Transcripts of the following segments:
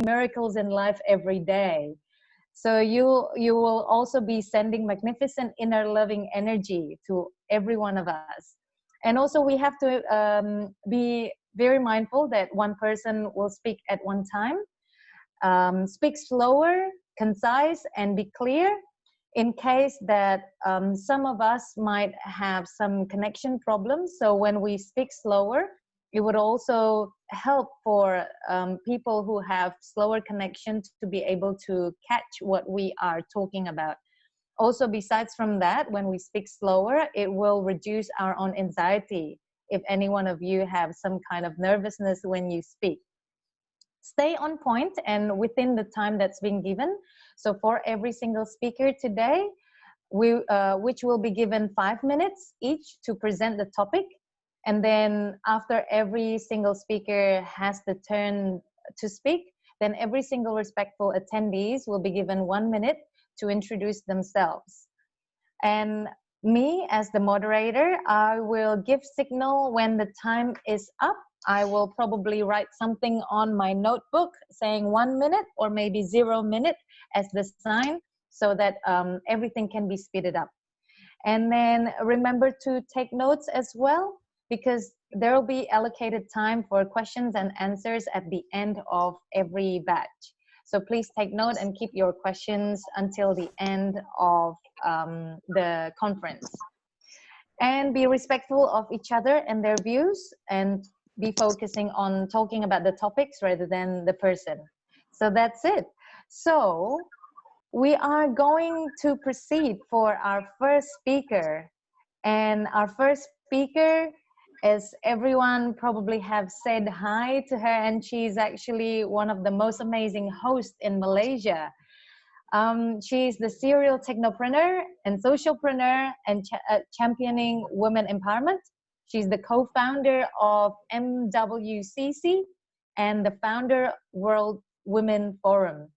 miracles in life every day. So you will also be sending magnificent inner loving energy to every one of us. And also we have to be very mindful that one person will speak at one time. Speak slower, concise, and be clear, in case that some of us might have some connection problems. So when we speak slower, it would also help for people who have slower connection to be able to catch what we are talking about. Also, besides from that, when we speak slower, it will reduce our own anxiety if any one of you have some kind of nervousness when you speak. Stay on point and within the time that's been given. So for every single speaker today, which will be given 5 minutes each to present the topic. And then after every single speaker has the turn to speak, then every single respectful attendees will be given 1 minute to introduce themselves. And me as the moderator, I will give signal when the time is up. I will probably write something on my notebook saying 1 minute or maybe 0 minute as the sign, so that everything can be speeded up. And then remember to take notes as well, because there will be allocated time for questions and answers at the end of every batch. So please take note and keep your questions until the end of the conference. And be respectful of each other and their views, and be focusing on talking about the topics rather than the person. So that's it. So we are going to proceed for our first speaker. And our first speaker, as everyone probably have said hi to her, and she's actually one of the most amazing hosts in Malaysia. She's the serial technopreneur and socialpreneur and championing women empowerment. She's the co-founder of MWCC and the founder World Women Forum.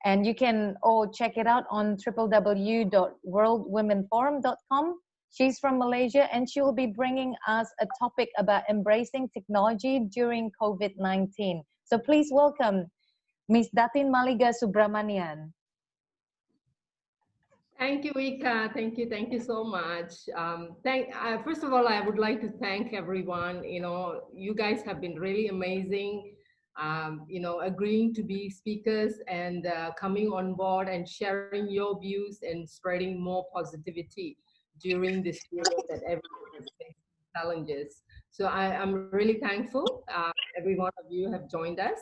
And you can all check it out on www.worldwomenforum.com. She's from Malaysia, and she will be bringing us a topic about embracing technology during COVID-19. So please welcome Ms. Datin Maliga Subramanian. Thank you, Ika. Thank you so much. First of all, I would like to thank everyone. You guys have been really amazing. Agreeing to be speakers and coming on board and sharing your views and spreading more positivity during this period that everyone is facing challenges. So I'm really thankful. Every one of you have joined us.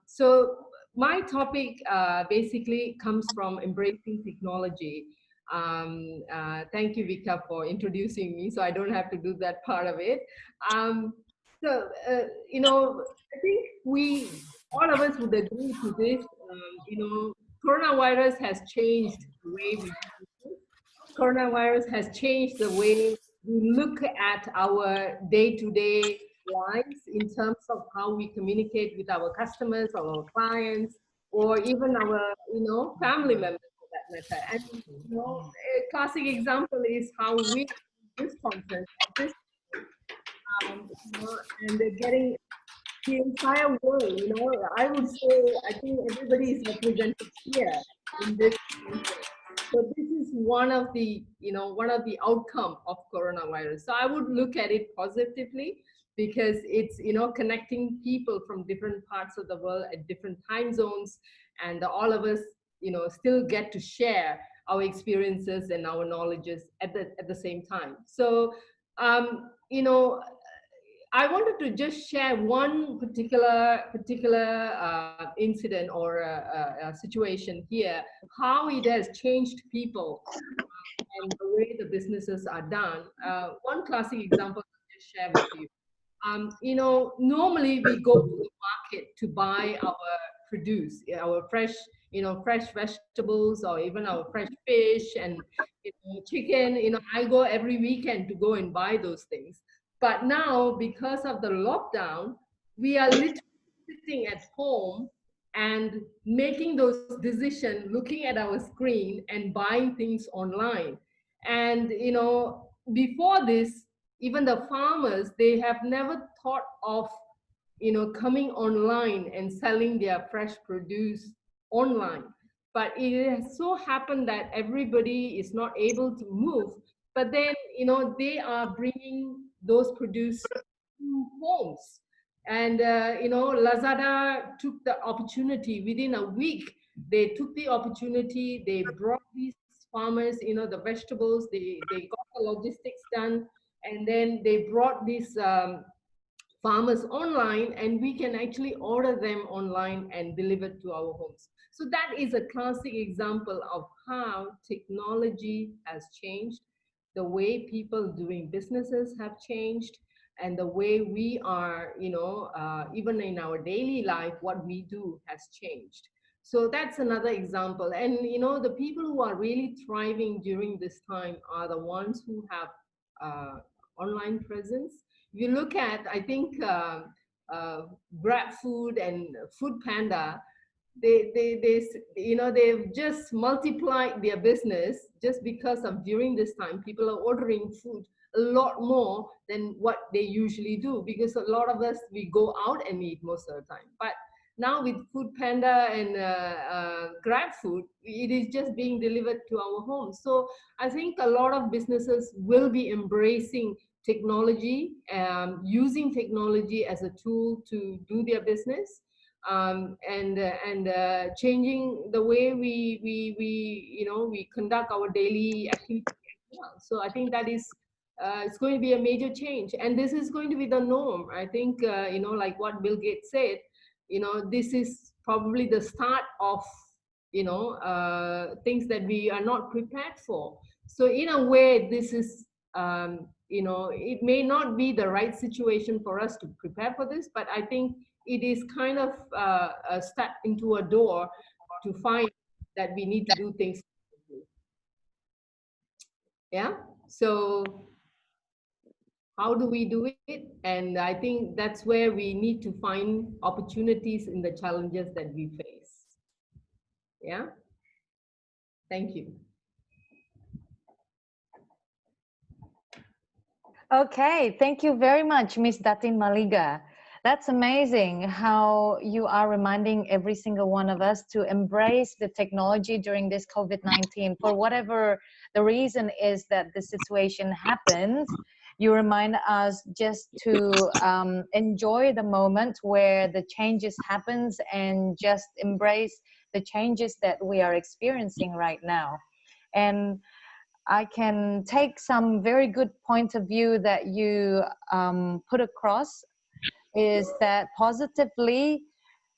So my topic basically comes from embracing technology. Thank you, Vika, for introducing me, so I don't have to do that part of it. I think all of us would agree to this. Coronavirus has changed the way we do business. Coronavirus has changed the way we look at our day-to-day lives in terms of how we communicate with our customers or our clients, or even our family members for that matter. And a classic example is how we this conference at this and they're getting the entire world. I would say I think everybody is represented here in this conference. So this is one of the outcome of coronavirus. So I would look at it positively, because it's connecting people from different parts of the world at different time zones, and all of us still get to share our experiences and our knowledges at the same time. So I wanted to just share one particular incident or a situation here, how it has changed people and the way the businesses are done. One classic example I'll just share with you. Normally we go to the market to buy our produce, our fresh vegetables, or even our fresh fish and chicken. I go every weekend to go and buy those things. But now, because of the lockdown, we are literally sitting at home and making those decisions, looking at our screen and buying things online. And before this, even the farmers, they have never thought of coming online and selling their fresh produce online. But it has so happened that everybody is not able to move. But then, they are bringing those produce to homes. And, Lazada took the opportunity within a week. They took the opportunity, they brought these farmers, the vegetables, they got the logistics done, and then they brought these farmers online, and we can actually order them online and deliver to our homes. So that is a classic example of how technology has changed, the way people doing businesses have changed, and the way we are, even in our daily life, what we do has changed. So that's another example. And the people who are really thriving during this time are the ones who have online presence. If you look at, I think, Grab Food and Food Panda, they've just multiplied their business just because of during this time people are ordering food a lot more than what they usually do, because a lot of us, we go out and eat most of the time. But now with Food Panda and Grab Food, it is just being delivered to our homes. So I think a lot of businesses will be embracing technology, using technology as a tool to do their business, and changing the way we conduct our daily activities as well. So I think that is it's going to be a major change, and this is going to be the norm. I think like what Bill Gates said, this is probably the start of things that we are not prepared for. So in a way, this is it may not be the right situation for us to prepare for this, but I think it is kind of a step into a door to find that we need to do things. Yeah. So how do we do it? And I think that's where we need to find opportunities in the challenges that we face. Yeah. Thank you. Okay, thank you very much, Miss Datin Maliga. That's amazing how you are reminding every single one of us to embrace the technology during this COVID-19. For whatever the reason is that the situation happens, you remind us just to enjoy the moment where the changes happens and just embrace the changes that we are experiencing right now. And I can take some very good point of view that you put across, is that positively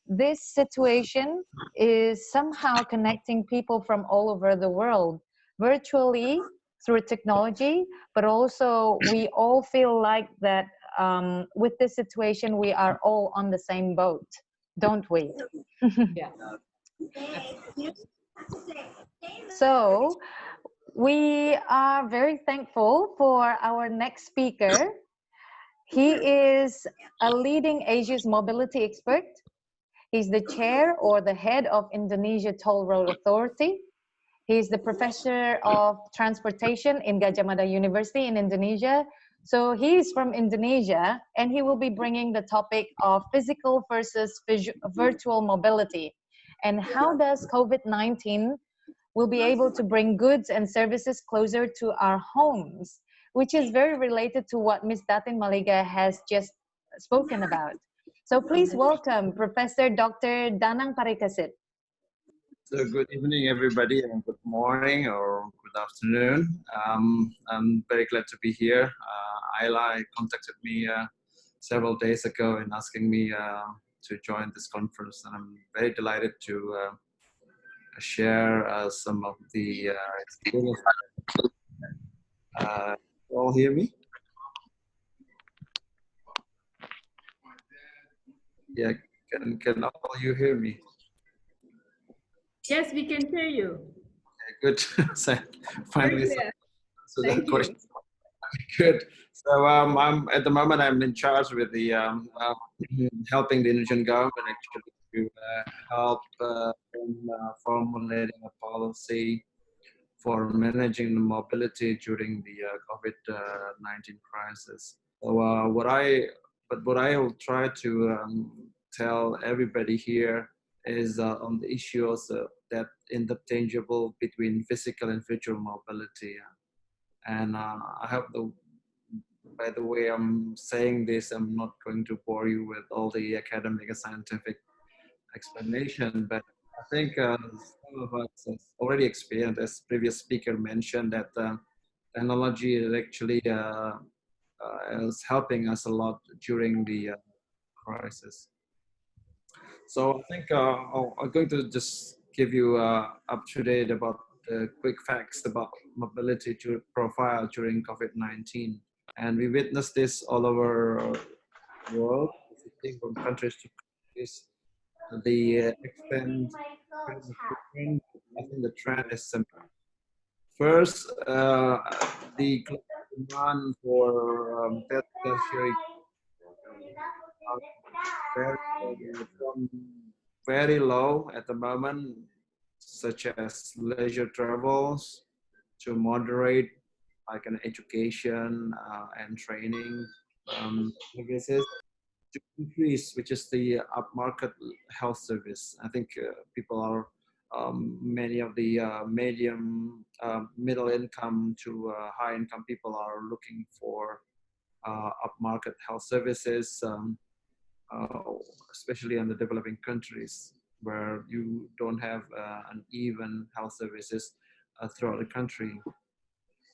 this situation is somehow connecting people from all over the world virtually through technology, but also we all feel like that with this situation we are all on the same boat, don't we? Yeah. So we are very thankful for our next speaker. He is a leading Asia's mobility expert. He's the chair or the head of Indonesia Toll Road Authority. He's the professor of transportation in Gadjah Mada University in Indonesia. So he's from Indonesia, and he will be bringing the topic of physical versus virtual mobility. And how does COVID-19 will be able to bring goods and services closer to our homes, which is very related to what Ms. Datin Maliga has just spoken about. So please welcome Professor Dr. Danang Parikasit. So good evening, everybody, and good morning or good afternoon. I'm very glad to be here. Ayla contacted me several days ago and asking me to join this conference, and I'm very delighted to share some of the experience. You all hear me? Yeah, can all you hear me? Yes, we can hear you. Okay, good. So finally, so that question. Good. So I'm at the moment I'm in charge with the helping the Indonesian government actually to help in formulating a policy for managing the mobility during the COVID-19 crisis. So what I but what I will try to tell everybody here is on the issues that interchangeable between physical and virtual mobility. And I hope by the way I'm saying this, I'm not going to bore you with all the academic and scientific explanation, but I think some of us has already experienced, as previous speaker mentioned, that technology is actually is helping us a lot during the crisis. So I think I'm going to just give you up to date about quick facts about mobility profile during COVID-19. And we witnessed this all over the world, from countries to countries. The extent, I think the trend is similar. First, the demand for tertiary from very low at the moment, such as leisure travels, to moderate, like an education and training services, to increase, which is the upmarket health service. I think people are, many of the middle income to high income people are looking for upmarket health services, especially in the developing countries where you don't have an even health services throughout the country.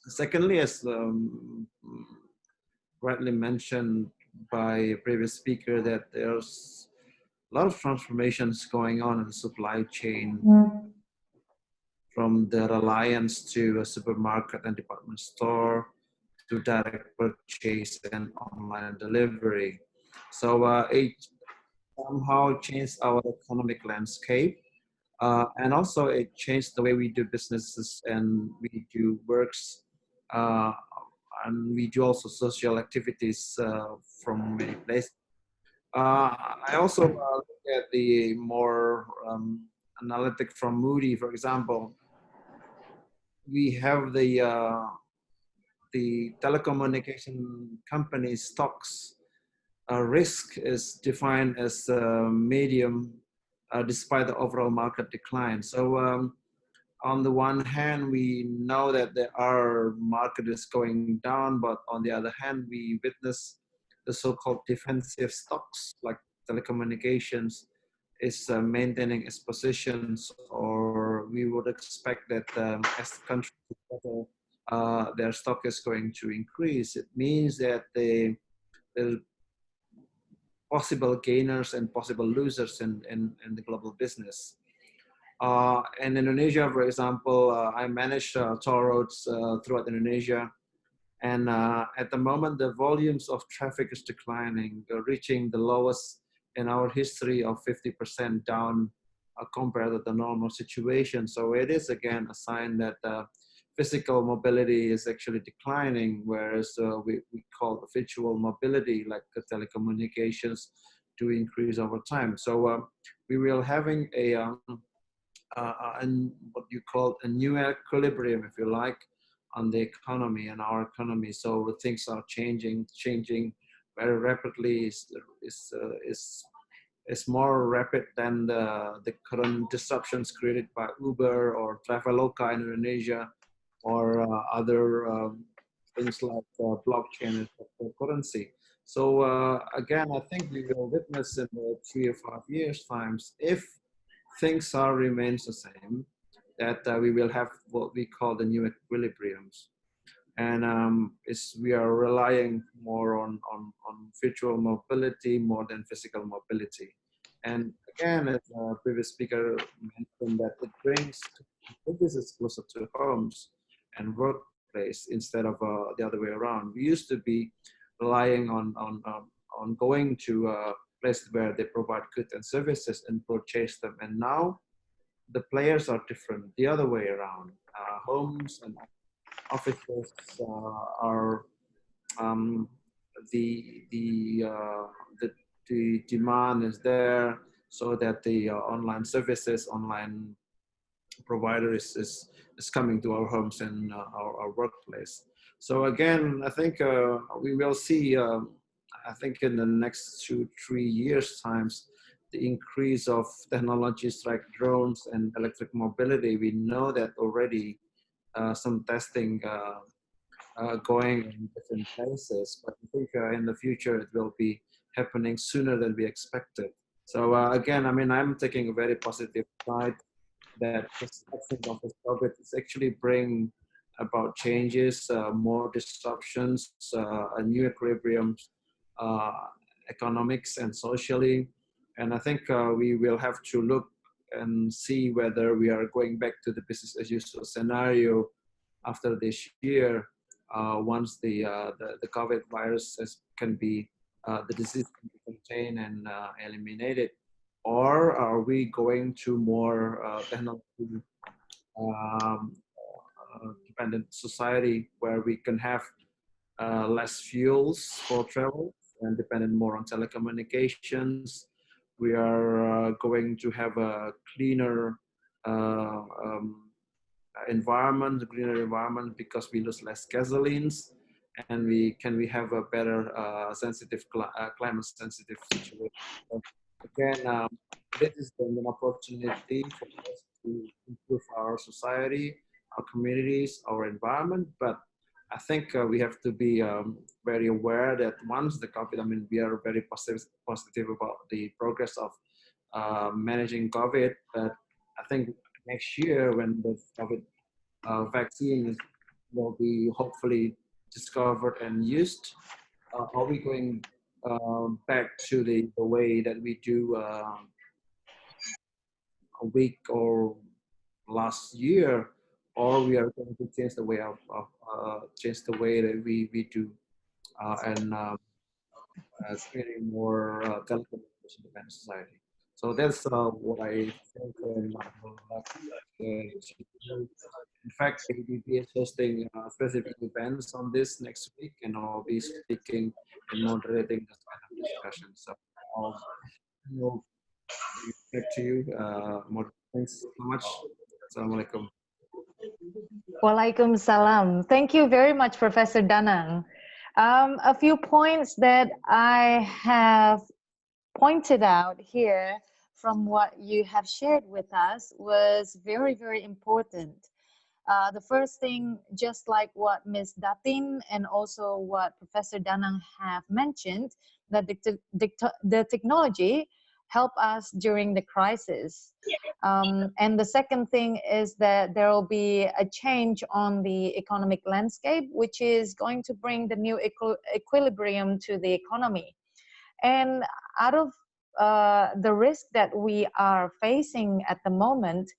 Secondly, as rightly mentioned by a previous speaker, that there's a lot of transformations going on in the supply chain, from the reliance to a supermarket and department store to direct purchase and online delivery. So it somehow changed our economic landscape. And also it changed the way we do businesses and we do works. And we do also social activities from many places. I also look at the more analytic from Moody, for example. We have the telecommunication company stocks risk is defined as medium despite the overall market decline. So on the one hand, we know that our market is going down, but on the other hand, we witness the so-called defensive stocks like telecommunications is maintaining its positions, or we would expect that as the country their stock is going to increase. It means that the possible gainers and possible losers in the global business. In Indonesia, for example, I manage toll roads throughout Indonesia. And at the moment, the volumes of traffic is declining, reaching the lowest in our history of 50% down compared to the normal situation. So it is, again, a sign that physical mobility is actually declining, whereas we call virtual mobility, like telecommunications, to increase over time. So we will having a what you call a new equilibrium, if you like, on the economy and our economy. So things are changing very rapidly. Is more rapid than the current disruptions created by Uber or Traveloka in Indonesia, or other things like blockchain and cryptocurrency. So again, I think we will witness in 3 or 5 years' times, if things are remains the same, that we will have what we call the new equilibriums. And we are relying more on virtual mobility more than physical mobility. And again, as a previous speaker mentioned, that it brings businesses closer to homes and workplace instead of the other way around. We used to be relying on going to a place where they provide goods and services and purchase them. And now the players are different, the other way around. Homes and offices are the demand is there, so that the online services, online provider is coming to our homes and our workplace. So again, I think we will see I think in the next 2-3 years times, the increase of technologies like drones and electric mobility, we know that already some testing going in different places, but I think in the future it will be happening sooner than we expected. So again, I mean, I'm taking a very positive side that this absence of this COVID is actually bring about changes, more disruptions, a new equilibrium, uh, economics and socially. And I think we will have to look and see whether we are going back to the business as usual scenario after this year, once the COVID virus can be, the disease can be contained and eliminated, or are we going to more technology dependent society where we can have less fuels for travel and dependent more on telecommunications? We are going to have a cleaner environment, a greener environment, because we lose less gasolines, and we have a better sensitive climate sensitive situation. So again, this is an opportunity for us to improve our society, our communities, our environment. But I think we have to be very aware that once the COVID, I mean, we are very positive about the progress of managing COVID. But I think next year, when the COVID vaccine will be hopefully discovered and used, are we going back to the way that we do a week or last year, or we are going to change the way that we do and creating more telecommunication dependent society. So that's what I think. In fact, ADB is hosting specific events on this next week, and I'll be speaking and moderating this kind of discussion. So I'll back to you. Thanks so much. Assalamualaikum. Walaikum salam. Thank you very much, Professor Danang. A few points that I have pointed out here from what you have shared with us was very, very important. The first thing, just like what Ms. Datin and also what Professor Danang have mentioned, that the technology help us during the crisis. And the second thing is that there will be a change on the economic landscape, which is going to bring the new equilibrium to the economy. And out of the risk that we are facing at the moment,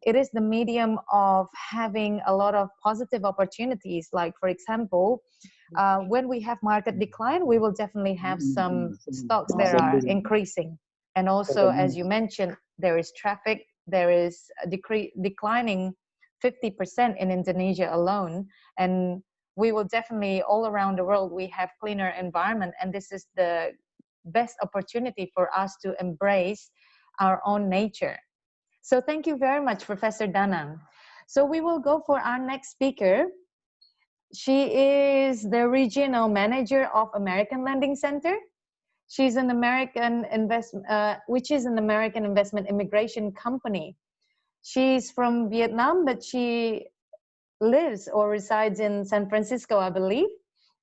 it is the medium of having a lot of positive opportunities. Like, for example, when we have market decline, we will definitely have some stocks that are increasing. And also, as you mentioned, there is traffic, there is a declining 50% in Indonesia alone. And we will definitely, all around the world, we have cleaner environment. And this is the best opportunity for us to embrace our own nature. So thank you very much, Professor Danang. So we will go for our next speaker. She is the regional manager of American Lending Center. She's an American which is an American investment immigration company. She's from Vietnam, but she lives or resides in San Francisco, I believe.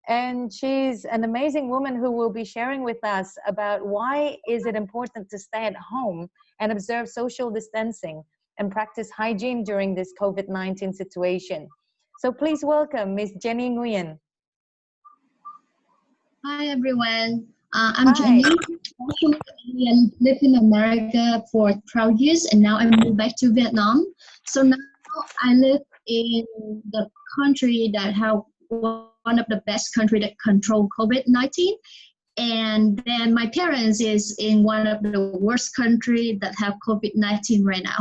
And she's an amazing woman who will be sharing with us about why is it important to stay at home and observe social distancing and practice hygiene during this COVID-19 situation. So please welcome Ms. Jenny Nguyen. Hi, everyone. I'm Jenny. I lived in America for 12 years, and now I moved back to Vietnam. So now I live in the country that have one of the best country that control COVID-19. And then my parents is in one of the worst country that have COVID-19 right now.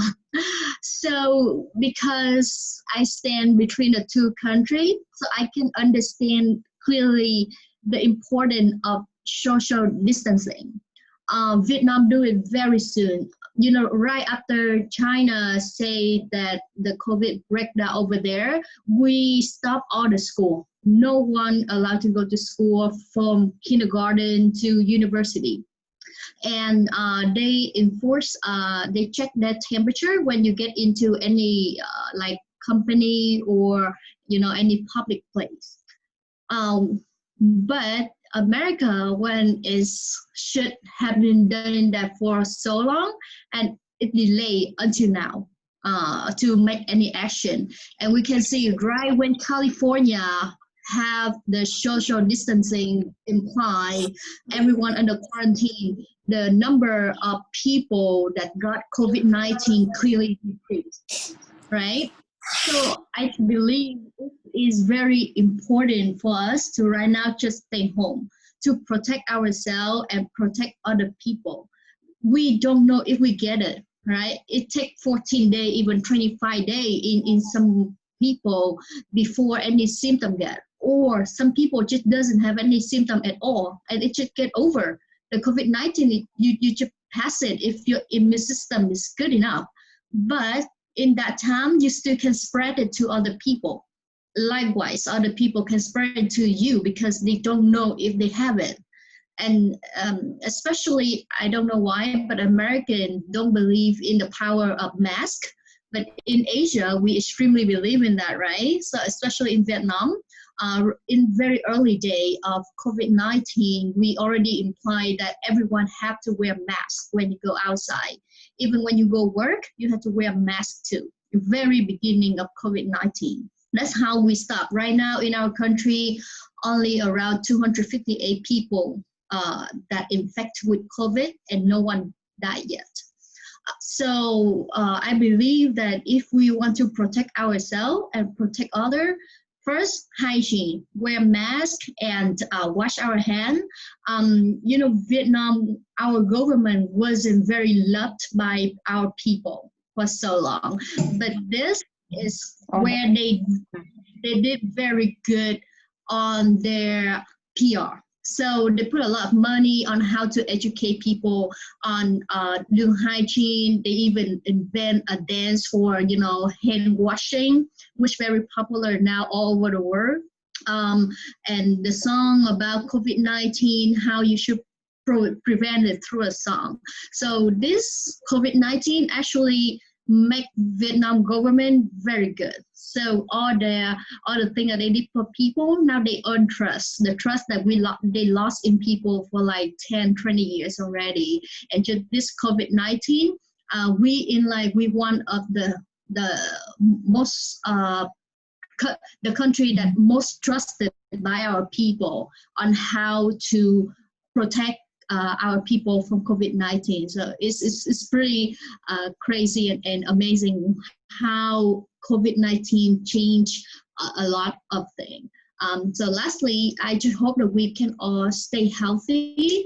So because I stand between the two countries, so I can understand clearly the importance of social distancing. Vietnam do it very soon. You know, right after China say that the COVID breakdown over there, we stop all the school. no one allowed to go to school from kindergarten to university. And they enforce, they check that temperature when you get into any like company or any public place. But America, when is should have been done that for so long, and it delayed until now to make any action. And we can see right when California have the social distancing imply everyone under quarantine, the number of people that got COVID-19 clearly decreased, right? So I believe it is very important for us to right now just stay home, to protect ourselves and protect other people. We don't know if we get it, right? It takes 14 days, even 25 days in some people before any symptom get, or some people just doesn't have any symptom at all and it just get over. The COVID-19, you just pass it if your immune system is good enough. But in that time, you still can spread it to other people. Likewise, other people can spread it to you because they don't know if they have it. And especially, I don't know why, but Americans don't believe in the power of mask. But in Asia, we extremely believe in that, right? So especially in Vietnam, in very early day of COVID-19, we already implied that everyone have to wear masks when you go outside. Even when you go work, you have to wear a mask too. The very beginning of COVID-19. That's how we start. Right now in our country, only around 258 people that infected with COVID and no one died yet. So I believe that if we want to protect ourselves and protect others, first, hygiene, wear mask and wash our hands. Vietnam, our government wasn't very loved by our people for so long. But this is where they did very good on their PR. So they put a lot of money on how to educate people on doing hygiene. They even invent a dance for, hand washing, which is very popular now all over the world. And the song about COVID-19, how you should prevent it through a song. So this COVID-19 actually make Vietnam government very good. So all the things that they did for people, now they earn trust. The trust that they lost in people for like 10, 20 years already. And just this COVID-19, we one of the most the country that most trusted by our people on how to protect our people from COVID-19. So it's pretty crazy and amazing how COVID-19 changed a lot of things. So lastly, I just hope that we can all stay healthy.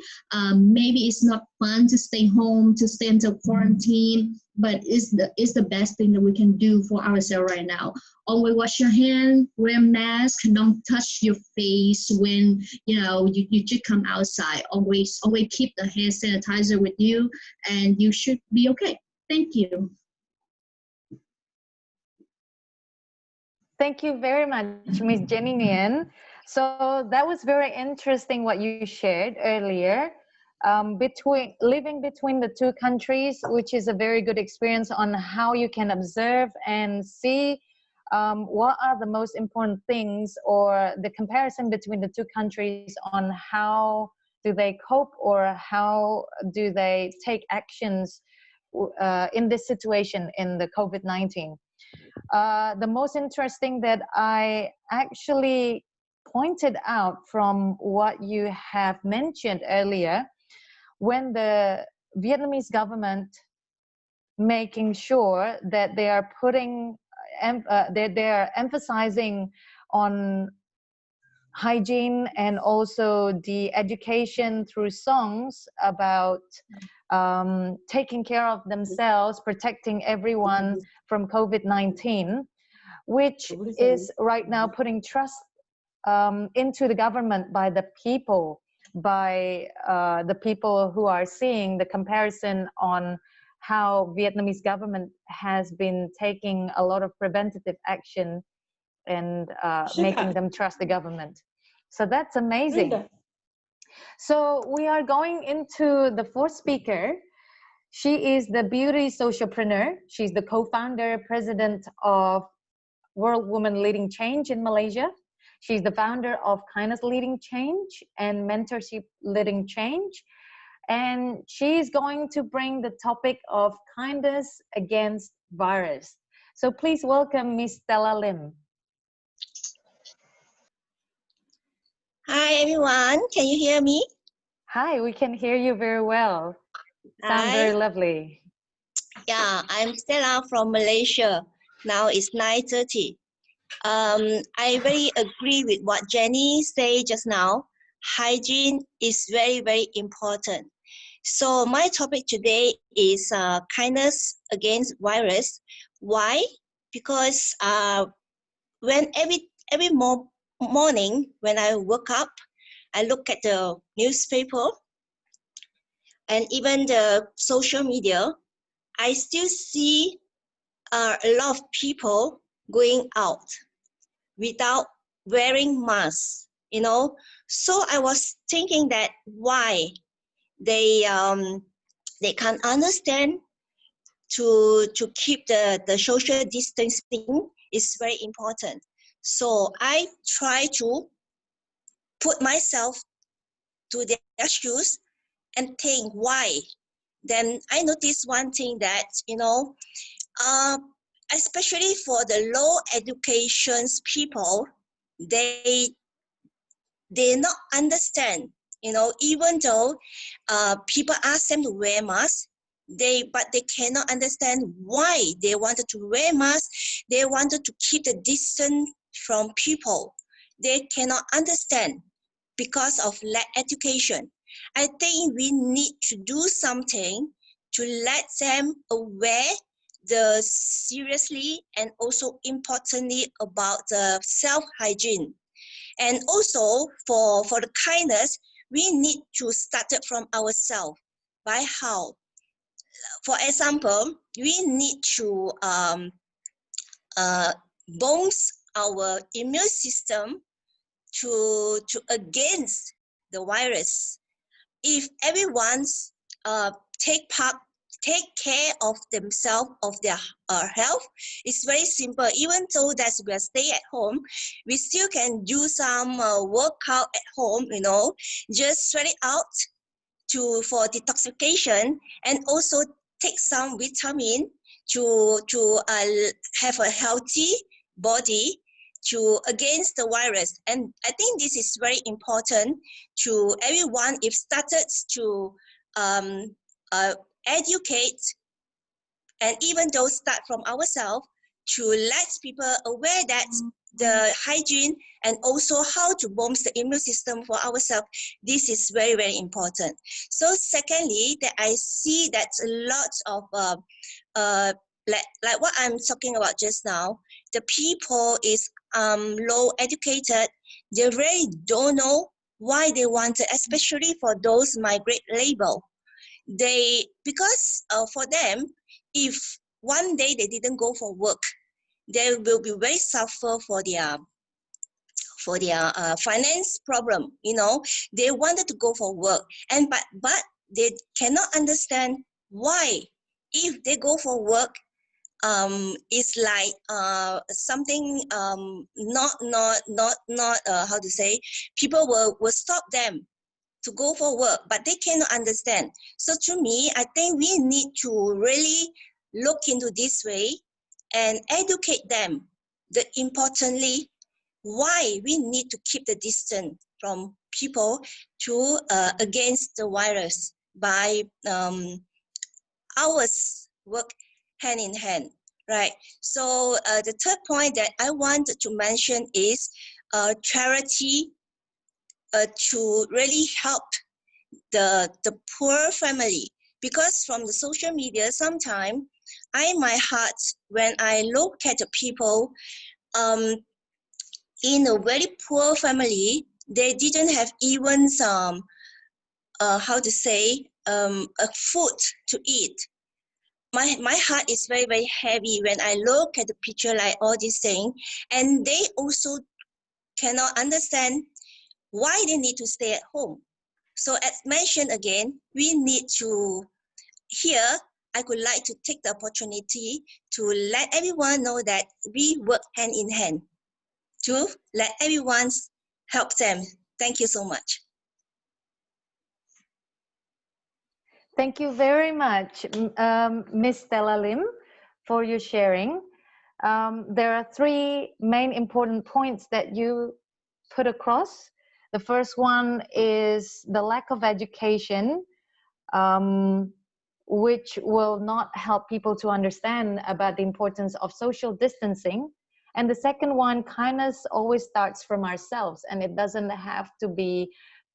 Maybe it's not fun to stay home, to stay until quarantine, but it's the best thing that we can do for ourselves right now. Always wash your hands, wear a mask, don't touch your face when you should come outside. Always keep the hand sanitizer with you, and you should be okay. Thank you. Thank you very much, Ms. Jenny Nguyen. So that was very interesting what you shared earlier. Living between the two countries, which is a very good experience on how you can observe and see what are the most important things, or the comparison between the two countries on how do they cope or how do they take actions in this situation in the COVID-19. The most interesting that I actually pointed out from what you have mentioned earlier, when the Vietnamese government making sure that they are putting, they are emphasizing on hygiene and also the education through songs about taking care of themselves, protecting everyone from COVID-19, which is right now putting trust into the government by the people, by the people who are seeing the comparison on how Vietnamese government has been taking a lot of preventative action and making them trust the government. So that's amazing. So we are going into the fourth speaker. She is the beauty socialpreneur. She's the co-founder, president of World Women Leading Change in Malaysia. She's the founder of Kindness Leading Change and Mentorship Leading Change. And she's going to bring the topic of kindness against virus. So please welcome Miss Stella Lim. Hi everyone, can you hear me? Hi, we can hear you very well. Sound very lovely. Yeah, I'm Stella from Malaysia. Now it's 9:30. I very agree with what Jenny said just now. Hygiene is very, very important. So my topic today is kindness against virus. Why? Because when every morning when I wake up, I look at the newspaper and even the social media, I still see a lot of people going out without wearing masks, you know. So I was thinking that why they can't understand to keep the social distancing is very important. So I try to put myself to their shoes and think why. Then I noticed one thing that, you know, especially for the low educations people, they not understand, you know, even though people ask them to wear masks, but they cannot understand why they wanted to wear masks. They wanted to keep the distance from people. They cannot understand because of lack education. I think we need to do something to let them aware the seriously and also importantly about the self-hygiene. And also for the kindness, we need to start it from ourselves. By how? For example, we need to boost our immune system to against the virus. If everyone's take care of themselves, of their health, it's very simple. Even though that we stay at home, we still can do some workout at home, you know, just sweat it out for detoxification, and also take some vitamin to have a healthy body to against the virus. And I think this is very important to everyone. If started to educate, and even though start from ourselves, to let people aware that the hygiene and also how to boost the immune system for ourselves, this is very, very important. So secondly, that I see that a lot of like what I'm talking about just now, the people is low educated. They really don't know why they want it, especially for those migrant labor. Because for them, if one day they didn't go for work, they will be very suffer for their finance problem. You know, they wanted to go for work, and but they cannot understand why. If they go for work, it's like something not how to say, people will stop them to go for work, but they cannot understand. So to me, I think we need to really look into this way and educate them. The importantly, why we need to keep the distance from people to against the virus by ours work hand in hand, right? So the third point that I want to mention is charity to really help the poor family. Because from the social media, sometimes my heart, when I look at the people in a very poor family, they didn't have even some how to say a food to eat. my heart is very, very heavy when I look at the picture like all these things, and they also cannot understand why they need to stay at home. So as mentioned again, we need to, here, I would like to take the opportunity to let everyone know that we work hand in hand to let everyone help them. Thank you so much. Thank you very much, Ms. Stella Lim, for your sharing. There are three main important points that you put across. The first one is the lack of education, which will not help people to understand about the importance of social distancing. And the second one, kindness always starts from ourselves, and it doesn't have to be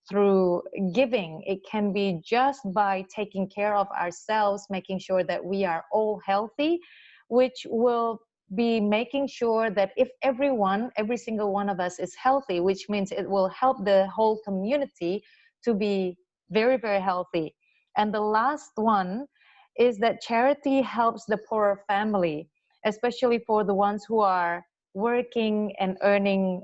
through giving. It can be just by taking care of ourselves, making sure that we are all healthy, which will be making sure that if every single one of us is healthy, which means it will help the whole community to be very, very healthy. And the last one is that charity helps the poorer family, especially for the ones who are working and earning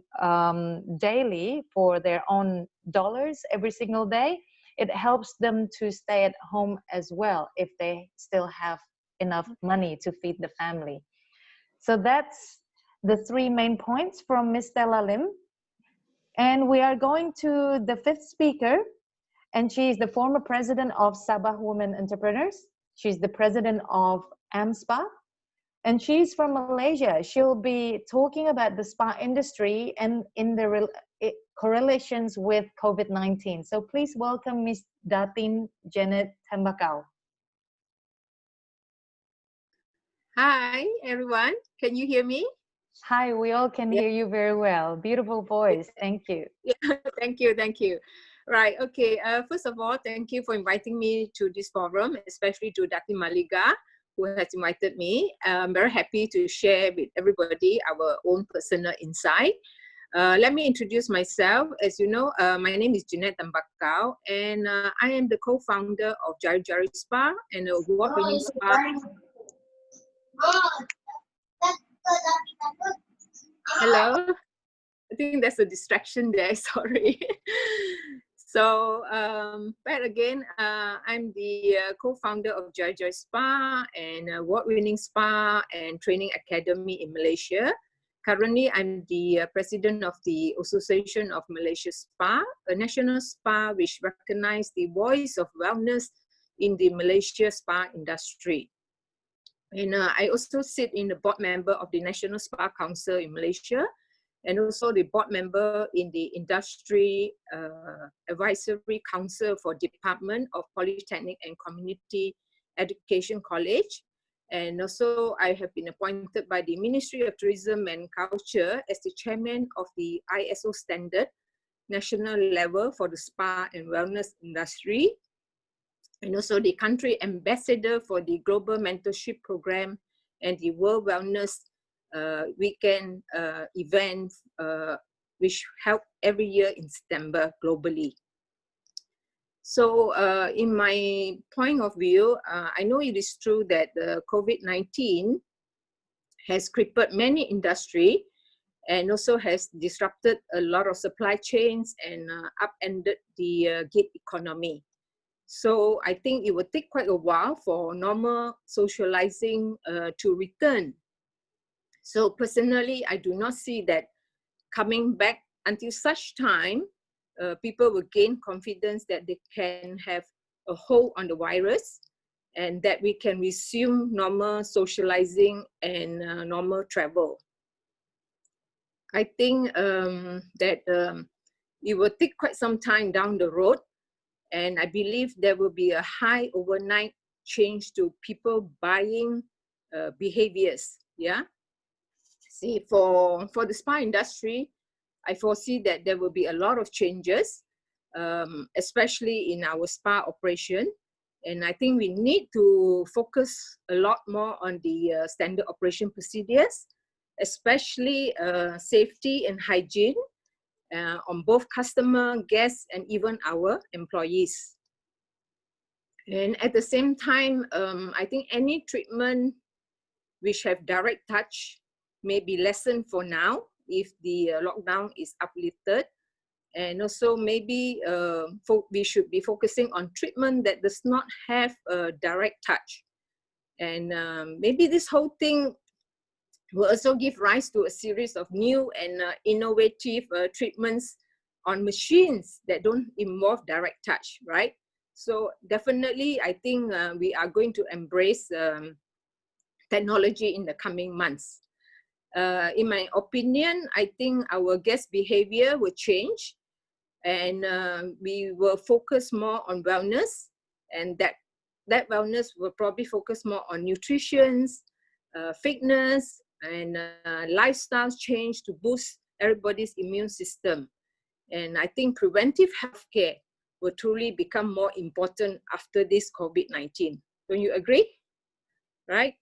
daily for their own dollars every single day. It helps them to stay at home as well if they still have enough money to feed the family. So that's the three main points from Ms. Stella Lim. And we are going to the fifth speaker, and she is the former president of Sabah Women Entrepreneurs. She's the president of AMSPA, and she's from Malaysia. She'll be talking about the spa industry and in the correlations with COVID-19. So please welcome Ms. Datin Janet Tembakau. Hi, everyone. Can you hear me? Hi, we all can hear you very well. Beautiful voice. Thank you. Yeah, thank you. Thank you. Right. Okay. First of all, thank you for inviting me to this forum, especially to Datin Maliga, who has invited me. I'm very happy to share with everybody our own personal insight. Let me introduce myself. As you know, my name is Janet Tembakau, and I am the co-founder of Jari Jari Spa, and a award-winning spa. Hello. I think there's a distraction there. Sorry. So back again, I'm the co-founder of Jari Jari Spa, and award-winning spa and training academy in Malaysia. Currently, I'm the president of the Association of Malaysia Spa, a national spa which recognizes the voice of wellness in the Malaysia spa industry. And I also sit in the board member of the National Spa Council in Malaysia, and also the board member in the Industry Advisory Council for Department of Polytechnic and Community Education College. And also I have been appointed by the Ministry of Tourism and Culture as the chairman of the ISO standard national level for the spa and wellness industry, and also the country ambassador for the Global Mentorship Program and the World Wellness Weekend event, which held every year in September globally. So in my point of view, I know it is true that COVID-19 has crippled many industries and also has disrupted a lot of supply chains and upended the gig economy. So I think it will take quite a while for normal socializing to return. So personally, I do not see that coming back until such time people will gain confidence that they can have a hold on the virus and that we can resume normal socializing and normal travel. I think that it will take quite some time down the road, and I believe there will be a high overnight change to people buying behaviors. Yeah. See, for the spa industry, I foresee that there will be a lot of changes, especially in our spa operation. And I think we need to focus a lot more on the standard operation procedures, especially safety and hygiene on both customer, guests, and even our employees. And at the same time, I think any treatment which have direct touch may be lessened for now if the lockdown is uplifted. And also maybe we should be focusing on treatment that does not have a direct touch. And maybe this whole thing will also give rise to a series of new and innovative treatments on machines that don't involve direct touch, right? So definitely, I think we are going to embrace technology in the coming months. In my opinion, I think our guest behavior will change, and we will focus more on wellness, and that wellness will probably focus more on nutrition, fitness, and lifestyle change to boost everybody's immune system. And I think preventive healthcare will truly become more important after this COVID-19. Don't you agree? Right?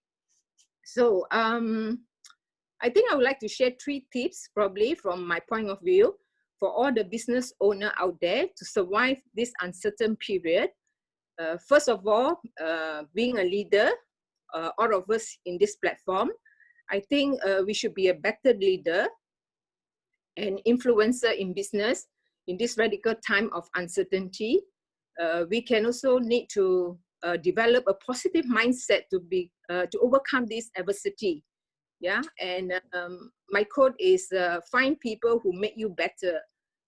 So I think I would like to share 3 tips, probably from my point of view, for all the business owner out there to survive this uncertain period. First of all, being a leader, all of us in this platform, I think we should be a better leader and influencer in business in this radical time of uncertainty. We can also need to develop a positive mindset to overcome this adversity. Yeah, and my quote is find people who make you better.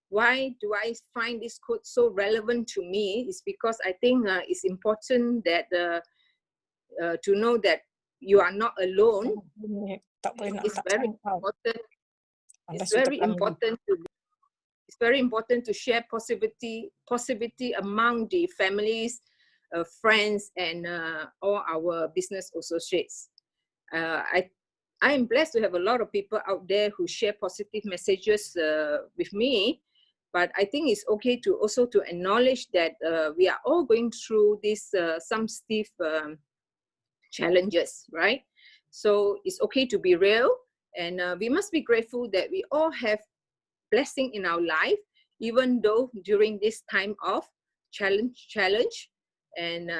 Why do I find this quote so relevant to me? Is because I think it's important that to know that you are not alone. It's very important. It's very important to. It's very important to share positivity among the families, friends, and all our business associates. I am blessed to have a lot of people out there who share positive messages with me, but I think it's okay to also to acknowledge that we are all going through this some stiff challenges, right? So it's okay to be real, and we must be grateful that we all have blessing in our life, even though during this time of challenge, and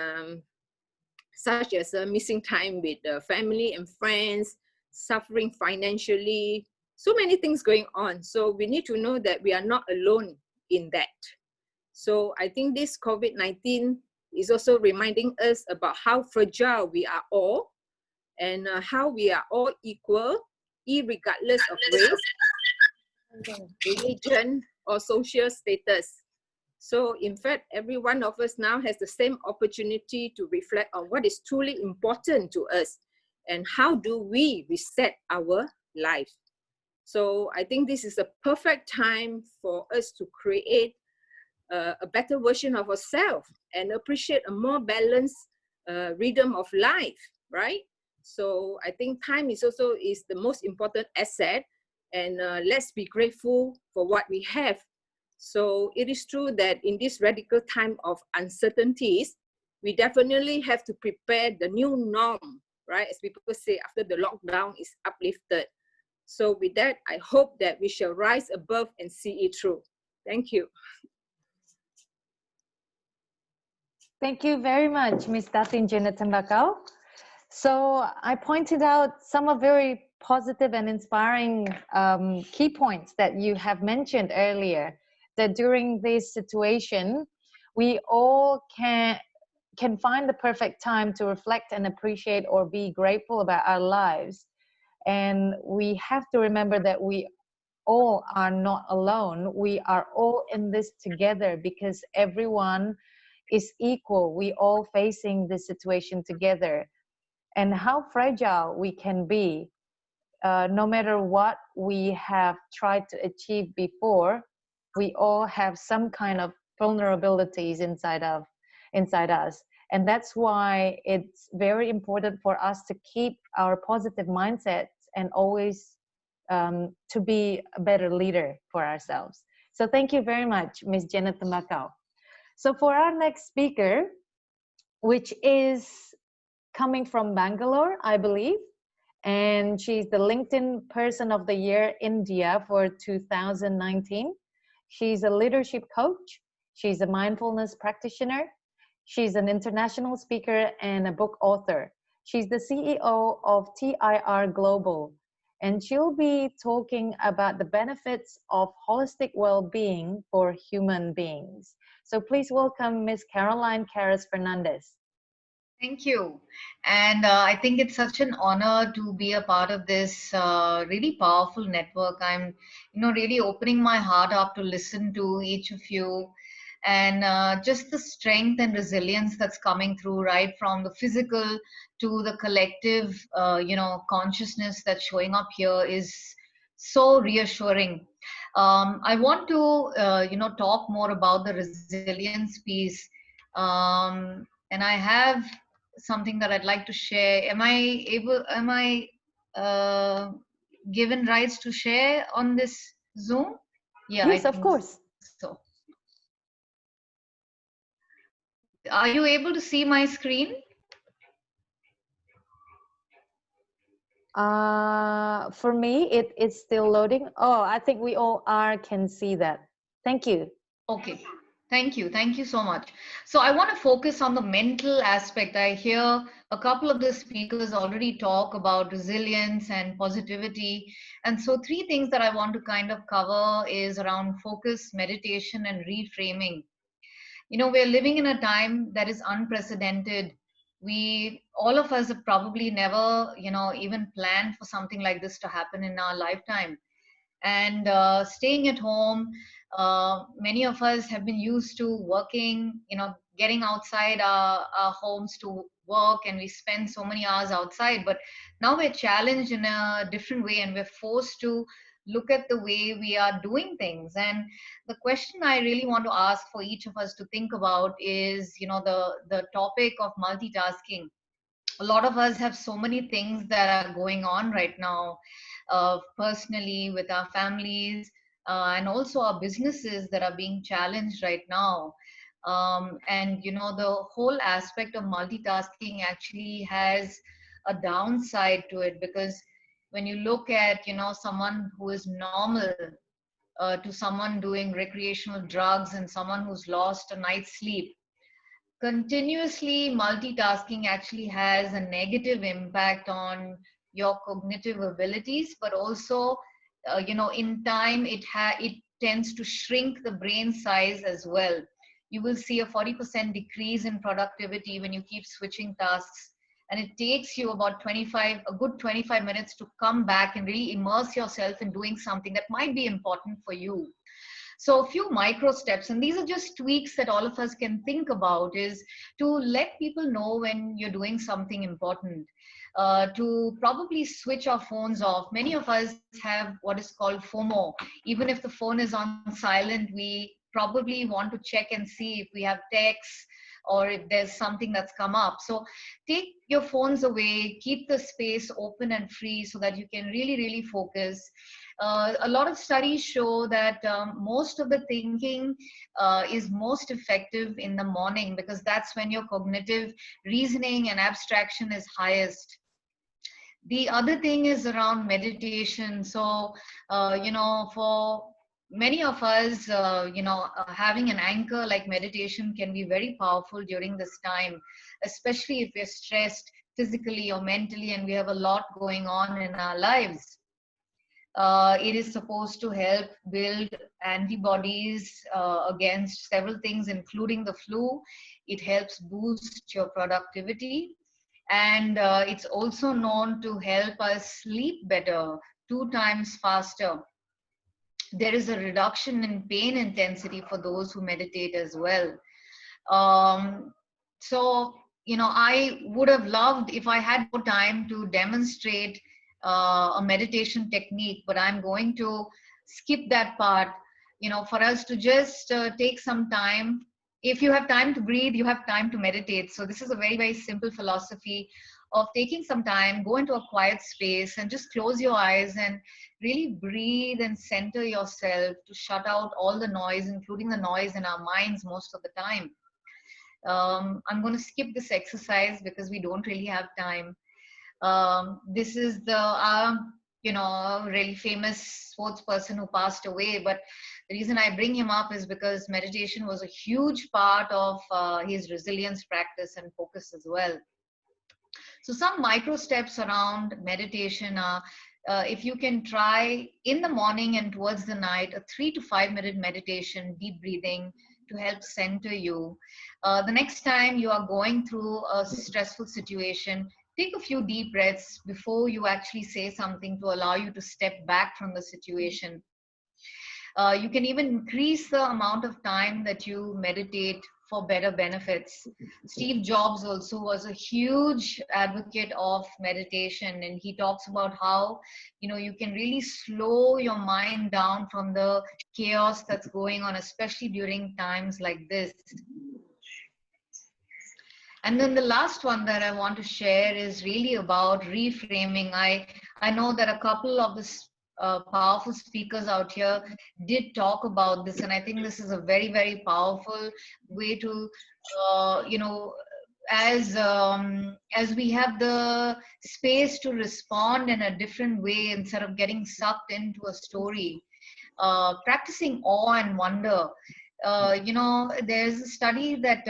such as missing time with family and friends, suffering financially, so many things going on. So we need to know that we are not alone in that. So I think this COVID-19 is also reminding us about how fragile we are all, and how we are all equal, irregardless of race, religion, or social status. So in fact, every one of us now has the same opportunity to reflect on what is truly important to us and how do we reset our life. So I think this is a perfect time for us to create a better version of ourselves and appreciate a more balanced rhythm of life, right? So I think time is the most important asset, and let's be grateful for what we have. So it is true that in this radical time of uncertainties, we definitely have to prepare the new norm, right? As people say, after the lockdown is uplifted. So with that, I hope that we shall rise above and see it through. Thank you. Thank you very much, Ms. Datin Janet Tembakau. So I pointed out some of very positive and inspiring key points that you have mentioned earlier, that during this situation, we all can find the perfect time to reflect and appreciate or be grateful about our lives. And we have to remember that we all are not alone. We are all in this together because everyone is equal. We all facing this situation together. And how fragile we can be, no matter what we have tried to achieve before, we all have some kind of vulnerabilities inside us. And that's why it's very important for us to keep our positive mindsets and always to be a better leader for ourselves. So thank you very much, Ms. Janet Tembakau. So for our next speaker, which is coming from Bangalore, I believe, and she's the LinkedIn Person of the Year India for 2019. She's a leadership coach. She's a mindfulness practitioner. She's an international speaker and a book author. She's the CEO of TIR Global, and she'll be talking about the benefits of holistic well-being for human beings. So please welcome Miss Caroline Caras Fernandez. Thank you. And I think it's such an honor to be a part of this really powerful network. I'm, really opening my heart up to listen to each of you, and just the strength and resilience that's coming through, right from the physical to the collective, consciousness that's showing up here is so reassuring. I want to, talk more about the resilience piece. And I have something that I'd like to share. Am I given rights to share on this Zoom? Yeah, Yes, I of think course. so. Are you able to see my screen? For me, it's still loading. Oh, I think we all can see that. Thank you. Okay. Thank you. Thank you so much. So I want to focus on the mental aspect. I hear a couple of the speakers already talk about resilience and positivity. And so 3 things that I want to kind of cover is around focus, meditation, and reframing. We're living in a time that is unprecedented. All of us have probably never, even planned for something like this to happen in our lifetime. And staying at home, many of us have been used to working, getting outside our homes to work, and we spend so many hours outside. But now we're challenged in a different way, and we're forced to look at the way we are doing things. And the question I really want to ask for each of us to think about is, the topic of multitasking. A lot of us have so many things that are going on right now, personally, with our families, and also our businesses that are being challenged right now. And the whole aspect of multitasking actually has a downside to it, because when you look at someone who is normal, to someone doing recreational drugs, and someone who's lost a night's sleep, continuously multitasking actually has a negative impact on your cognitive abilities, but also in time it tends to shrink the brain size as well. You will see a 40% decrease in productivity when you keep switching tasks, and it takes you about a good 25 minutes to come back and really immerse yourself in doing something that might be important for you. So a few micro steps, and these are just tweaks that all of us can think about, is to let people know when you're doing something important, to probably switch our phones off. Many of us have what is called FOMO. Even if the phone is on silent, we probably want to check and see if we have texts or if there's something that's come up. So take your phones away, keep the space open and free so that you can really, really focus. A lot of studies show that most of the thinking is most effective in the morning, because that's when your cognitive reasoning and abstraction is highest. The other thing is around meditation. So, for many of us, having an anchor like meditation can be very powerful during this time, especially if we're stressed physically or mentally and we have a lot going on in our lives. It is supposed to help build antibodies against several things, including the flu. It helps boost your productivity. And it's also known to help us sleep better, 2 times faster. There is a reduction in pain intensity for those who meditate as well. So, I would have loved if I had more time to demonstrate a meditation technique, but I'm going to skip that part. For us to just take some time. If you have time to breathe, you have time to meditate. So this is a very, very simple philosophy of taking some time, go into a quiet space and just close your eyes and really breathe and center yourself to shut out all the noise, including the noise in our minds most of the time. I'm going to skip this exercise because we don't really have time. This is the really famous sports person who passed away, but The reason I bring him up is because meditation was a huge part of his resilience practice and focus as well. So some micro steps around meditation are, if you can try in the morning and towards the night, a 3 to 5 minute meditation, deep breathing to help center you. The next time you are going through a stressful situation, take a few deep breaths before you actually say something to allow you to step back from the situation. You can even increase the amount of time that you meditate for better benefits. Steve Jobs also was a huge advocate of meditation, and he talks about how, you know, you can really slow your mind down from the chaos that's going on, especially during times like this. And then the last one that I want to share is really about reframing. I know that a couple of the powerful speakers out here did talk about this, and I think this is a very, very powerful way to, you know, as we have the space to respond in a different way instead of getting sucked into a story, practicing awe and wonder. You know, there's a study that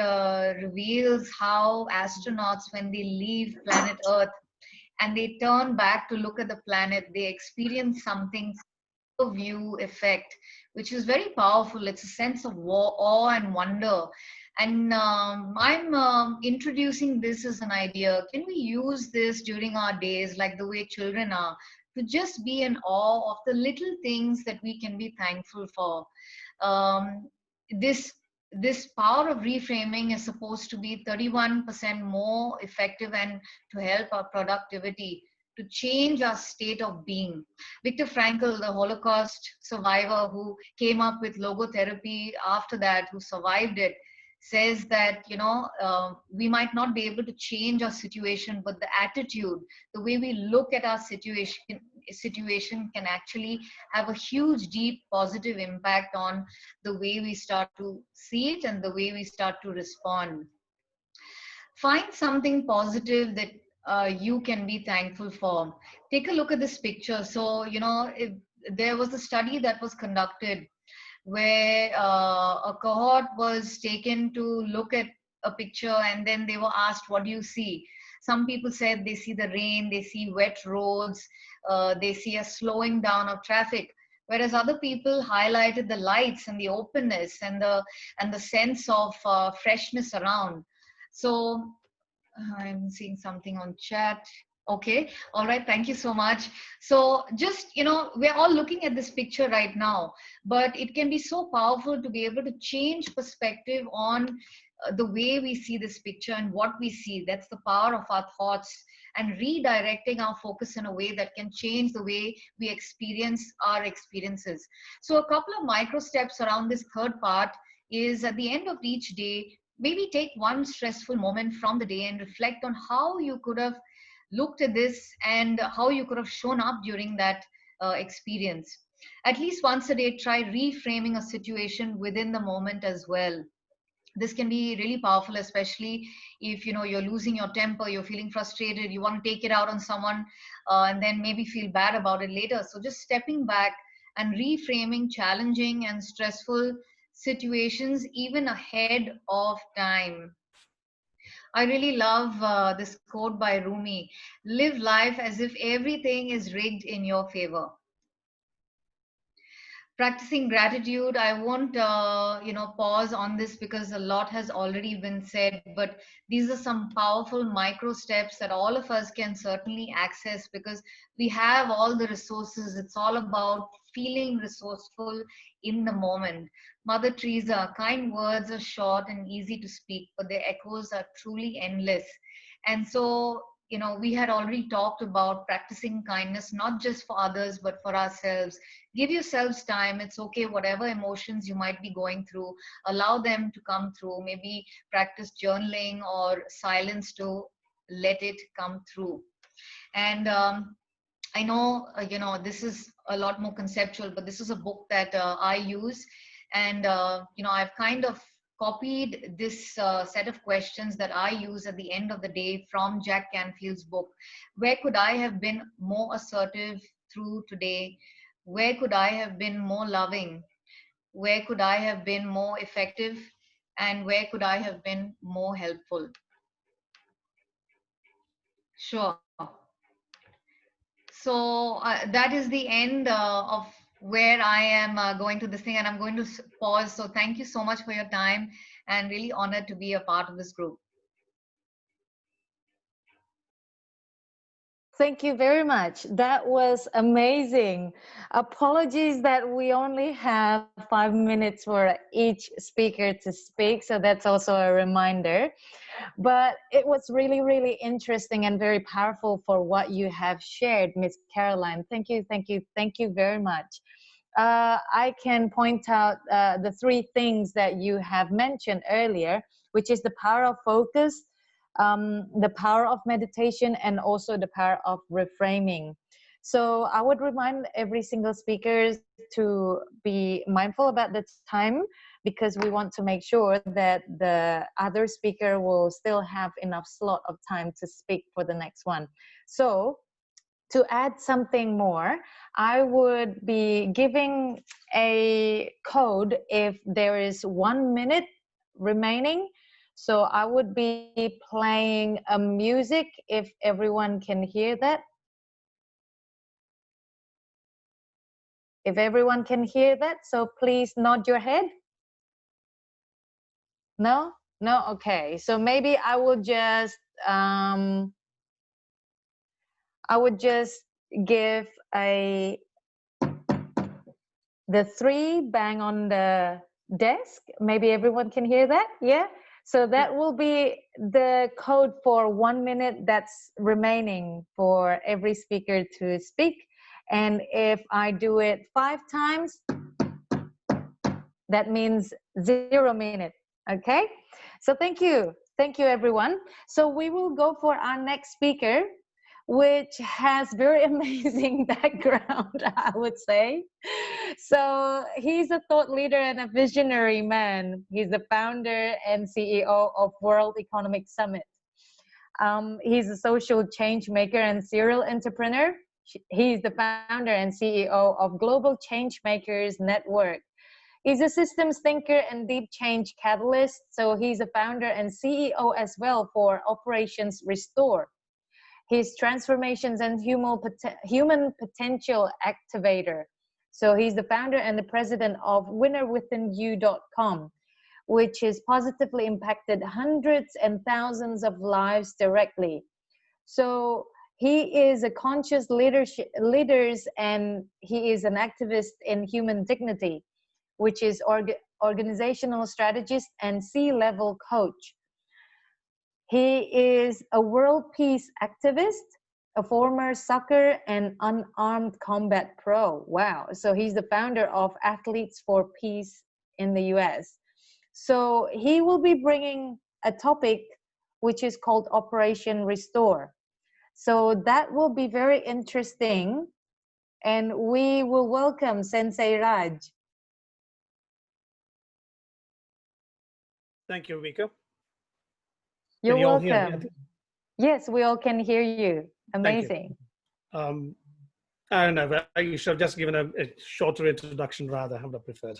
reveals how astronauts, when they leave planet Earth and they turn back to look at the planet, they experience something, view effect, which is very powerful. It's a sense of awe and wonder. And I'm introducing this as an idea. Can we use this during our days, like the way children are, to just be in awe of the little things that we can be thankful for? Um, this power of reframing is supposed to be 31% more effective and to help our productivity, to change our state of being. Viktor Frankl, the Holocaust survivor who came up with logotherapy after that, who survived it, says that, you know, we might not be able to change our situation, but the attitude, the way we look at our situation can actually have a huge, deep, positive impact on the way we start to see it and the way we start to respond. Find something positive that you can be thankful for. Take a look at this picture. So, you know, there was a study that was conducted where a cohort was taken to look at a picture, and then they were asked, what do you see? Some people said they see the rain, they see wet roads, they see a slowing down of traffic, whereas other people highlighted the lights and the openness and the sense of freshness around. So I'm seeing something on chat. Okay, all right, thank you so much. So just, you know, we're all looking at this picture right now, but it can be so powerful to be able to change perspective on the way we see this picture and what we see. That's the power of our thoughts, and redirecting our focus in a way that can change the way we experience our experiences. So a couple of micro steps around this third part is, at the end of each day, maybe take one stressful moment from the day and reflect on how you could have looked at this and how you could have shown up during that experience. At least once a day, try reframing a situation within the moment as well. This can be really powerful, especially if, you know, you're losing your temper, you're feeling frustrated, you want to take it out on someone, and then maybe feel bad about it later. So just stepping back and reframing challenging and stressful situations even ahead of time. I really love this quote by Rumi: live life as if everything is rigged in your favor. Practicing gratitude, I won't you know, pause on this because a lot has already been said, but these are some powerful micro steps that all of us can certainly access, because we have all the resources. It's all about feeling resourceful in the moment. Mother Teresa: kind words are short and easy to speak, but their echoes are truly endless. And so, you know, we had already talked about practicing kindness, not just for others, but for ourselves. Give yourselves time. It's okay, whatever emotions you might be going through, allow them to come through. Maybe practice journaling or silence to let it come through. And I know, you know, this is a lot more conceptual, but this is a book that I use. And, you know, I've kind of copied this set of questions that I use at the end of the day from Jack Canfield's book. Where could I have been more assertive through today? Where could I have been more loving? where could I have been more effective, and where could I have been more helpful? Sure. So that is the end of where I am going to this thing, and I'm going to pause. So thank you so much for your time, and really honored to be a part of this group. Thank you very much. That was amazing. Apologies that we only have 5 minutes for each speaker to speak, so that's also a reminder. But it was really, really interesting and very powerful for what you have shared, Miss Caroline. Thank you, thank you, thank you very much. I can point out the 3 things that you have mentioned earlier, which is the power of focus, the power of meditation, and also the power of reframing. So I would remind every single speaker to be mindful about the time, because we want to make sure that the other speaker will still have enough slot of time to speak for the next one. So to add something more, I would be giving a code if there is 1 minute remaining. So I would be playing a music if everyone can hear that. If everyone can hear that, so please nod your head. No? No? Okay. So maybe I would just give the 3 bang on the desk. Maybe everyone can hear that. Yeah. So that will be the code for 1 minute that's remaining for every speaker to speak. And if I do it 5 times, that means 0 minute. Okay. So thank you. Thank you, everyone. So we will go for our next speaker, which has very amazing background, I would say. So he's a thought leader and a visionary man. He's the founder and CEO of World Economic Summit. He's a social change maker and serial entrepreneur. He's the founder and CEO of Global Change Makers Network. He's a systems thinker and deep change catalyst. So he's a founder and CEO as well for Operations Restore. He's transformations and human potential activator. So he's the founder and the president of winnerwithinyou.com, which has positively impacted hundreds and thousands of lives directly. So he is a conscious leaders, and he is an activist in human dignity, which is organizational strategist and C-level coach. He is a world peace activist, a former soccer and unarmed combat pro. Wow. So he's the founder of Athletes for Peace in the US. So he will be bringing a topic which is called Operation Restore. So that will be very interesting. And we will welcome Sensei Raj. Thank you, Vika. You're welcome. Yes, we all can hear you. Amazing. I don't know, you should have just given a shorter introduction rather, I would have preferred.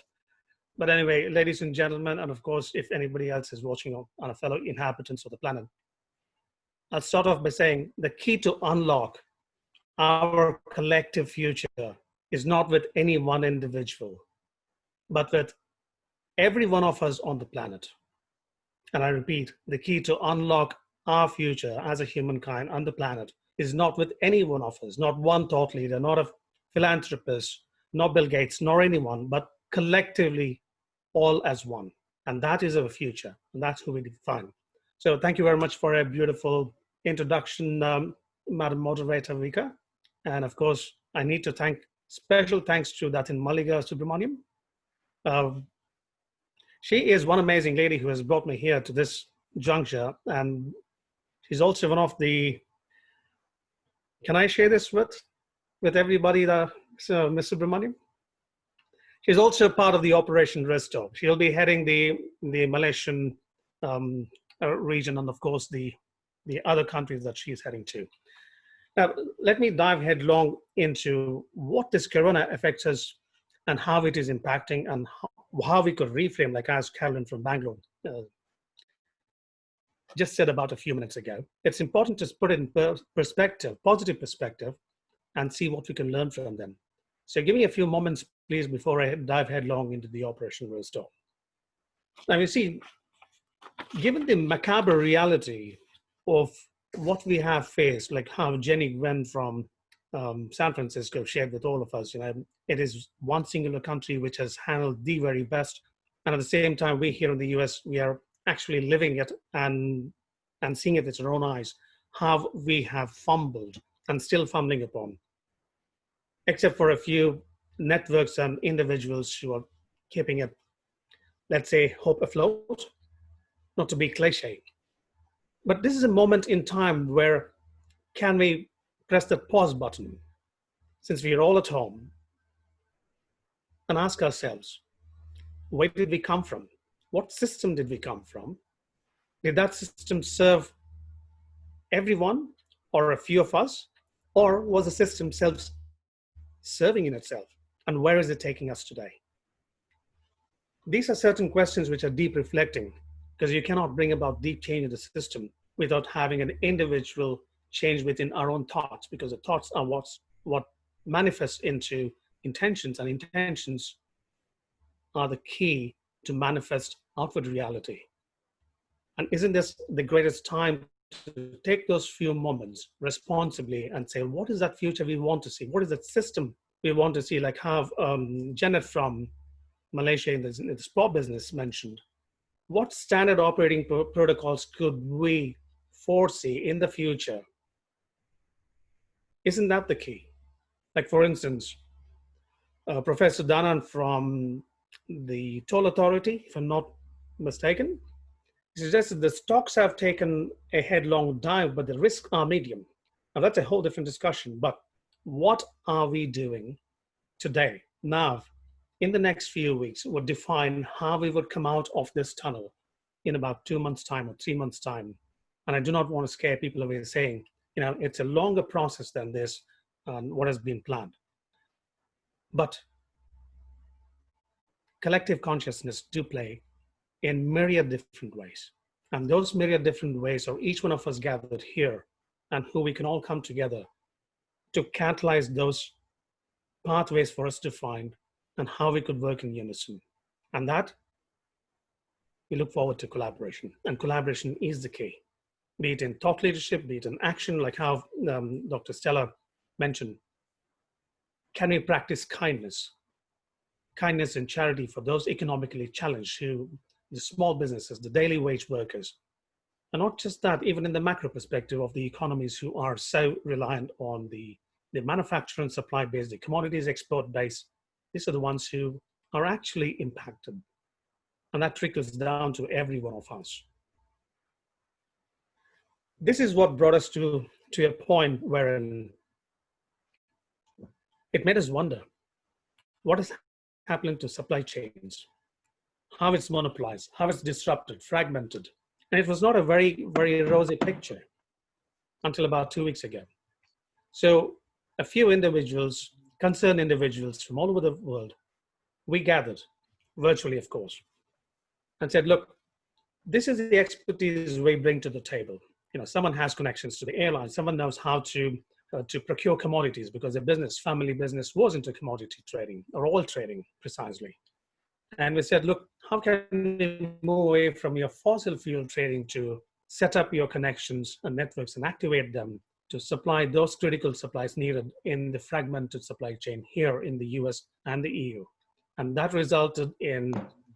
But anyway, ladies and gentlemen, and of course, if anybody else is watching on a fellow inhabitants of the planet, I'll start off by saying the key to unlock our collective future is not with any one individual, but with every one of us on the planet. And I repeat, the key to unlock our future as a humankind on the planet is not with any one of us, not one thought leader, not a philanthropist, not Bill Gates, nor anyone, but collectively all as one. And that is our future, and that's who we define. So thank you very much for a beautiful introduction, Madam Moderator Vika. And of course, I need to thank, special thanks to Datin Maliga Subramaniam. She is one amazing lady who has brought me here to this juncture, and she's also one of the, can I share this with everybody, Ms. Subramaniam? She's also part of the Operation Restore. She'll be heading the Malaysian region, and of course the other countries that she's heading to. Now, let me dive headlong into what this corona affects us and how it is impacting and how we could reframe, like as Carolyn from Bangalore just said about a few minutes ago. It's important to put it in perspective, positive perspective, and see what we can learn from them. So give me a few moments, please, before I dive headlong into the Operation Restore. Now, you see, given the macabre reality of what we have faced, like how Jenny went from San Francisco, shared with all of us, it is one singular country which has handled the very best. And at the same time, we here in the US, we are actually living it and seeing it with our own eyes, how we have fumbled and still fumbling upon, except for a few networks and individuals who are keeping it, let's say, hope afloat, not to be cliche. But this is a moment in time where can we press the pause button, since we are all at home, and ask ourselves, where did we come from? What system did we come from? Did that system serve everyone or a few of us? Or was the system self-serving in itself? And where is it taking us today? These are certain questions which are deep reflecting, because you cannot bring about deep change in the system without having an individual change within our own thoughts, because the thoughts are what manifests into intentions, and intentions are the key to manifest outward reality. And isn't this the greatest time to take those few moments responsibly and say, what is that future we want to see? What is that system we want to see? Like how Janet from Malaysia in the sport business mentioned, what standard operating protocols could we foresee in the future? Isn't that the key? Like, for instance, Professor Danan from the Toll Authority, if I'm not mistaken, suggested the stocks have taken a headlong dive, but the risks are medium. Now, that's a whole different discussion. But what are we doing today, now, in the next few weeks, would define how we would come out of this tunnel in about 2 months' time or 3 months' time. And I do not want to scare people away saying, it's a longer process than this, what has been planned. But collective consciousness do play in myriad different ways. And those myriad different ways are each one of us gathered here, and who we can all come together to catalyze those pathways for us to find and how we could work in unison. And that, we look forward to collaboration. And collaboration is the key, be it in thought leadership, be it in action, like how Dr. Stella mentioned. Can we practice kindness? Kindness and charity for those economically challenged, the small businesses, the daily wage workers. And not just that, even in the macro perspective of the economies who are so reliant on the manufacture and supply base, the commodities export base. These are the ones who are actually impacted. And that trickles down to every one of us. This is what brought us to a point wherein it made us wonder, what is happening to supply chains? How it's monopolized, how it's disrupted, fragmented. And it was not a very, very rosy picture until about 2 weeks ago. So a few individuals, concerned individuals from all over the world, we gathered, virtually of course, and said, look, this is the expertise we bring to the table. Someone has connections to the airline, someone knows how to procure commodities, because their business, family business, was into commodity trading or oil trading precisely. And we said, look, how can we move away from your fossil fuel trading to set up your connections and networks and activate them to supply those critical supplies needed in the fragmented supply chain here in the US and the EU. And that resulted in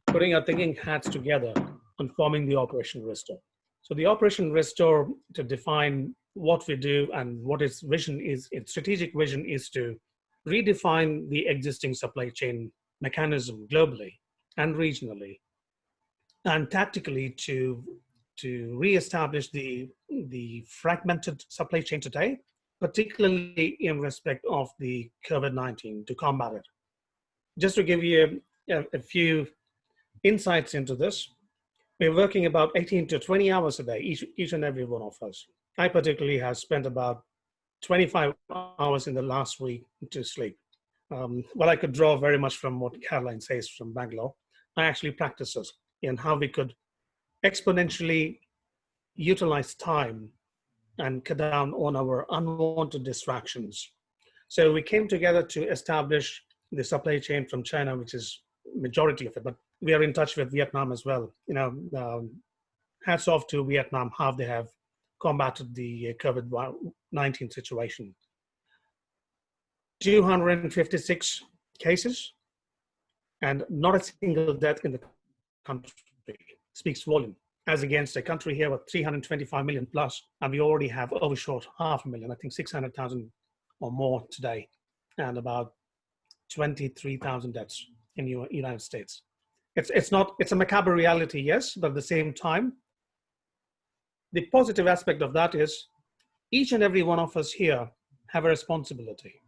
putting our thinking hats together and forming the Operation Restore. So the Operation Restore, to define what we do and what its vision is, its strategic vision is to redefine the existing supply chain mechanism globally and regionally, and tactically to reestablish the fragmented supply chain today, particularly in respect of the COVID-19, to combat it. Just to give you a few insights into this, we're working about 18 to 20 hours a day, each and every one of us. I particularly have spent about 25 hours in the last week to sleep. Well, I could draw very much from what Caroline says from Bangalore. actually practices in how we could exponentially utilize time and cut down on our unwanted distractions. So we came together to establish the supply chain from China, which is majority of it, but we are in touch with Vietnam as well. Hats off to Vietnam, how they have combated the COVID-19 situation. 256 cases and not a single death in the country speaks volume, as against a country here with 325 million plus, and we already have overshot 500,000, I think 600,000 or more today, and about 23,000 deaths in the United States. It's a macabre reality, yes, but at the same time, the positive aspect of that is each and every one of us here have a responsibility.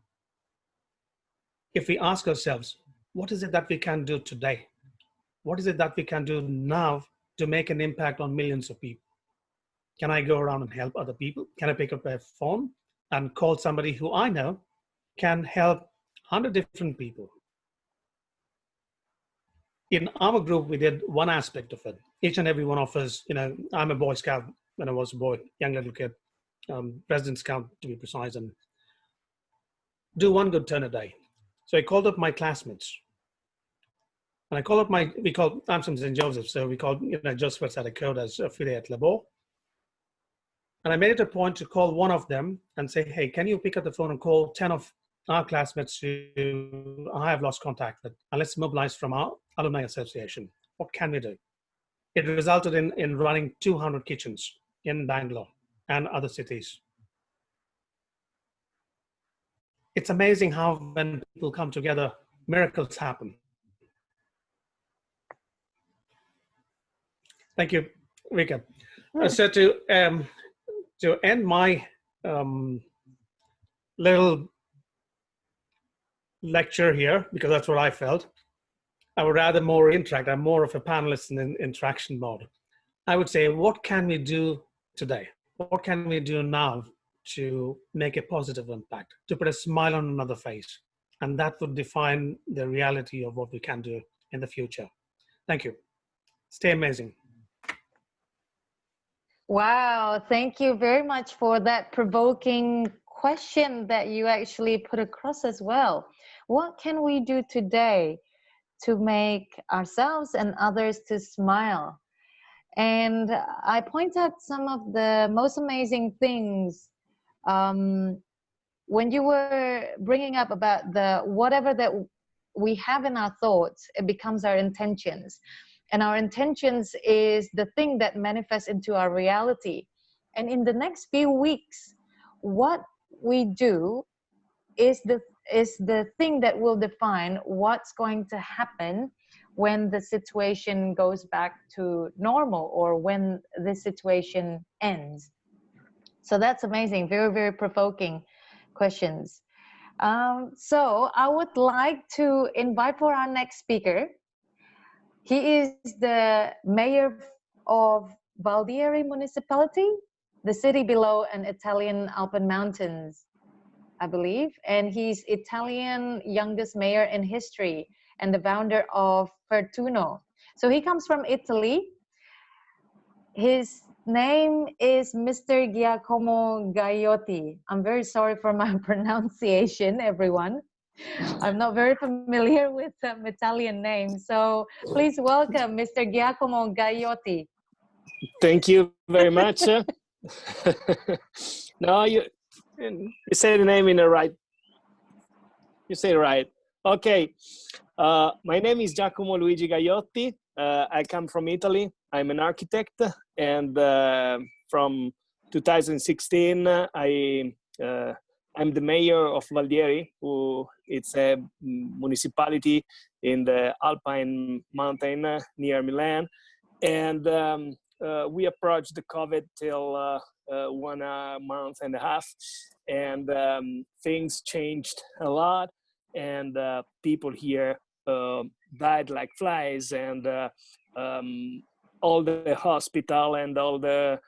If we ask ourselves, what is it that we can do today? What is it that we can do now to make an impact on millions of people? Can I go around and help other people? Can I pick up a phone and call somebody who I know can help 100 different people? In our group, we did one aspect of it. Each and every one of us, I'm a Boy Scout when I was a boy, young little kid, President Scout to be precise, and do one good turn a day. So I called up my classmates. And I called up I'm from St. Joseph, so we called, Joseph outside the code as affiliate labor. And I made it a point to call one of them and say, hey, can you pick up the phone and call 10 of our classmates who I have lost contact with, and let's mobilize from our alumni association. What can we do? It resulted in running 200 kitchens in Bangalore and other cities. It's amazing how when people come together, miracles happen. Thank you, Rika. So to end my little lecture here, because that's what I felt, I would rather more interact. I'm more of a panelist in interaction mode. I would say, what can we do today? What can we do now to make a positive impact, to put a smile on another face? And that would define the reality of what we can do in the future. Thank you. Stay amazing. Wow, thank you very much for that provoking question that you actually put across as well. What can we do today to make ourselves and others to smile? And I point out some of the most amazing things when you were bringing up about whatever that we have in our thoughts, it becomes our intentions. And our intentions is the thing that manifests into our reality. And in the next few weeks, what we do is the thing that will define what's going to happen when the situation goes back to normal or when the situation ends. So that's amazing. Very, very provoking questions. So I would like to invite for our next speaker. He is the mayor of Valdieri municipality, the city below an Italian Alpine mountains, I believe. And he's Italian youngest mayor in history and the founder of Fortuno. So he comes from Italy. His name is Mr. Giacomo Gaiotti. I'm very sorry for my pronunciation, everyone. I'm not very familiar with Italian names, so please welcome Mr. Giacomo Gaiotti. Thank you very much. No, you say the name in the right. You say it right. Okay. My name is Giacomo Luigi Gaiotti. I come from Italy. I'm an architect, and from 2016, I'm the mayor of Valdieri, it's a municipality in the Alpine mountain near Milan. And we approached the COVID till 1 month and a half, and things changed a lot, and people here died like flies, and all the hospital and all the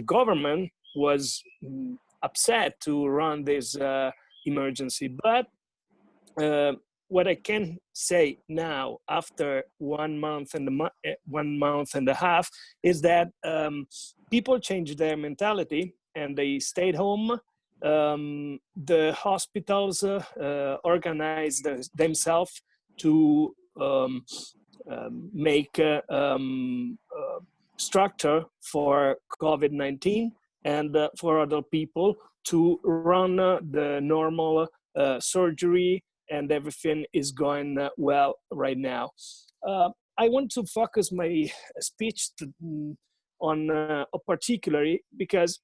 government was upset to run this emergency. But what I can say now, after 1 month and 1 month and a half, is that people changed their mentality and they stayed home. The hospitals organized themselves to make structure for COVID-19 and for other people to run the normal surgery, and everything is going well right now. I want to focus my speech on particularly because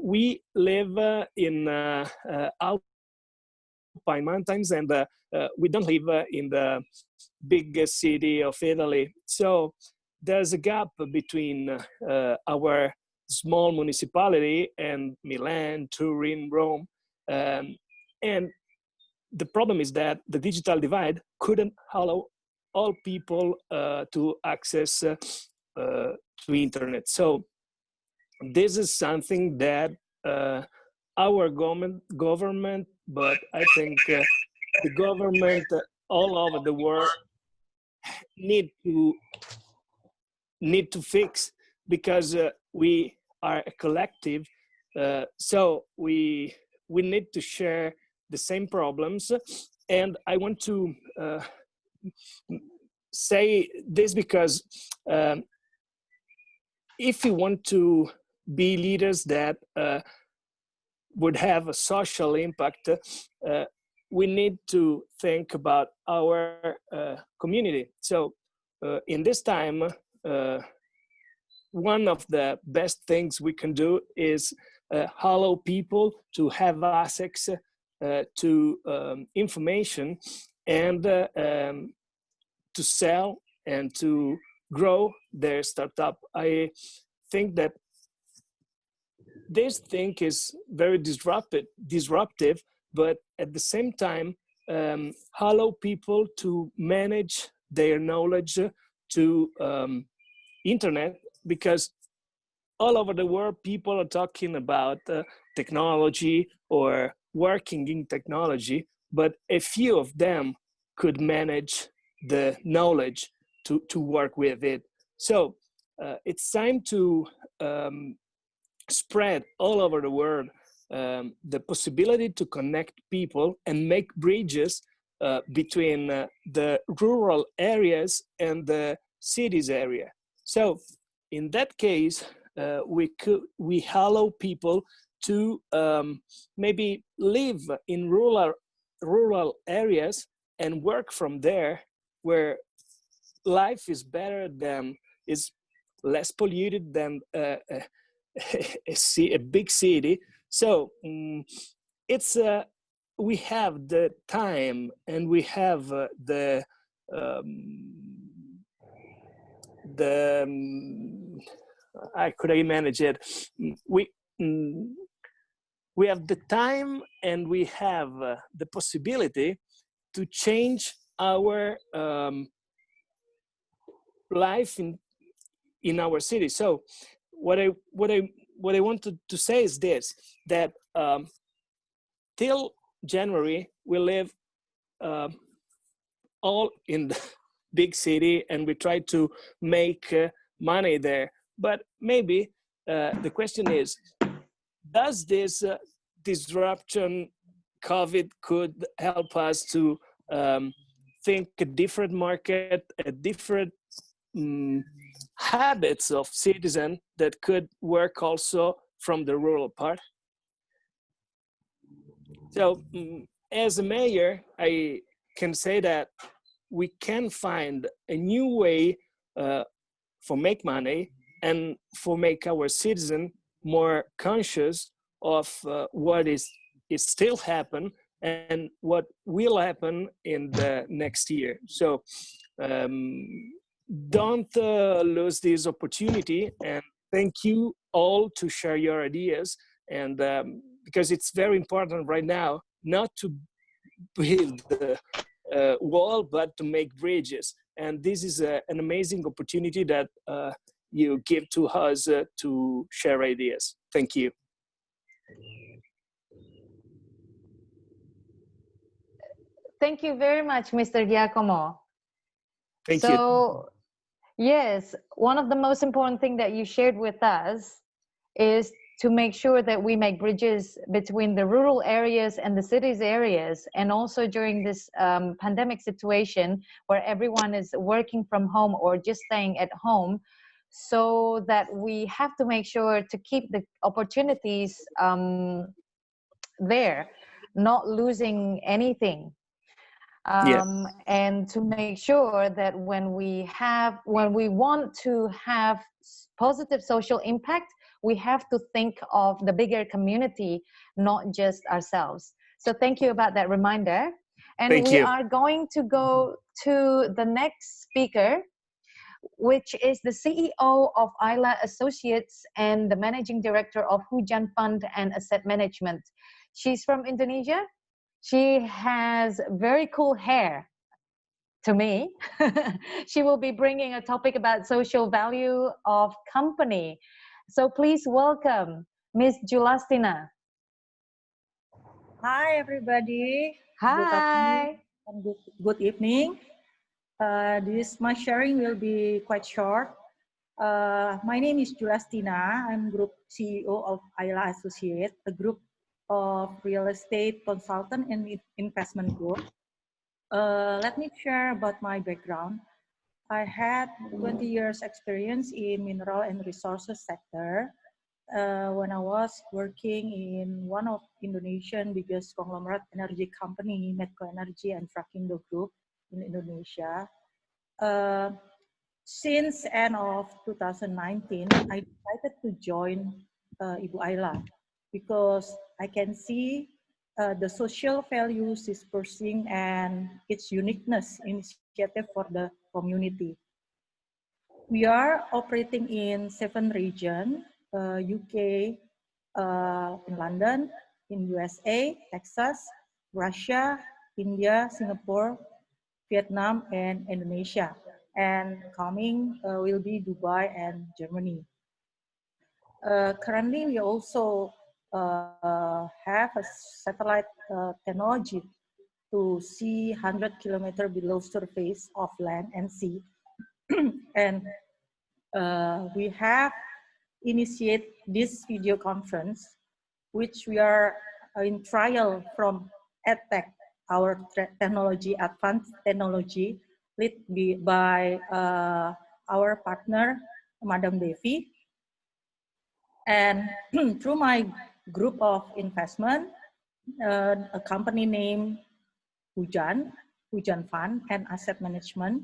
we live in Alpine mountains, and we don't live in the big city of Italy. So there's a gap between our small municipality and Milan, Turin, Rome. And the problem is that the digital divide couldn't allow all people to access to internet. So this is something that our government, but I think the government all over the world need to fix, because we are a collective. So we need to share the same problems. And I want to say this because if we want to be leaders that would have a social impact, we need to think about our community. So in this time, one of the best things we can do is allow people to have access to information and to sell and to grow their startup. I think that this thing is very disruptive, but at the same time, allow people to manage their knowledge to internet, because all over the world, people are talking about technology or working in technology, but a few of them could manage the knowledge to work with it. So it's time to spread all over the world the possibility to connect people and make bridges between the rural areas and the cities area. So in that case, we allow people to maybe live in rural areas and work from there, where life is better than, is less polluted than a big city. So it's we have the time and we have I could I manage it. We have the time and we have the possibility to change our life in our city. So what I wanted to say is this, that till January we live all in the big city and we try to make money there. But maybe the question is, does this disruption, COVID, could help us to think a different market, a different habits of citizen that could work also from the rural part? So as a mayor, I can say that we can find a new way for make money and for make our citizen more conscious of what is still happen and what will happen in the next year. So don't lose this opportunity, and thank you all to share your ideas. And because it's very important right now not to build the wall, but to make bridges. And this is an amazing opportunity that you give to us to share ideas. Thank you. Thank you very much, Mr. Giacomo. Thank you. So, yes, one of the most important things that you shared with us is to make sure that we make bridges between the rural areas and the cities areas, and also during this pandemic situation where everyone is working from home or just staying at home, so that we have to make sure to keep the opportunities there, not losing anything. Yes. And to make sure that when we want to have positive social impact, we have to think of the bigger community, not just ourselves. So thank you about that reminder. And Thank we you. are going to go to the next speaker, which is the CEO of Ayla Associates and the Managing Director of Hujan Fund and Asset Management. She's from Indonesia. She has very cool hair to me. She will be bringing a topic about social value of company. So please welcome Miss Julastina. Hi, everybody. Good afternoon Hi. and good evening. My sharing will be quite short. My name is Julastina. I'm Group CEO of Ayla Associates, a group of real estate consultant and investment group. Let me share about my background. I had 20 years experience in mineral and resources sector. When I was working in one of Indonesian biggest conglomerate energy company, Medco Energy and Frakindo Group in Indonesia. Since end of 2019, I decided to join Ibu Ayla because I can see the social values is pursuing and its uniqueness initiative for the community. We are operating in 7 regions, UK, in London, in USA, Texas, Russia, India, Singapore, Vietnam, and Indonesia. And coming will be Dubai and Germany. Currently, we also have a satellite technology to see 100 kilometers below surface of land and sea. And we have initiated this video conference, which we are in trial from EdTech, our technology, advanced technology, led by our partner, Madam Devi. And through my group of investment, a company named Hujan Fund and Asset Management.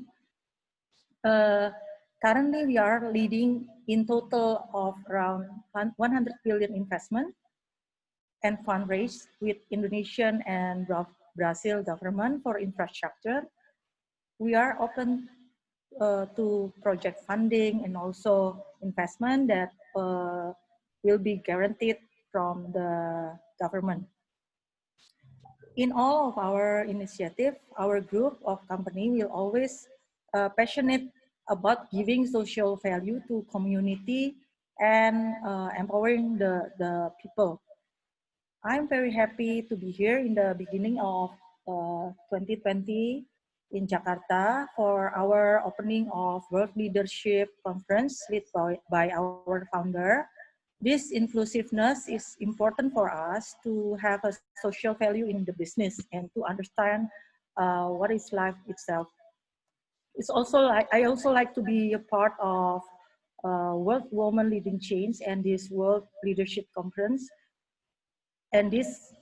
Currently, we are leading in total of around 100 billion investment and fundraise with Indonesian and Brazil government for infrastructure. We are open to project funding and also investment that will be guaranteed from the government. In all of our initiative, our group of company will always passionate about giving social value to community and empowering the people. I'm very happy to be here in the beginning of 2020 in Jakarta for our opening of World Leadership Conference led by our founder. This inclusiveness is important for us to have a social value in the business and to understand what is life itself. It's also I also like to be a part of World Women Leading Change and this World Leadership Conference. And this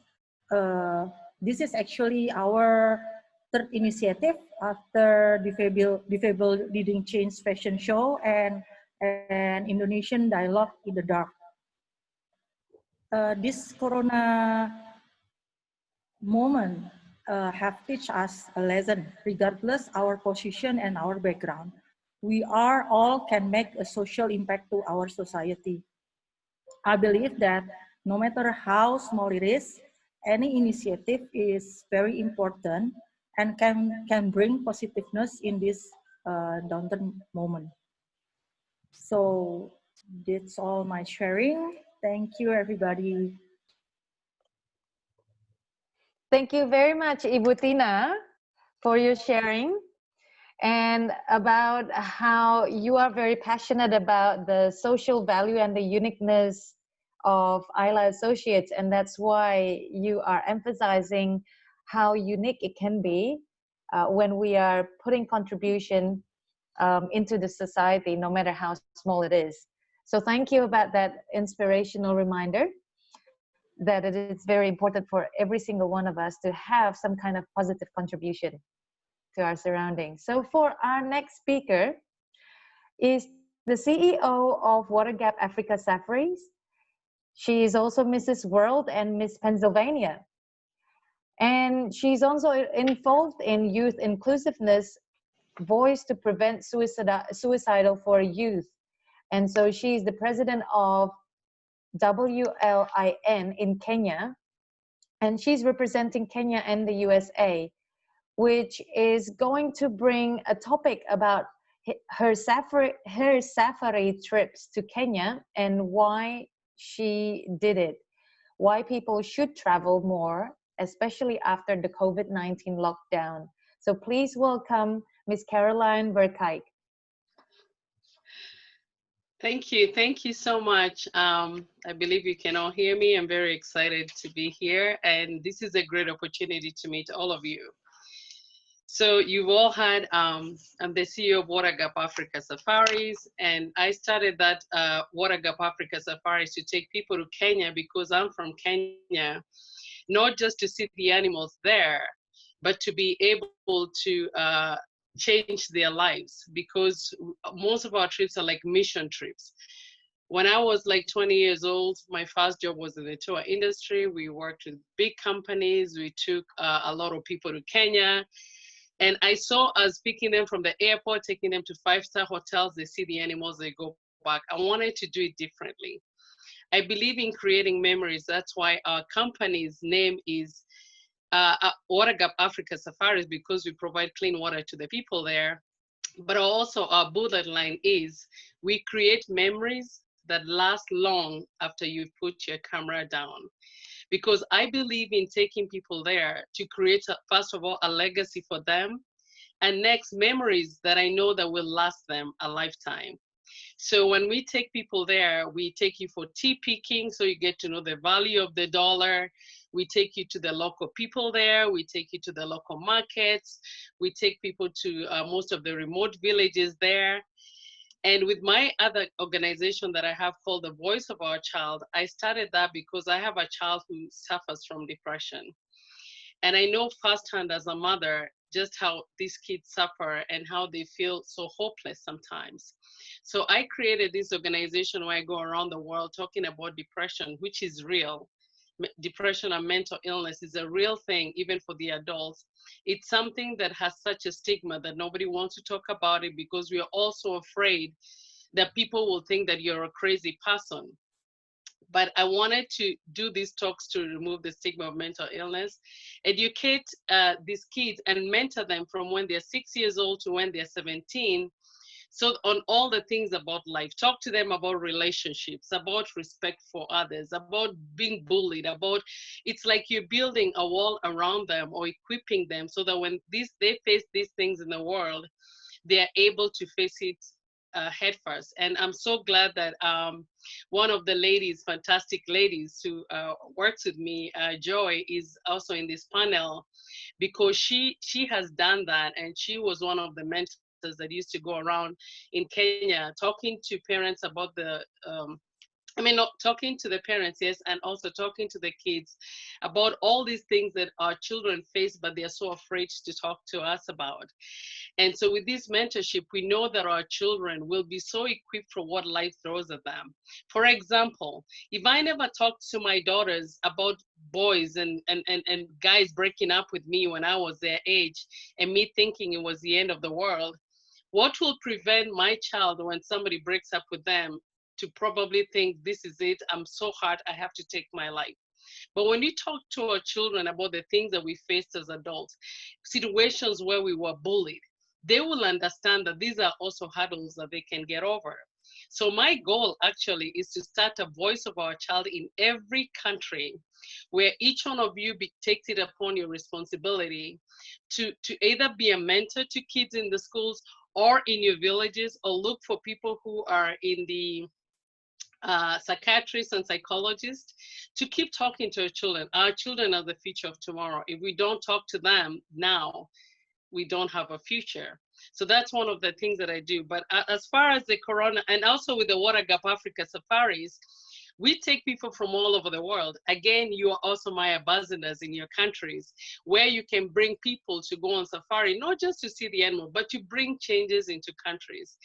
is actually our third initiative after Defable Leading Change Fashion Show and Indonesian Dialogue in the Dark. This Corona moment have teach us a lesson, regardless our position and our background. We are all can make a social impact to our society. I believe that no matter how small it is, any initiative is very important and can bring positiveness in this downturn moment. So that's all my sharing. Thank you, everybody. Thank you very much, Ibu Tina, for your sharing and about how you are very passionate about the social value and the uniqueness of Ayla Associates. And that's why you are emphasizing how unique it can be when we are putting contribution into the society, no matter how small it is. So thank you about that inspirational reminder that it is very important for every single one of us to have some kind of positive contribution to our surroundings. So for our next speaker is the CEO of Water Gap Africa Safaris. She is also Mrs. World and Miss Pennsylvania. And she's also involved in youth inclusiveness, voice to prevent suicidal for youth. And so she's the president of WLIN in Kenya. And she's representing Kenya and the USA, which is going to bring a topic about her safari trips to Kenya and why she did it, why people should travel more, especially after the COVID-19 lockdown. So please welcome Ms. Caroline Verkijk. Thank you so much. I believe you can all hear me. I'm very excited to be here, and this is a great opportunity to meet all of you. So you've all had, I'm the CEO of Water Gap Africa Safaris, and I started that Water Gap Africa Safaris to take people to Kenya because I'm from Kenya, not just to see the animals there, but to be able to change their lives, because most of our trips are like mission trips. When I was like 20 years old, my first job was in the tour industry. We worked with big companies. We took a lot of people to Kenya. And I saw us picking them from the airport, taking them to 5-star hotels. They see the animals, they go back. I wanted to do it differently. I believe in creating memories. That's why our company's name is Water Gap Africa Safaris, because we provide clean water to the people there. But also our bullet line is, we create memories that last long after you put your camera down. Because I believe in taking people there to create, first of all, a legacy for them, and next, memories that I know that will last them a lifetime. So when we take people there, we take you for tea picking, so you get to know the value of the dollar. We take you to the local people there. We take you to the local markets. We take people to most of the remote villages there. And with my other organization that I have called The Voice of Our Child, I started that because I have a child who suffers from depression. And I know firsthand as a mother just how these kids suffer and how they feel so hopeless sometimes. So I created this organization where I go around the world talking about depression, which is real. Depression and mental illness is a real thing, even for the adults. It's something that has such a stigma that nobody wants to talk about it, because we are also afraid that people will think that you're a crazy person. But I wanted to do these talks to remove the stigma of mental illness, educate these kids and mentor them from when they're 6 years old to when they're 17. So on all the things about life, talk to them about relationships, about respect for others, about being bullied, about, it's like you're building a wall around them or equipping them so that when they face these things in the world, they're able to face it head first. And I'm so glad that one of the ladies, fantastic ladies who works with me, Joy, is also in this panel, because she has done that, and she was one of the mentors that used to go around in Kenya talking to parents about the not talking to the parents, yes, and also talking to the kids about all these things that our children face, but they're so afraid to talk to us about. And so with this mentorship, we know that our children will be so equipped for what life throws at them. For example, if I never talked to my daughters about boys and guys breaking up with me when I was their age, and me thinking it was the end of the world, what will prevent my child, when somebody breaks up with them, to probably think, this is it, I'm so hurt, I have to take my life? But when you talk to our children about the things that we faced as adults, situations where we were bullied, they will understand that these are also hurdles that they can get over. So my goal actually is to start a voice of our child in every country, where each one of you takes it upon your responsibility to either be a mentor to kids in the schools or in your villages, or look for people who are in the psychiatrists and psychologists to keep talking to our children. Our children are the future of tomorrow. If we don't talk to them now, we don't have a future. So that's one of the things that I do. But as far as the Corona, and also with the Water Gap Africa safaris, we take people from all over the world. Again, you are also my ambassadors in your countries, where you can bring people to go on safari, not just to see the animal, but to bring changes into countries.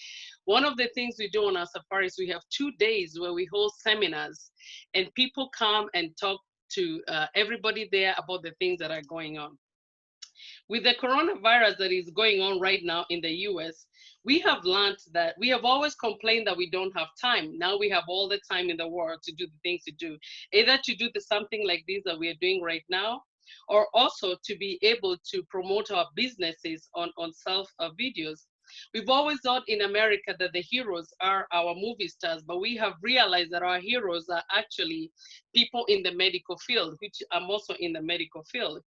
One of the things we do on our safaris, we have 2 days where we hold seminars, and people come and talk to everybody there about the things that are going on. With the coronavirus that is going on right now in the US, we have learned that we have always complained that we don't have time. Now we have all the time in the world to do the things to do, either to do something like this that we are doing right now, or also to be able to promote our businesses on self videos. We've always thought in America that the heroes are our movie stars, but we have realized that our heroes are actually people in the medical field, which I'm also in the medical field.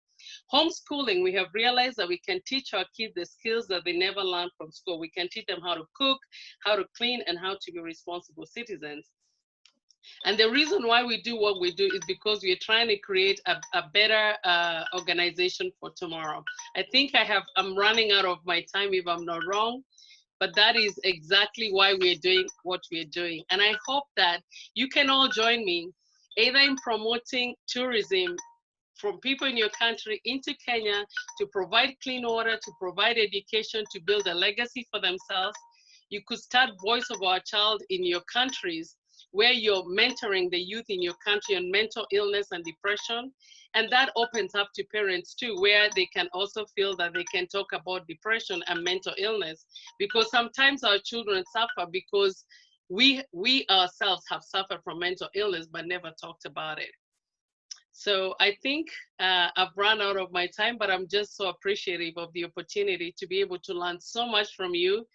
Homeschooling, we have realized that we can teach our kids the skills that they never learned from school. We can teach them how to cook, how to clean, and how to be responsible citizens. And the reason why we do what we do is because we are trying to create a better organization for tomorrow. I think I'm running out of my time if I'm not wrong, but that is exactly why we're doing what we're doing. And I hope that you can all join me, either in promoting tourism from people in your country into Kenya, to provide clean water, to provide education, to build a legacy for themselves. You could start Voice of Our Child in your countries, where you're mentoring the youth in your country on mental illness and depression. And that opens up to parents too, where they can also feel that they can talk about depression and mental illness, because sometimes our children suffer because we ourselves have suffered from mental illness but never talked about it. So I think I've run out of my time, but I'm just so appreciative of the opportunity to be able to learn so much from you.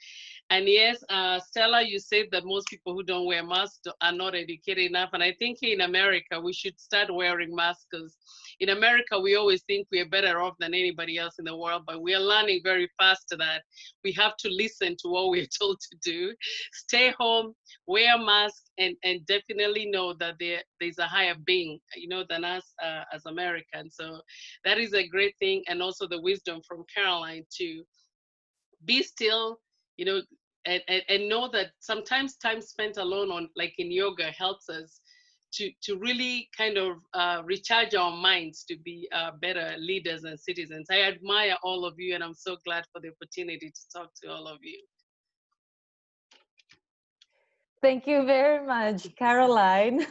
And yes, Stella, you said that most people who don't wear masks are not educated enough. And I think in America, we should start wearing masks, because in America, we always think we are better off than anybody else in the world, but we are learning very fast that we have to listen to what we're told to do. Stay home, wear a mask, and definitely know that there's a higher being, than us as Americans. So that is a great thing. And also the wisdom from Caroline to be still, and know that sometimes time spent alone on, like in yoga, helps us to really kind of recharge our minds to be better leaders and citizens. I admire all of you, and I'm so glad for the opportunity to talk to all of you. Thank you very much, Caroline.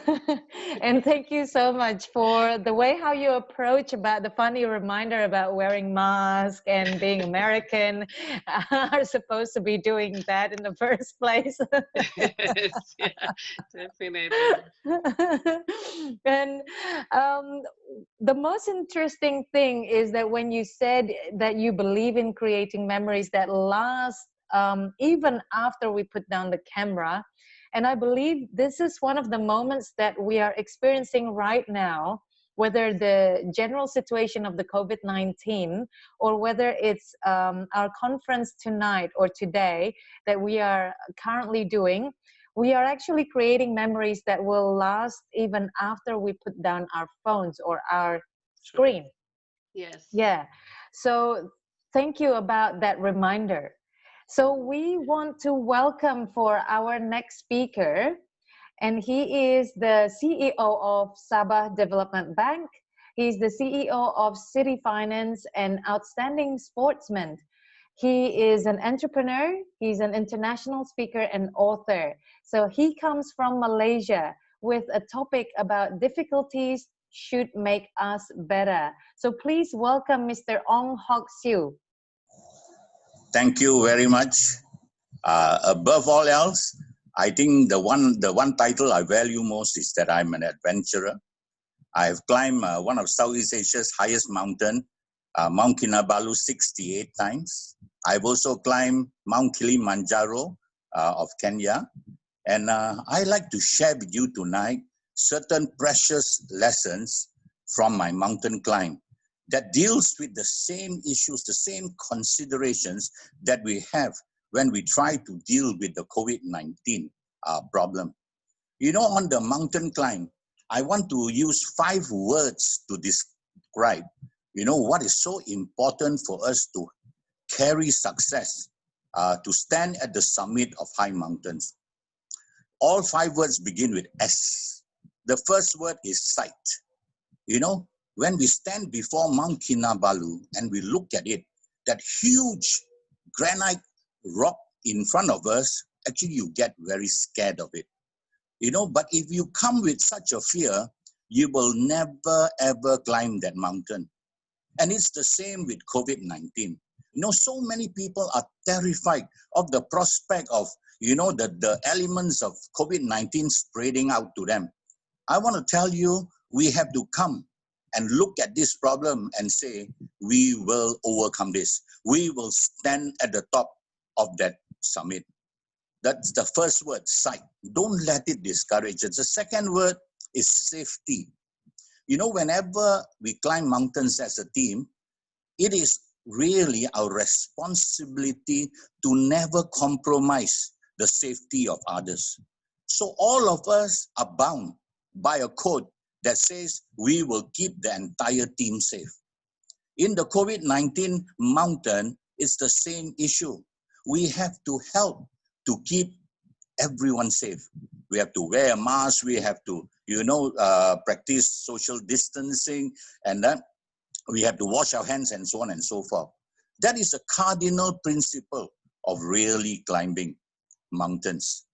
And thank you so much for the way how you approach about the funny reminder about wearing masks and being American are supposed to be doing that in the first place. Yes, yeah, definitely. And the most interesting thing is that when you said that you believe in creating memories that last even after we put down the camera. And I believe this is one of the moments that we are experiencing right now, whether the general situation of the COVID-19 or whether it's our conference tonight or today that we are currently doing. We are actually creating memories that will last even after we put down our phones or our screen. Yes. Yeah. So thank you about that reminder. So we want to welcome for our next speaker, and he is the CEO of Sabah Development Bank. He's the CEO of City Finance and outstanding sportsman. He is an entrepreneur, he's an international speaker and author. So he comes from Malaysia with a topic about difficulties should make us better. So please welcome Mr. Ong Hock Siu. Thank you very much. Above all else, I think the one title I value most is that I'm an adventurer. I have climbed one of Southeast Asia's highest mountain, Mount Kinabalu, 68 times. I've also climbed Mount Kilimanjaro of Kenya. And I like to share with you tonight certain precious lessons from my mountain climb that deals with the same issues, the same considerations that we have when we try to deal with the COVID-19 problem. You know, on the mountain climb, I want to use 5 words to describe, you know, what is so important for us to carry success, to stand at the summit of high mountains. All 5 words begin with S. The first word is sight. You know, when we stand before Mount Kinabalu and we look at it, that huge granite rock in front of us, actually you get very scared of it. You know, but if you come with such a fear, you will never ever climb that mountain. And it's the same with COVID-19. You know, so many people are terrified of the prospect of, you know, the elements of COVID-19 spreading out to them. I want to tell you, we have to come and look at this problem and say, we will overcome this. We will stand at the top of that summit. That's the first word, sight. Don't let it discourage us. The second word is safety. You know, whenever we climb mountains as a team, it is really our responsibility to never compromise the safety of others. So all of us are bound by a code that says we will keep the entire team safe. In the COVID-19 mountain, it's the same issue. We have to help to keep everyone safe. We have to wear a mask, we have to, you know, practice social distancing, and then we have to wash our hands and so on and so forth. That is a cardinal principle of really climbing mountains.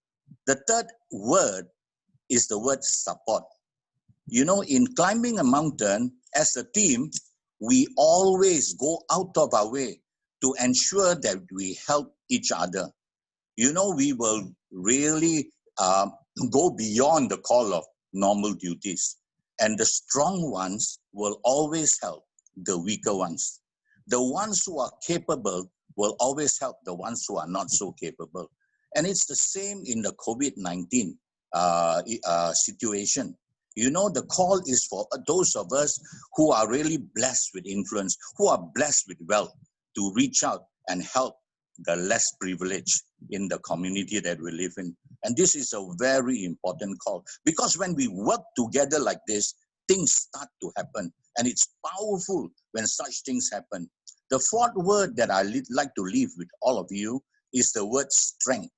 The third word is the word support. You know, in climbing a mountain as a team, we always go out of our way to ensure that we help each other. You know, we will really go beyond the call of normal duties. And the strong ones will always help the weaker ones. The ones who are capable will always help the ones who are not so capable. And it's the same in the COVID-19 situation. You know, the call is for those of us who are really blessed with influence, who are blessed with wealth, to reach out and help the less privileged in the community that we live in. And this is a very important call, because when we work together like this, things start to happen. And it's powerful when such things happen. The fourth word that I like to leave with all of you is the word strength.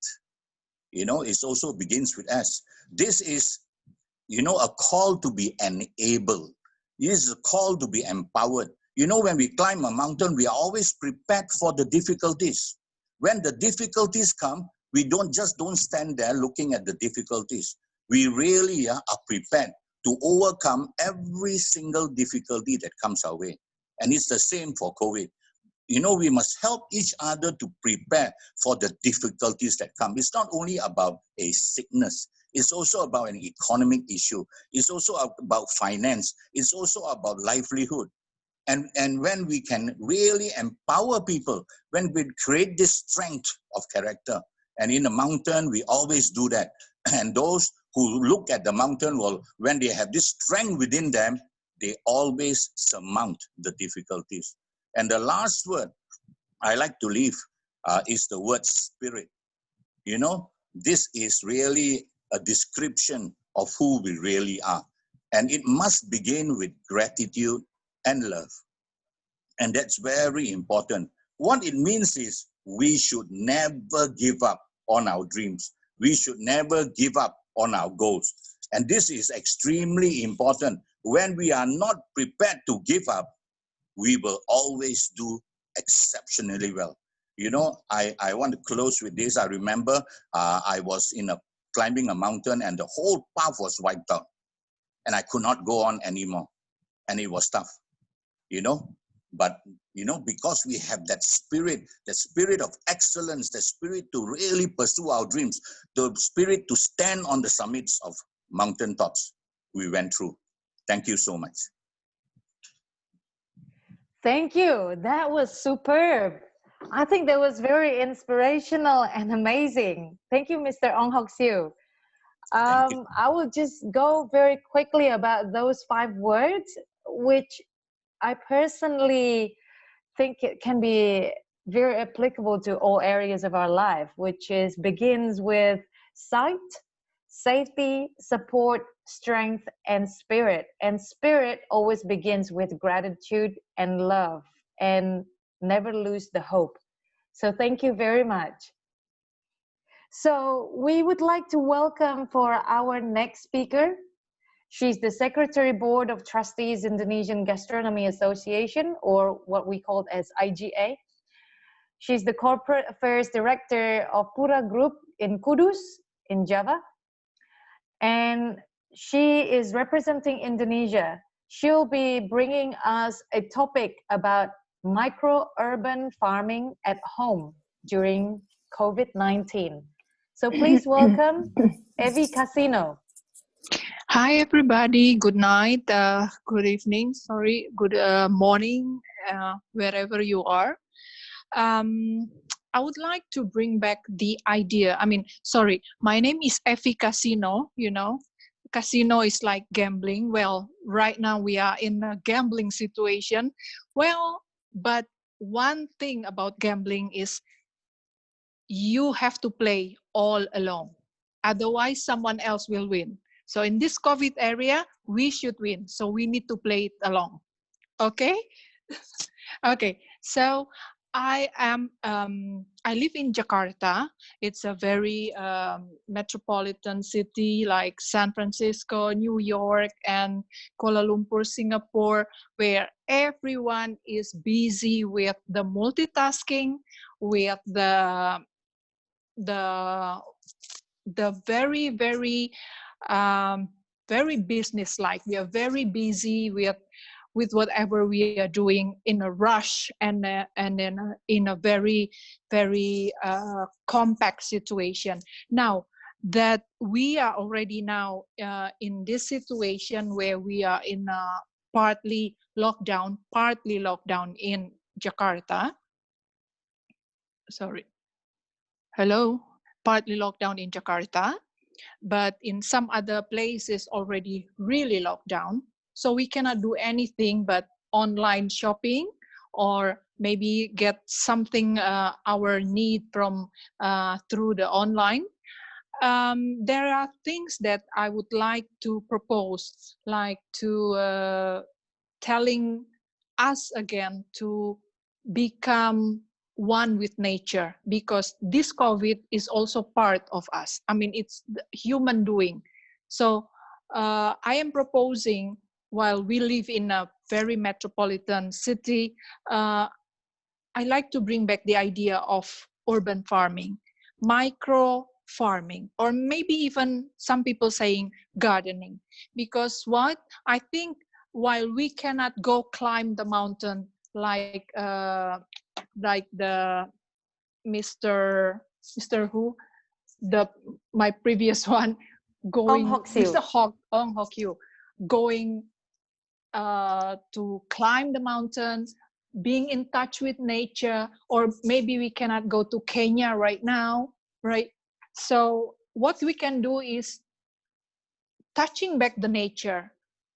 You know, it also begins with S. This is, you know, a call to be enabled. It is a call to be empowered. You know, when we climb a mountain, we are always prepared for the difficulties. When the difficulties come, we don't stand there looking at the difficulties. We really are prepared to overcome every single difficulty that comes our way. And it's the same for COVID. You know, we must help each other to prepare for the difficulties that come. It's not only about a sickness. It's also about an economic issue. It's also about finance. It's also about livelihood. And when we can really empower people, when we create this strength of character, and in the mountain, we always do that. And those who look at the mountain, well, when they have this strength within them, they always surmount the difficulties. And the last word I like to leave is the word spirit. You know, this is really a description of who we really are. And it must begin with gratitude and love. And that's very important. What it means is we should never give up on our dreams. We should never give up on our goals. And this is extremely important. When we are not prepared to give up, we will always do exceptionally well. You know, I want to close with this. I remember I was climbing a mountain and the whole path was wiped out. And I could not go on anymore. And it was tough, you know. But, you know, because we have that spirit of excellence, the spirit to really pursue our dreams, the spirit to stand on the summits of mountaintops, we went through. Thank you so much. Thank you. That was superb. I think that was very inspirational and amazing. Thank you, Mr. Ong Hock Siu. I will just go very quickly about those 5 words, which I personally think it can be very applicable to all areas of our life, which is begins with sight, safety, support, strength, and spirit. And spirit always begins with gratitude and love, and never lose the hope. So thank you very much. So we would like to welcome for our next speaker. She's the Secretary Board of Trustees Indonesian Gastronomy Association, or what we call as IGA. She's the Corporate Affairs Director of Pura Group in Kudus, in Java. And she is representing Indonesia. She'll be bringing us a topic about micro-urban farming at home during COVID-19. So please welcome Evi Casino. Hi everybody, good night, good evening, sorry, good morning, wherever you are. I would like to bring back the idea, my name is Evi Casino, you know. Casino is like gambling. Well, right now we are in a gambling situation. Well, but one thing about gambling is you have to play all alone. Otherwise, someone else will win. So in this COVID area, we should win. So we need to play it along. Okay? Okay. So I live in Jakarta. It's a very metropolitan city like San Francisco, New York, and Kuala Lumpur, Singapore, where everyone is busy with the multitasking, with the very, very very business-like. We are very busy with whatever we are doing in a rush and in a very, very compact situation. Now that we are already now in this situation where we are in a partly lockdown in Jakarta. Sorry. Hello. Partly lockdown in Jakarta. But in some other places already really locked down. So we cannot do anything but online shopping, or maybe get something our need from through the online. There are things that I would like to propose, like to telling us again to become one with nature, because this COVID is also part of us. It's the human doing. So I am proposing, while we live in a very metropolitan city, I like to bring back the idea of urban farming, micro farming, or maybe even some people saying gardening. Because what I think, while we cannot go climb the mountain like the Mr. who, my previous one, going Mr. Ong Hok Kyu, going to climb the mountains, being in touch with nature, or maybe we cannot go to Kenya right now, right? So what we can do is touching back the nature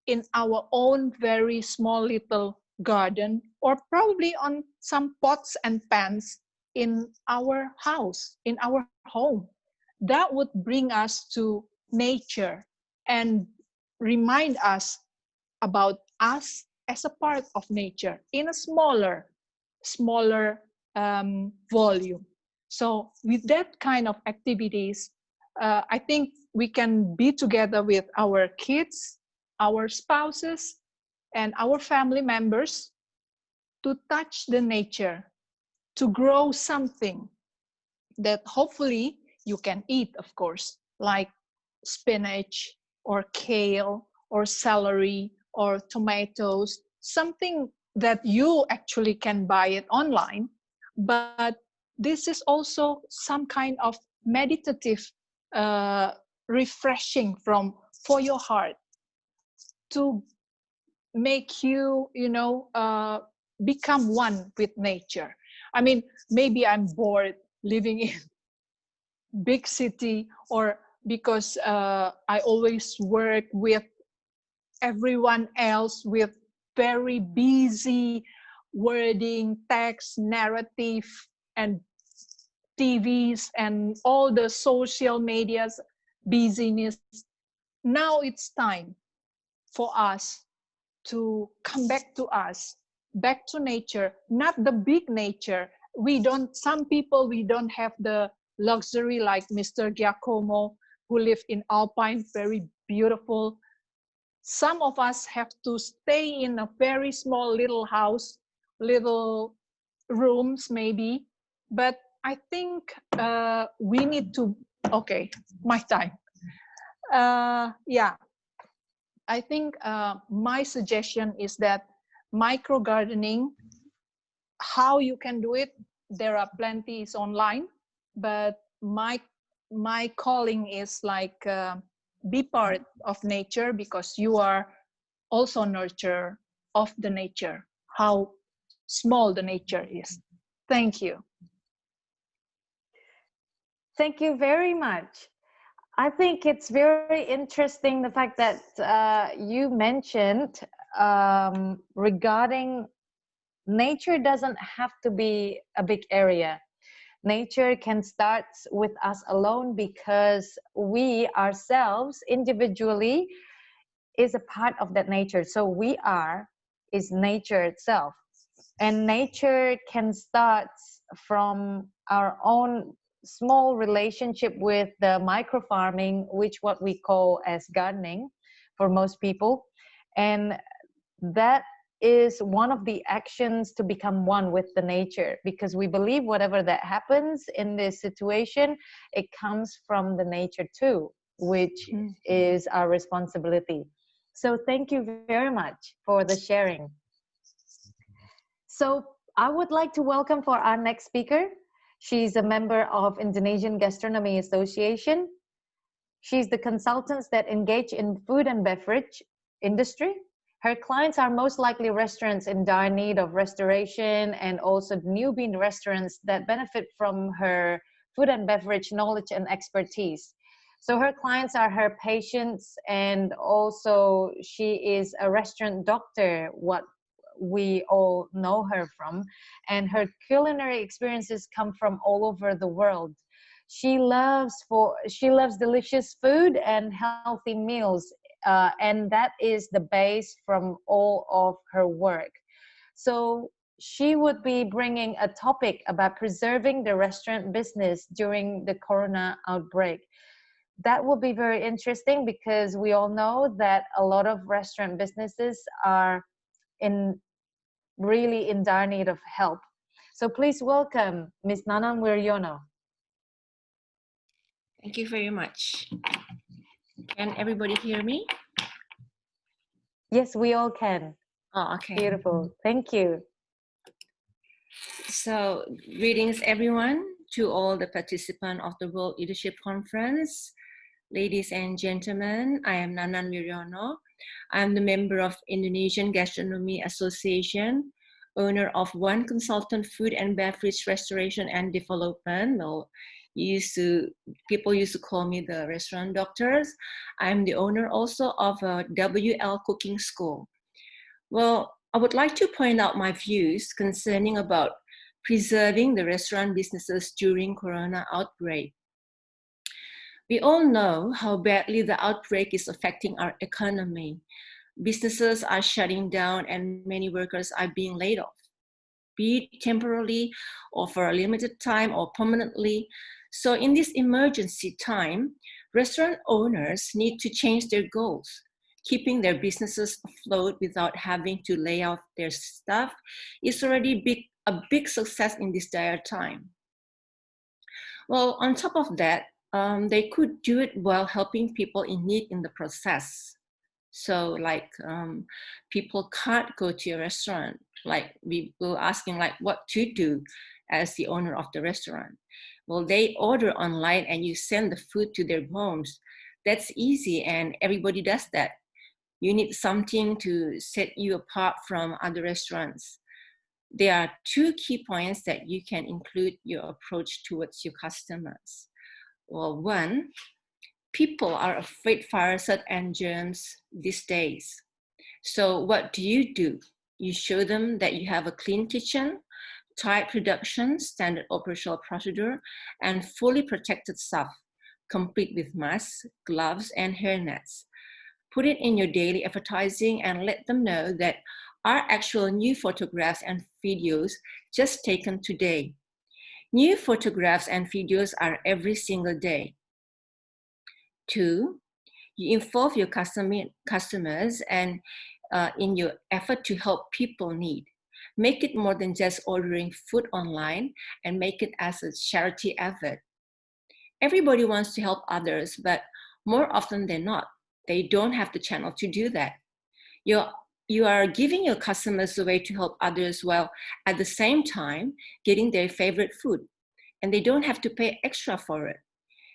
in our own very small little garden, or probably on some pots and pans in our house, in our home. That would bring us to nature and remind us about us as a part of nature in a smaller volume. So with that kind of activities, I think we can be together with our kids, our spouses, and our family members to touch the nature, to grow something that hopefully you can eat, of course, like spinach or kale or celery or tomatoes, something that you actually can buy it online. But this is also some kind of meditative refreshing for your heart, to make you become one with nature. Maybe I'm bored living in big city, or because I always work with everyone else with very busy wording, text, narrative, and TVs and all the social medias busyness. Now it's time for us to come back to us, back to nature, not the big nature. Some people, we don't have the luxury like Mr. Giacomo, who live in Alpine, very beautiful. Some of us have to stay in a very small little house, little rooms maybe, but I think we need to, okay, my time. Yeah, I think my suggestion is that micro gardening, how you can do it, there are plenties online, but my calling is like be part of nature, because you are also nurture of the nature, how small the nature is. Thank you. Thank you very much. I think it's very interesting the fact that you mentioned regarding nature doesn't have to be a big area. Nature can start with us alone, because we ourselves individually is a part of that nature. So we is nature itself. And nature can start from our own small relationship with the micro farming, which what we call as gardening for most people. And that is one of the actions to become one with the nature, because we believe whatever that happens in this situation, it comes from the nature too, which is our responsibility. So thank you very much for the sharing. So I would like to welcome for our next speaker. She's a member of Indonesian Gastronomy Association. She's the consultants that engage in food and beverage industry. Her clients are most likely restaurants in dire need of restoration, and also newbie restaurants that benefit from her food and beverage knowledge and expertise. So her clients are her patients, and also she is a restaurant doctor, what we all know her from, and her culinary experiences come from all over the world. She loves delicious food and healthy meals, and that is the base from all of her work. So she would be bringing a topic about preserving the restaurant business during the corona outbreak. That will be very interesting, because we all know that a lot of restaurant businesses are really in dire need of help. So please welcome Ms. Nanan Wiryono. Thank you very much. Can everybody hear me? Yes, we all can. Oh, okay. Beautiful. Thank you. So, greetings everyone, to all the participants of the World Leadership Conference. Ladies and gentlemen, I am Nanan Wiryono. I'm the member of Indonesian Gastronomy Association, owner of One Consultant Food and Beverage Restoration and Development. Well, people used to call me the restaurant doctors. I'm the owner also of a WL cooking school. Well, I would like to point out my views concerning about preserving the restaurant businesses during Corona outbreak. We all know how badly the outbreak is affecting our economy. Businesses are shutting down and many workers are being laid off, be it temporarily or for a limited time or permanently. So in this emergency time, restaurant owners need to change their goals. Keeping their businesses afloat without having to lay off their staff is already a big success in this dire time. Well, on top of that, they could do it while helping people in need in the process. So like people can't go to a restaurant, like we were asking like what to do as the owner of the restaurant. Well, they order online and you send the food to their homes. That's easy and everybody does that. You need something to set you apart from other restaurants. There are two key points that you can include your approach towards your customers. Well, one, People are afraid viruses and germs these days. So what do? You show them that you have a clean kitchen, tight production, standard operational procedure, and fully protected staff, complete with masks, gloves, and hairnets. Put it in your daily advertising and let them know that our actual new photographs and videos just taken today. New photographs and videos are every single day. 2, you involve your customers and in your effort to help people need. Make it more than just ordering food online and make it as a charity effort. Everybody wants to help others, but more often than not, they don't have the channel to do that. You are giving your customers a way to help others while at the same time getting their favorite food, and they don't have to pay extra for it.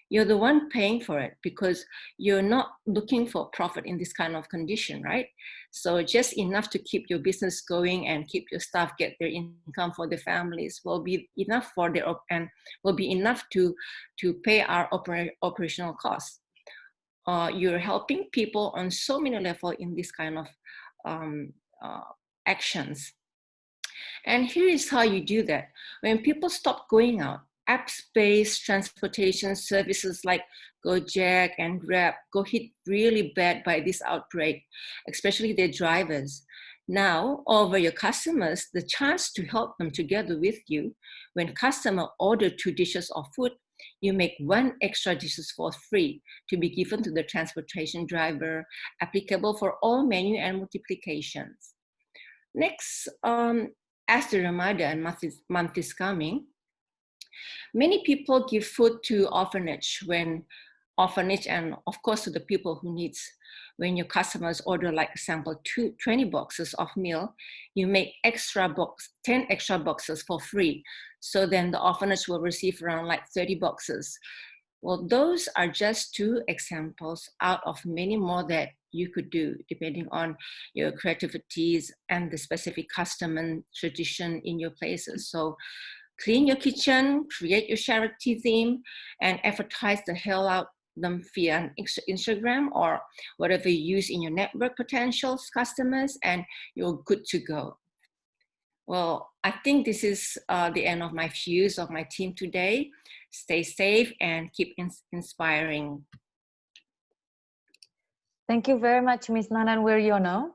You're the one paying for it because you're not looking for profit in this kind of condition, right? So just enough to keep your business going and keep your staff get their income for their families will be enough for their and will be enough to pay our operational costs. You're helping people on so many levels in this kind of actions. And here is how you do that. When people stop going out, apps-based transportation services like Gojek and Grab go hit really bad by this outbreak, especially their drivers. Now, over your customers, the chance to help them together with you. When customer order 2 dishes of food, you make 1 extra dishes for free to be given to the transportation driver, applicable for all menu and multiplications. Next, as the Ramadan month is coming, many people give food to orphanage and of course to the people who needs. When your customers order, like example, 20 boxes of meal, you make 10 extra boxes for free. So then the orphanage will receive around like 30 boxes. Well, those are just 2 examples out of many more that you could do depending on your creativities and the specific custom and tradition in your places. So clean your kitchen, create your charity theme, and advertise the hell out them via Instagram or whatever you use in your network potential customers, and you're good to go. Well, I think this is the end of my views of my team today. Stay safe and keep inspiring. Thank you very much, Ms. Nanan Wiryono.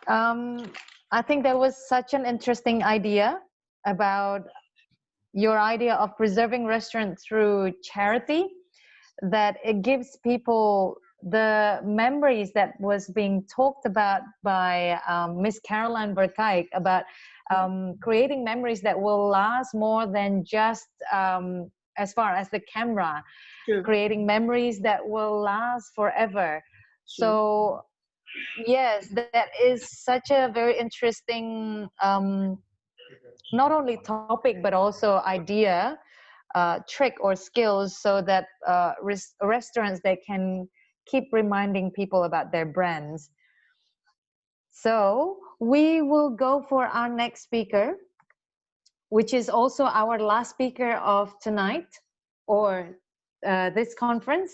I think that was such an interesting idea about your idea of preserving restaurants through charity, that it gives people the memories that was being talked about by Miss Caroline Berkijk about creating memories that will last more than just as far as the camera. True. Creating memories that will last forever. True. So yes, that is such a very interesting not only topic but also idea, trick or skills, so that restaurants, they can keep reminding people about their brands. So we will go for our next speaker, which is also our last speaker of tonight or this conference.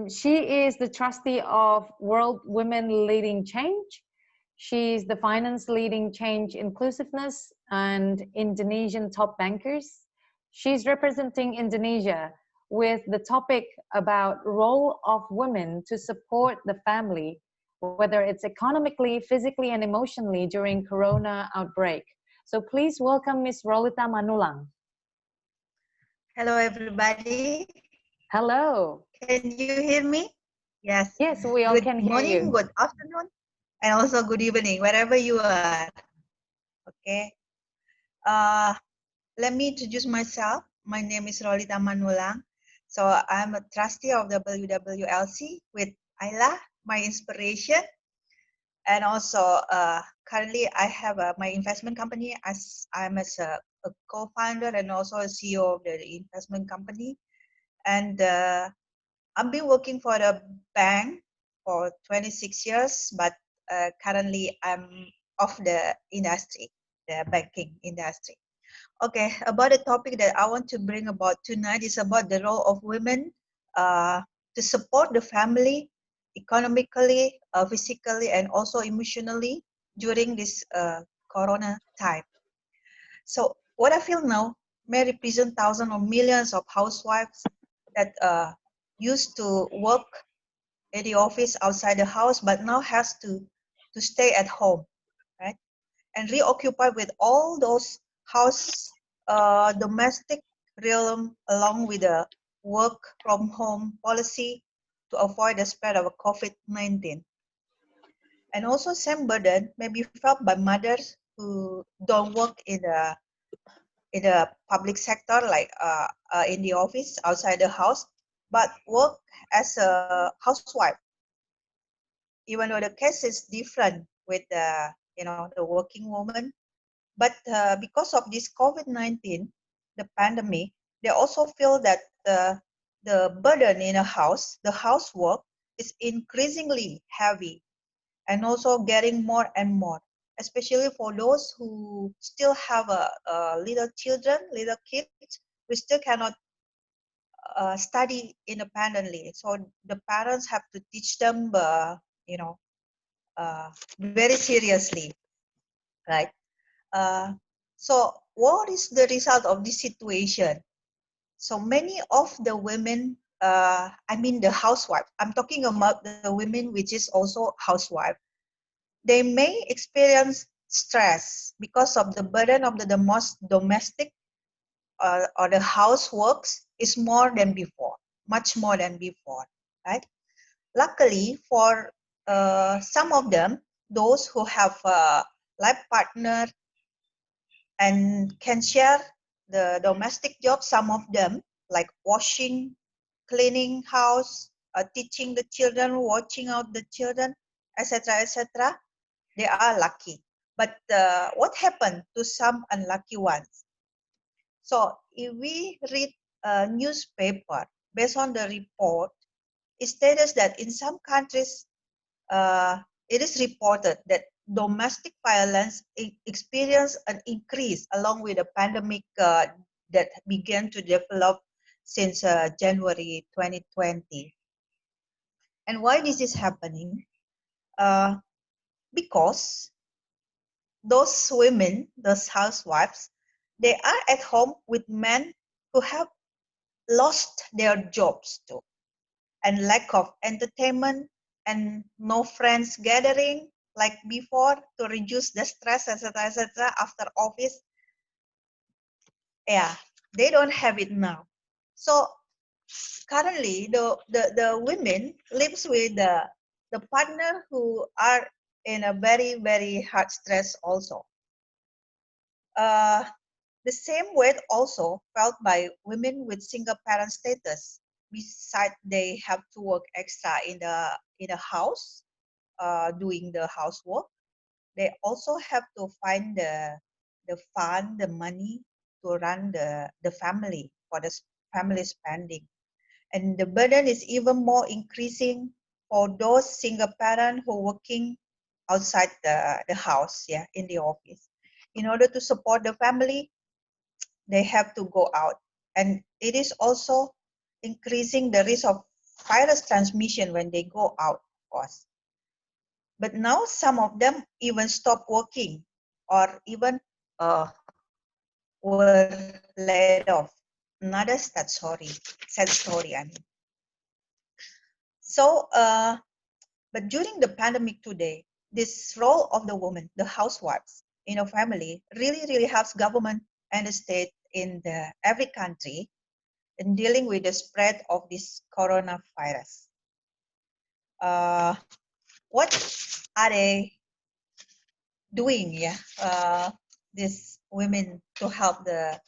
She is the trustee of World Women Leading Change. She's the Finance Leading Change Inclusiveness and Indonesian Top Bankers. She's representing Indonesia with the topic about role of women to support the family, whether it's economically, physically, and emotionally during Corona outbreak. So please welcome Ms. Rolita Manulang. Hello, everybody. Hello. Can you hear me? Yes. Yes, we all can hear you. Good morning, good afternoon, and also good evening, wherever you are. Okay. Let me introduce myself. My name is Rolita Manulang. So I'm a trustee of WWLC with Ayla, my inspiration. And also currently I have my investment company. As I'm a co-founder and also a CEO of the investment company. And I've been working for the bank for 26 years, but currently I'm off the industry, the banking industry. Okay, about the topic that I want to bring about tonight is about the role of women to support the family economically, physically, and also emotionally during this corona time. So what I feel now may represent thousands or millions of housewives that used to work at the office outside the house, but now has to stay at home, right? And reoccupy with all those house domestic realm along with the work from home policy to avoid the spread of COVID-19. And also same burden may be felt by mothers who don't work in the public sector, like in the office outside the house, but work as a housewife. Even though the case is different with the the working woman, but because of this COVID-19, the pandemic, they also feel that the burden in a house, the housework, is increasingly heavy and also getting more and more, especially for those who still have little children, little kids, who still cannot study independently. So the parents have to teach them, very seriously, right? So what is the result of this situation? So many of the women, I mean the housewife, I'm talking about the women which is also housewife, they may experience stress because of the burden of the most domestic or the houseworks is more than before, much more than before, right? Luckily for some of them, those who have a life partner and can share the domestic jobs, some of them, like washing, cleaning house, teaching the children, watching out the children, etc., etc., they are lucky. But what happened to some unlucky ones? So if we read a newspaper, based on the report, it states that in some countries, it is reported that domestic violence experienced an increase along with the pandemic that began to develop since January 2020. And why this is happening? Because those women, those housewives, they are at home with men who have lost their jobs too, and lack of entertainment and no friends gathering like before to reduce the stress, etc., after office. Yeah, they don't have it now. So currently, the women lives with the partner who are in a very, very hard stress also. The same weight also felt by women with single parent status. Besides, they have to work extra in the house, doing the housework. They also have to find the fund, the money to run the family for the family spending. And the burden is even more increasing for those single parents who are working outside the house, yeah, in the office. In order to support the family, they have to go out. And it is also increasing the risk of virus transmission when they go out, of course. But now some of them even stop working or even were laid off. Another sad story, I mean. So, but during the pandemic today, this role of the woman, the housewives in a family, really helps government and the state in every country in dealing with the spread of this coronavirus. What are they doing? Yeah, these women to help the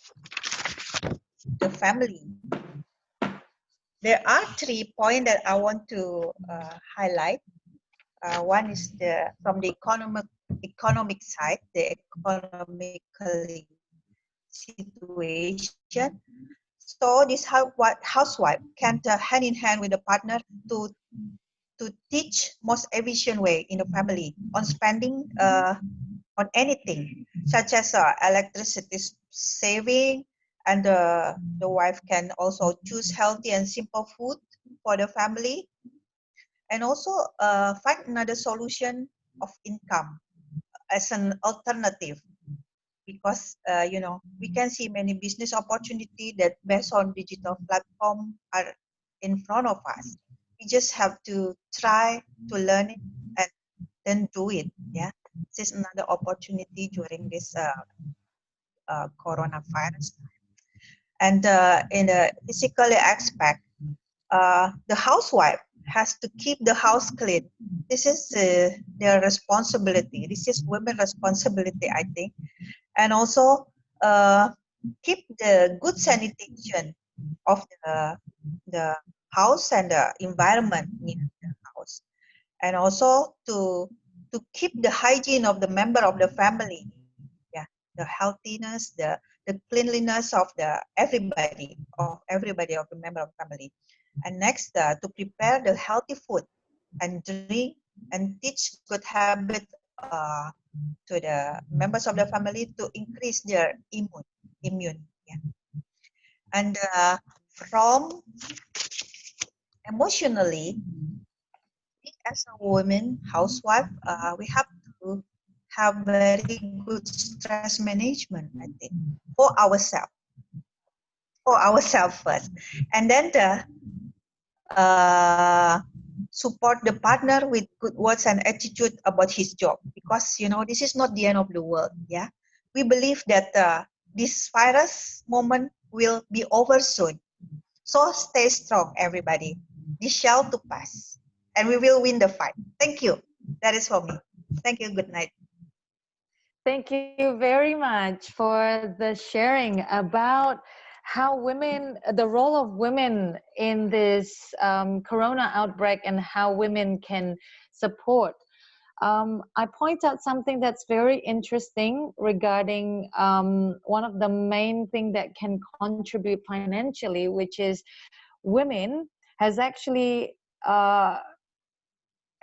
family. There are 3 points that I want to highlight. One is from the economic side, the economically situation. So this housewife can hand in hand with the partner to teach most efficient way in the family on spending on anything, such as electricity saving, and the wife can also choose healthy and simple food for the family, and also find another solution of income as an alternative, because we can see many business opportunity that based on digital platform are in front of us. We just have to try to learn it and then do it. Yeah, this is another opportunity during this coronavirus. And in the physical aspect, the housewife has to keep the house clean. This is their responsibility. This is women's responsibility, I think. And also keep the good sanitation of the house and the environment near the house. And also to keep the hygiene of the member of the family. Yeah, the healthiness, the cleanliness of everybody of the member of the family. And next, to prepare the healthy food and drink and teach good habit to the members of the family to increase their immune. Yeah. And from emotionally, as a woman housewife, we have to have very good stress management, I think, for ourselves first, and then support the partner with good words and attitude about his job, because this is not the end of the world. Yeah, we believe that this virus moment will be over soon, so stay strong, everybody. This shall to pass, and we will win the fight. Thank you. That is for me. Thank you. Good night. Thank you very much for the sharing about how women, the role of women in this corona outbreak, and how women can support. I point out something that's very interesting regarding one of the main things that can contribute financially, which is women has actually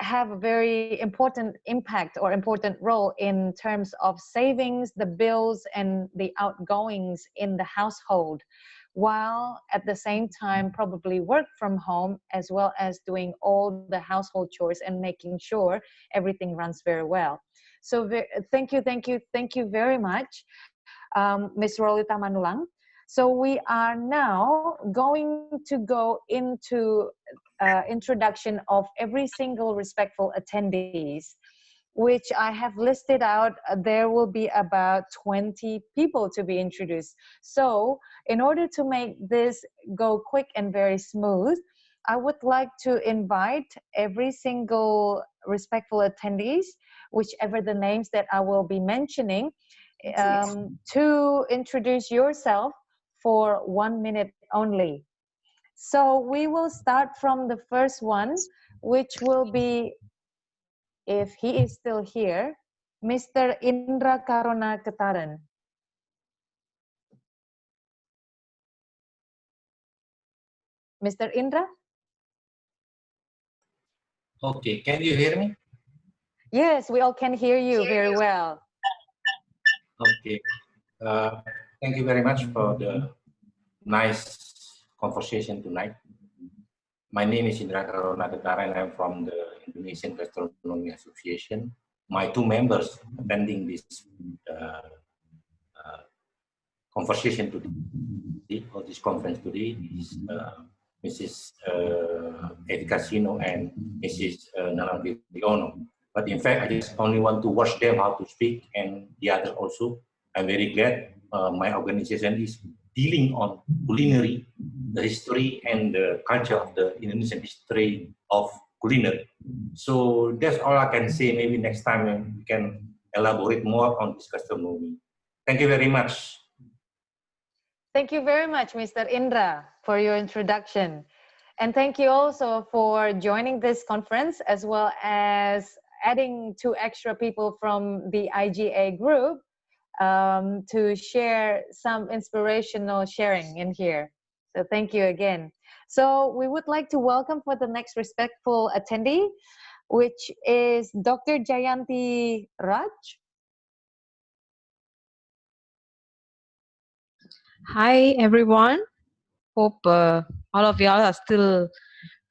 have a very important impact or important role in terms of savings, the bills, and the outgoings in the household, while at the same time probably work from home, as well as doing all the household chores and making sure everything runs very well. So thank you very much, Ms. Rolita Manulang. So we are now going to go into introduction of every single respectful attendees, which I have listed out. There will be about 20 people to be introduced. So in order to make this go quick and very smooth, I would like to invite every single respectful attendees, whichever the names that I will be mentioning, to introduce yourself for 1 minute only. So we will start from the first one, which will be, if he is still here, Mr. Indra Karona Ketaran. Mr. Indra? Okay, can you hear me? Yes, we all can hear you very well. Okay. Thank you very much for the nice conversation tonight. My name is Indra Karona Ketaran. I'm from the Indonesian Gastronomy Association. My two members attending this conversation today, or this conference today, is Mrs. Evi Casino and Mrs. Nana Viriono. But in fact, I just only want to watch them how to speak, and the others also. I'm very glad my organization is dealing on culinary, the history and the culture of the Indonesian history of culinary. So that's all I can say. Maybe next time we can elaborate more on this gastronomy. Thank you very much. Thank you very much, Mr. Indra, for your introduction. And thank you also for joining this conference, as well as adding 2 extra people from the IGA group to share some inspirational sharing in here. So thank you again. So we would like to welcome for the next respectful attendee, which is Dr. Jayanti Raj. Hi everyone. Hope all of y'all are still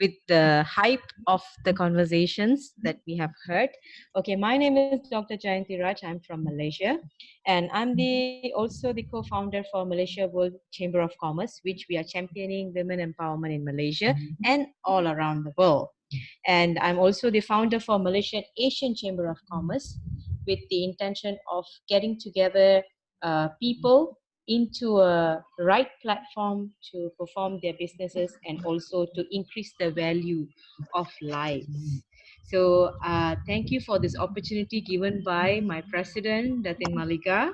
with the hype of the conversations that we have heard. Okay, my name is Dr. Jayanti Raj. I'm from Malaysia, and I'm also the co-founder for Malaysia World Chamber of Commerce, which we are championing women empowerment in Malaysia and all around the world. And I'm also the founder for Malaysian Asian Chamber of Commerce, with the intention of getting together people into a right platform to perform their businesses and also to increase the value of lives. So thank you for this opportunity given by my president, Datin Malika,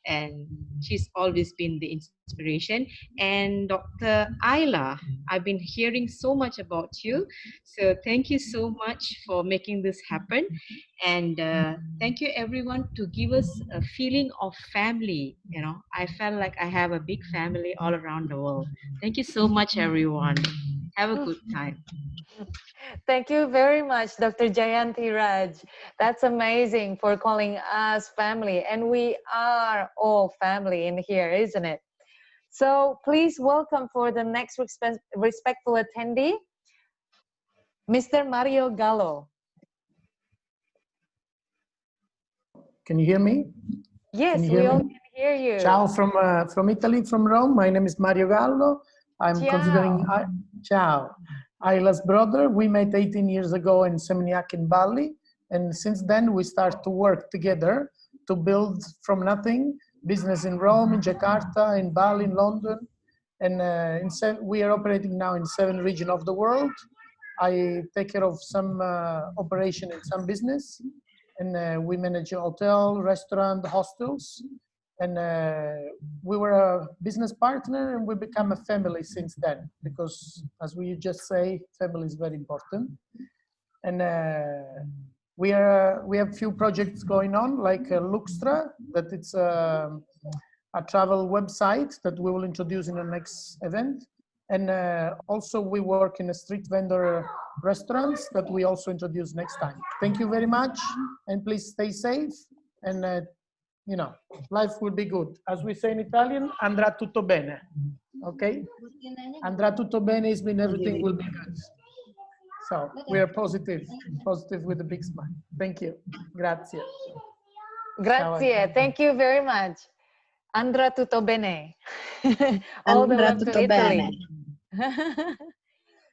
and she's always been the inspiration. And Dr. Ayla, I've been hearing so much about you. So thank you so much for making this happen. And thank you everyone to give us a feeling of family. You know, I felt like I have a big family all around the world. Thank you so much, everyone. Have a good time. Thank you very much, Dr. Jayanti Raj. That's amazing for calling us family. And we are all family in here, isn't it? So please welcome for the next respectful attendee, Mr. Mario Gallo. Can you hear me? Yes, we all can hear you. Ciao from Italy, from Rome. My name is Mario Gallo. I'm considering ciao. Ayla's brother. We met 18 years ago in Seminyak in Bali, and since then we start to work together to build from nothing business in Rome, in Jakarta, in Bali, in London, and we are operating now in 7 regions of the world. I take care of some operation in some business, and we manage a hotel, restaurant, hostels. And we were a business partner, and we become a family since then, because as we just say, family is very important. And we have few projects going on, like Luxtra, that it's a travel website that we will introduce in the next event. And also we work in a street vendor restaurants that we also introduce next time. Thank you very much, and please stay safe. And you know, life will be good. As we say in Italian, andrà tutto bene. Okay? Andrà tutto bene is mean everything will be good. So we are positive with a big smile. Thank you. Grazie. Grazie. Thank you very much. Andrà tutto bene. All the love to Italy.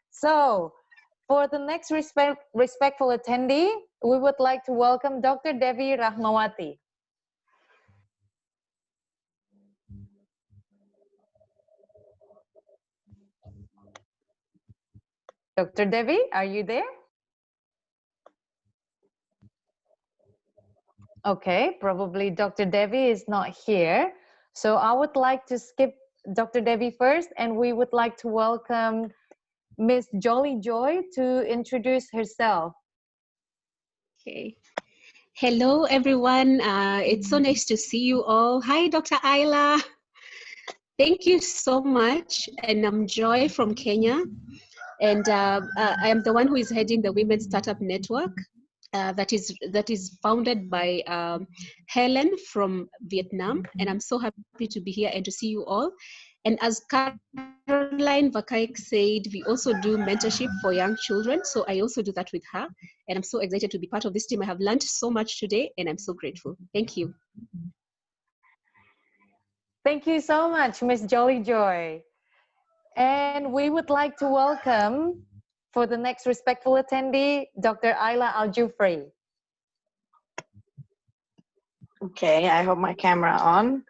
So, for the next respectful attendee, we would like to welcome Dr. Devi Rahmawati. Dr. Devi, are you there? Okay, probably Dr. Devi is not here. So I would like to skip Dr. Devi first, and we would like to welcome Miss Jolly Joy to introduce herself. Okay. Hello, everyone. It's so nice to see you all. Hi, Dr. Ayla. Thank you so much. And I'm Joy from Kenya. And I am the one who is heading the Women Startup Network that is founded by Helen from Vietnam. And I'm so happy to be here and to see you all. And as Caroline Vakaik said, we also do mentorship for young children. So I also do that with her. And I'm so excited to be part of this team. I have learned so much today, and I'm so grateful. Thank you. Thank you so much, Miss Jolly Joy. And we would like to welcome, for the next respectful attendee, Dr. Ayla Aljufrie. Okay, I have my camera on.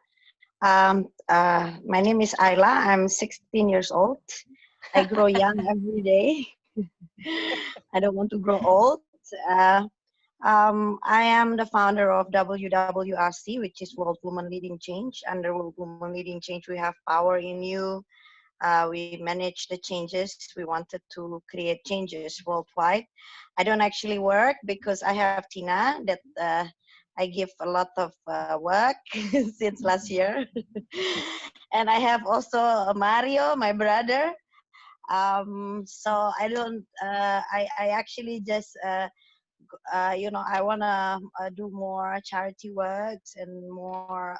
My name is Ayla. I'm 16 years old. I grow young every day. I don't want to grow old. I am the founder of WWLC, which is World Women Leading Change. Under World Women Leading Change, we have power in you. We manage the changes. We wanted to create changes worldwide. I don't actually work because I have Tina that I give a lot of work since last year. And I have also Mario, my brother. So I don't, I actually just, you know, I want to do more charity works and more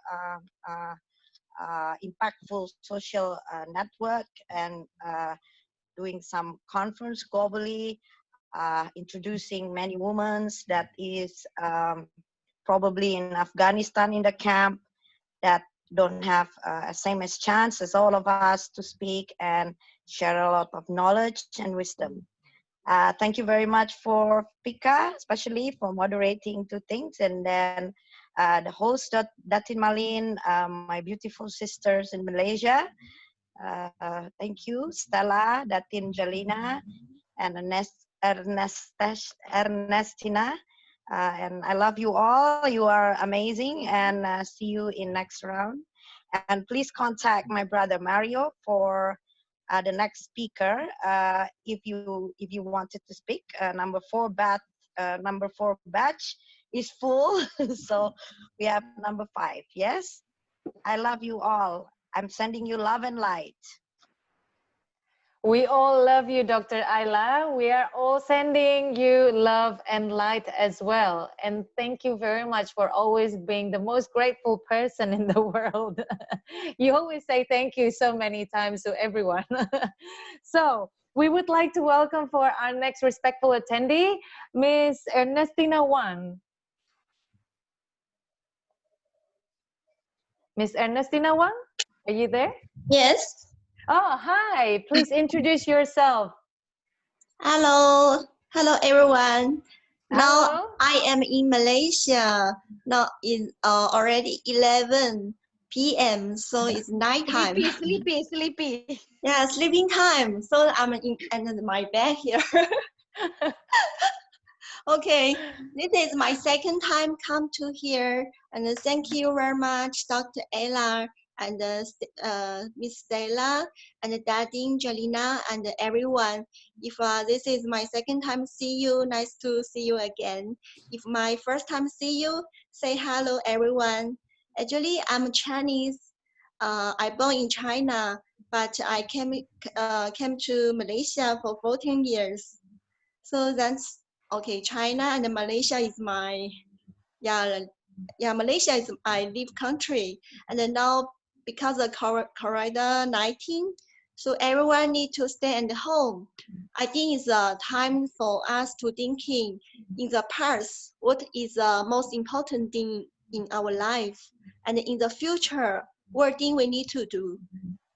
impactful social network. And doing some conference globally, introducing many women that is probably in Afghanistan in the camp that don't have same as chance as all of us to speak and share a lot of knowledge and wisdom. Thank you very much for Pika, especially for moderating two things, and then the host, Datin Malin, my beautiful sisters in Malaysia. Thank you, Stella, Datin Jalina, and Ernestina. And I love you all. You are amazing, and see you in next round. And please contact my brother Mario for the next speaker if you wanted to speak. Number four batch is full, so we have number 5. Yes, I love you all. I'm sending you love and light. We all love you, Dr. Ayla. We are all sending you love and light as well. And thank you very much for always being the most grateful person in the world. You always say thank you so many times to everyone. So we would like to welcome for our next respectful attendee, Miss Ernestina Wan. Miss Ernestina Wan, are you there? Yes. Oh, hi. Please introduce yourself. Hello. Hello, everyone. Hello. Now I am in Malaysia. Now it's already 11 p.m. So it's night time. Sleepy. Yeah, sleeping time. So I'm in under my bed here. Okay, this is my second time come to here, and thank you very much, Dr. Ayla and Miss Stella and Dadin, Jalina, and everyone. If this is my second time see you, nice to see you again. If my first time see you, say hello, everyone. Actually, I'm Chinese. I born in China, but I came to Malaysia for 14 years. So that's okay. China and Malaysia is my Malaysia is my live country, and then now because of COVID-19, so everyone need to stay at home. I think it's a time for us to thinking in the past what is the most important thing in our life, and in the future what thing we need to do.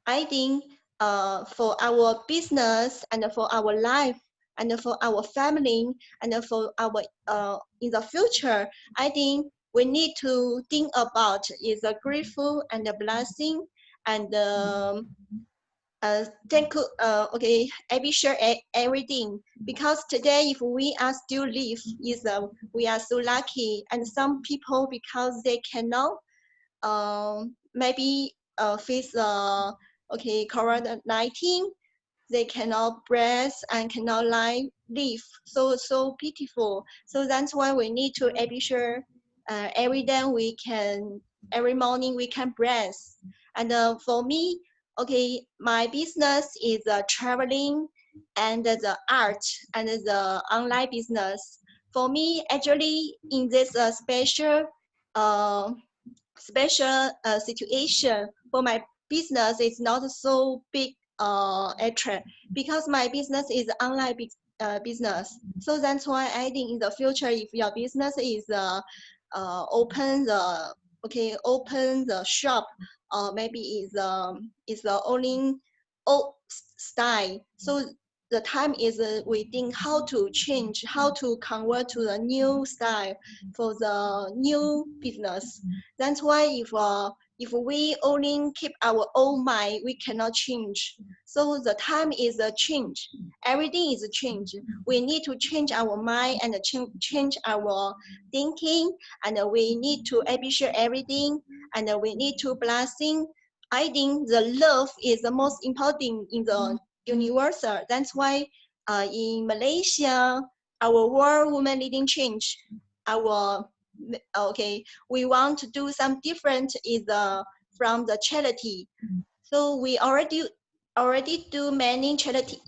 I think for our business and for our life and for our family and for our in the future, I think we need to think about is a grateful and a blessing and thank you. Okay, I be sure everything, because today if we are still live is we are so lucky, and some people because they cannot maybe face okay COVID-19, they cannot breathe and cannot live. So pitiful. So that's why we need to be sure every day we can, every morning we can breathe. And for me, okay, my business is traveling and the art and the online business. For me, actually, in this special situation for my business, is not so big because my business is online business. So that's why I think in the future, if your business is open the shop, or maybe is the only old style. So the time is we think how to change, how to convert to the new style for the new business. That's why if we only keep our own mind, we cannot change. So the time is a change. Everything is a change. We need to change our mind and change our thinking, and we need to appreciate everything, and we need to blessing. I think the love is the most important in the universal. That's why in Malaysia, our World Women Leading Change, we want to do some different is from the charity. So we already do many charity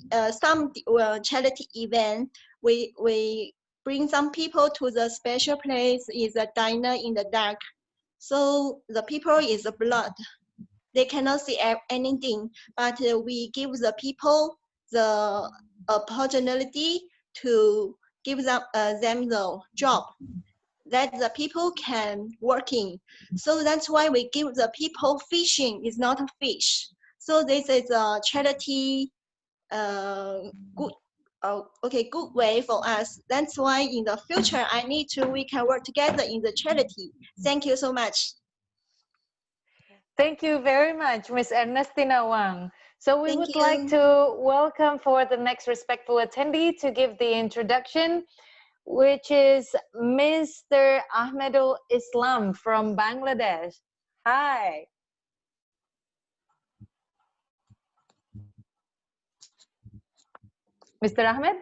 charity event. We bring some people to the special place is a diner in the dark. So the people is the blood. They cannot see anything, but we give the people the opportunity to give them the job that the people can working. So that's why we give the people fishing is not a fish. So this is a charity good good way for us. That's why in the future we can work together in the charity. Thank you so much. Thank you very much, Miss Ernestina Wang. So we would you. like to welcome for the next respectful attendee to give the introduction, which is Mr. Ahmedul Islam from Bangladesh. Hi. Mr. Ahmed?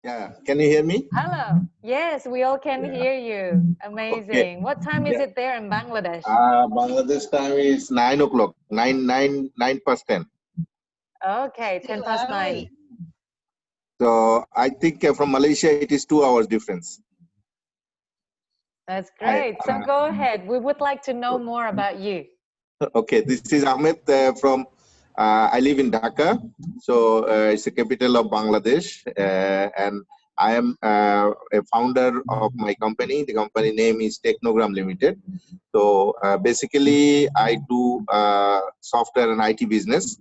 Yeah, can you hear me? Hello. Yes, we all can hear you. Amazing. Okay. What time is it there in Bangladesh? Bangladesh time is 9 o'clock, 9 past 10. Okay, 10 past 9. So I think from Malaysia it is 2 hours difference. That's great. So go ahead. We would like to know more about you. Okay, this is Ahmed from, I live in Dhaka. So it's the capital of Bangladesh. And I am a founder of my company. The company name is Technogram Limited. So basically, I do software and IT business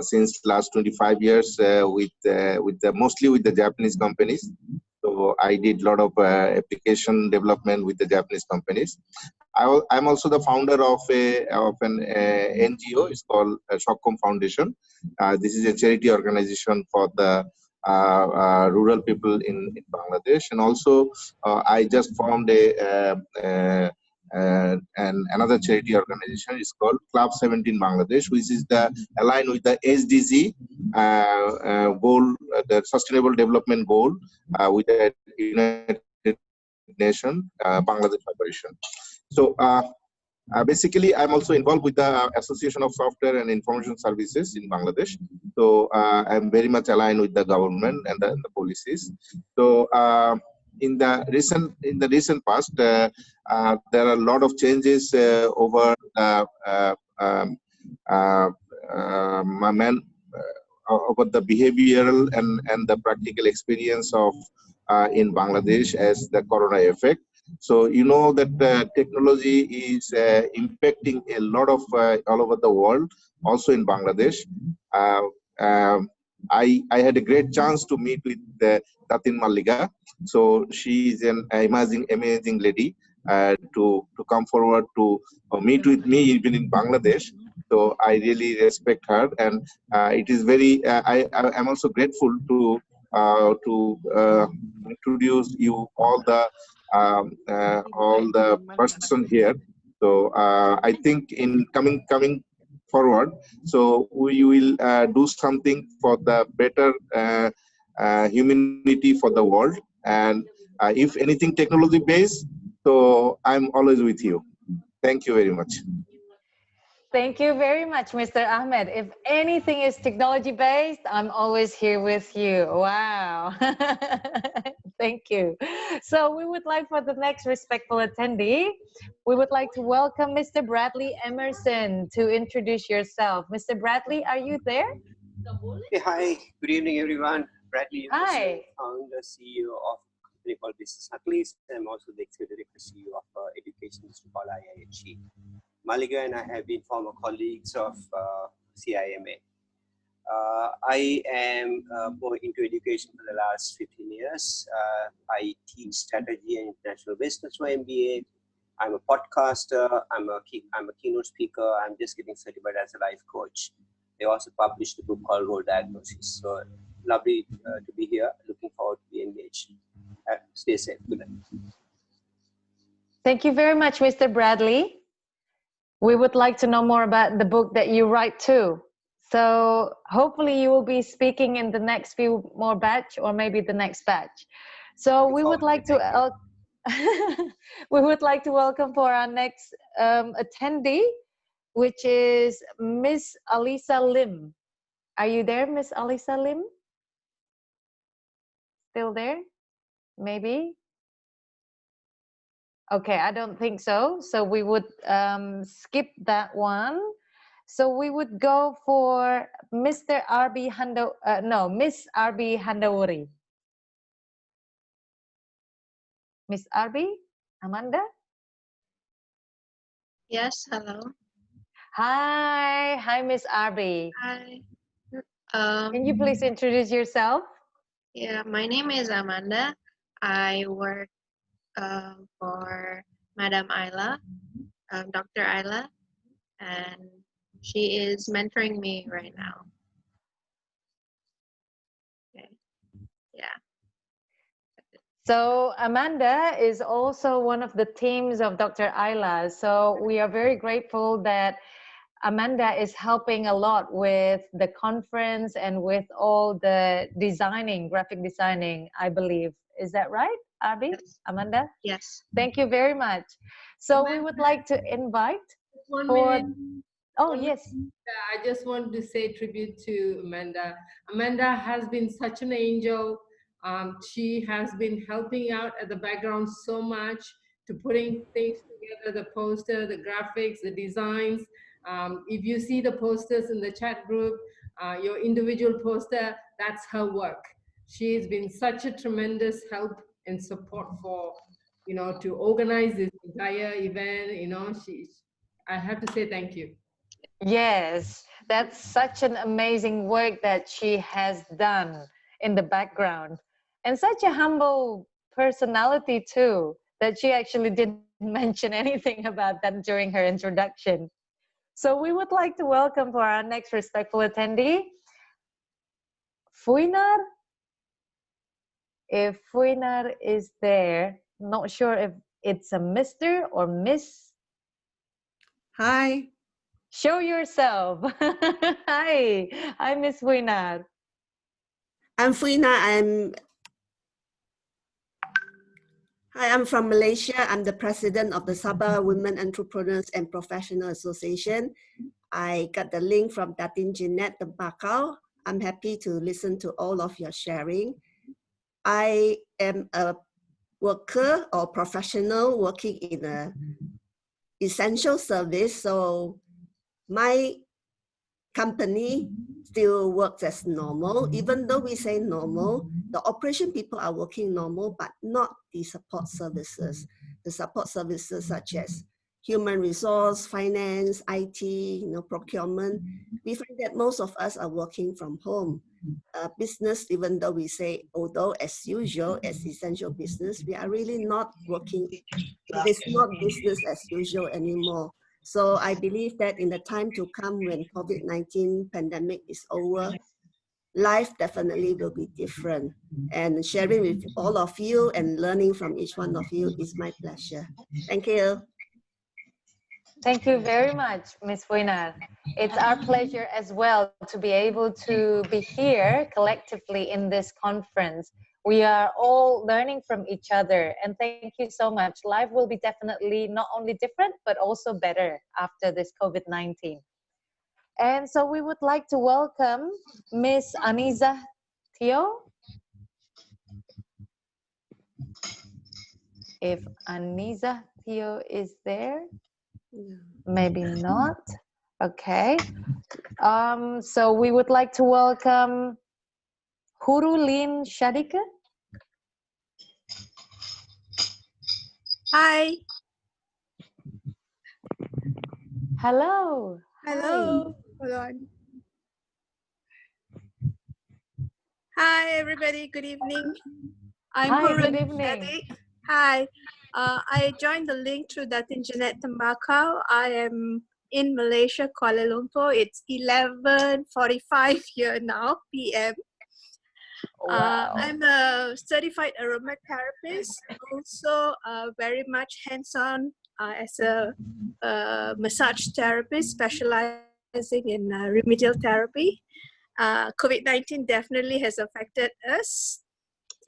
since last 25 years mostly with the Japanese companies. So I did a lot of application development with the Japanese companies. I'm also the founder of an NGO. It's called Shokkom Foundation. This is a charity organization for the rural people in Bangladesh. And also, I just formed another charity organization. It's called Club 17 Bangladesh, which is aligned with the SDG goal, the Sustainable Development Goal with the United Nations Bangladesh operation. So basically, I'm also involved with the Association of Software and Information Services in Bangladesh. So I'm very much aligned with the government and the policies. So in the recent past, there are a lot of changes over over the behavioral and the practical experience of in Bangladesh as the Corona effect. So you know that technology is impacting a lot of all over the world, also in Bangladesh. I had a great chance to meet with Tatin Mallika. So she is an amazing lady to come forward to meet with me even in Bangladesh. So I really respect her, and it is very. I am also grateful to introduce you all the person here. So I think in coming forward, so we will do something for the better humanity for the world. And if anything technology based, so I'm always with you. Thank you very much. Thank you very much, Mr. Ahmed. If anything is technology based, I'm always here with you. Wow. Thank you. So we would like for the next respectful attendee, we would like to welcome Mr. Bradley Emerson to introduce yourself. Mr. Bradley, are you there? Hey, hi. Good evening, everyone. Bradley Emerson, hi. founder, CEO of a company called Business Athlete. I'm also the executive CEO of education district called IIHE. Malika and I have been former colleagues of CIMA. I am more into education for the last 15 years. I teach strategy and international business for MBA. I'm a podcaster. I'm a keynote speaker. I'm just getting certified as a life coach. They also published a book called Role Diagnosis. So lovely to be here. Looking forward to be engaged. Stay safe. Good night. Thank you very much, Mr. Bradley. We would like to know more about the book that you write too. So hopefully you will be speaking in the next few more batch or maybe the next batch. So we would like to we would like to welcome for our next attendee, which is Miss Alisa Lim. Are you there, Miss Alisa Lim? Still there? Maybe? Okay, I don't think so. So we would skip that one. So we would go for Mr. RB Hando, no, Miss RB Handawuri. Miss RB, Amanda? Yes, hello. Hi, Miss RB. Hi. Can you please introduce yourself? Yeah, my name is Amanda. I work for Madam Ayla, Dr. Ayla, and she is mentoring me right now. Okay. Yeah. So Amanda is also one of the teams of Dr. Ayla. So we are very grateful that Amanda is helping a lot with the conference and with all the designing, graphic designing, I believe. Is that right, Abi? Yes. Amanda? Yes. Thank you very much. So we would like to invite for... Oh, yes. I just want to say tribute to Amanda. Amanda has been such an angel. She has been helping out at the background so much to putting things together, the poster, the graphics, the designs. If you see the posters in the chat group, your individual poster, that's her work. She's been such a tremendous help and support for, to organize this entire event. I have to say thank you. Yes, that's such an amazing work that she has done in the background. And such a humble personality too, that she actually didn't mention anything about that during her introduction. So we would like to welcome for our next respectful attendee, Fuinar. If Fuinar is there, not sure if it's a Mr. or Miss. Hi. Show yourself. Hi, Miss Fuinar. I'm Fuinar. I'm from Malaysia. I'm the president of the Sabah Women Entrepreneurs and Professional Association. I got the link from Datin Jeanette Tembakau. I'm happy to listen to all of your sharing. I am a worker or professional working in a essential service. So my company still works as normal. Even though we say normal, the operation people are working normal, but not the support services. The support services such as human resource, finance, IT, procurement. We find that most of us are working from home. Business, even though we say, although as usual, as essential business, we are really not working. It is not business as usual anymore. So I believe that in the time to come when COVID-19 pandemic is over, life definitely will be different. And sharing with all of you and learning from each one of you is my pleasure. Thank you. Thank you very much, Ms. Fuinar. It's our pleasure as well to be able to be here collectively in this conference. We are all learning from each other, and thank you so much. Life will be definitely not only different, but also better after this COVID-19. And so we would like to welcome Ms. Aniza Tio. If Aniza Tio is there, maybe not. Okay. So we would like to welcome Hurulin Shadika. Hi. Hello. Hello. Hold on. Hi, everybody. Good evening. I'm Hi, good Hurulin evening. Shadik. Hi. I joined the link through Datin Jeanette Tembakau. I am in Malaysia, Kuala Lumpur. It's 11:45 here now, PM. Wow. I'm a certified aromatherapist, also very much hands-on as a massage therapist specializing in remedial therapy. COVID-19 definitely has affected us,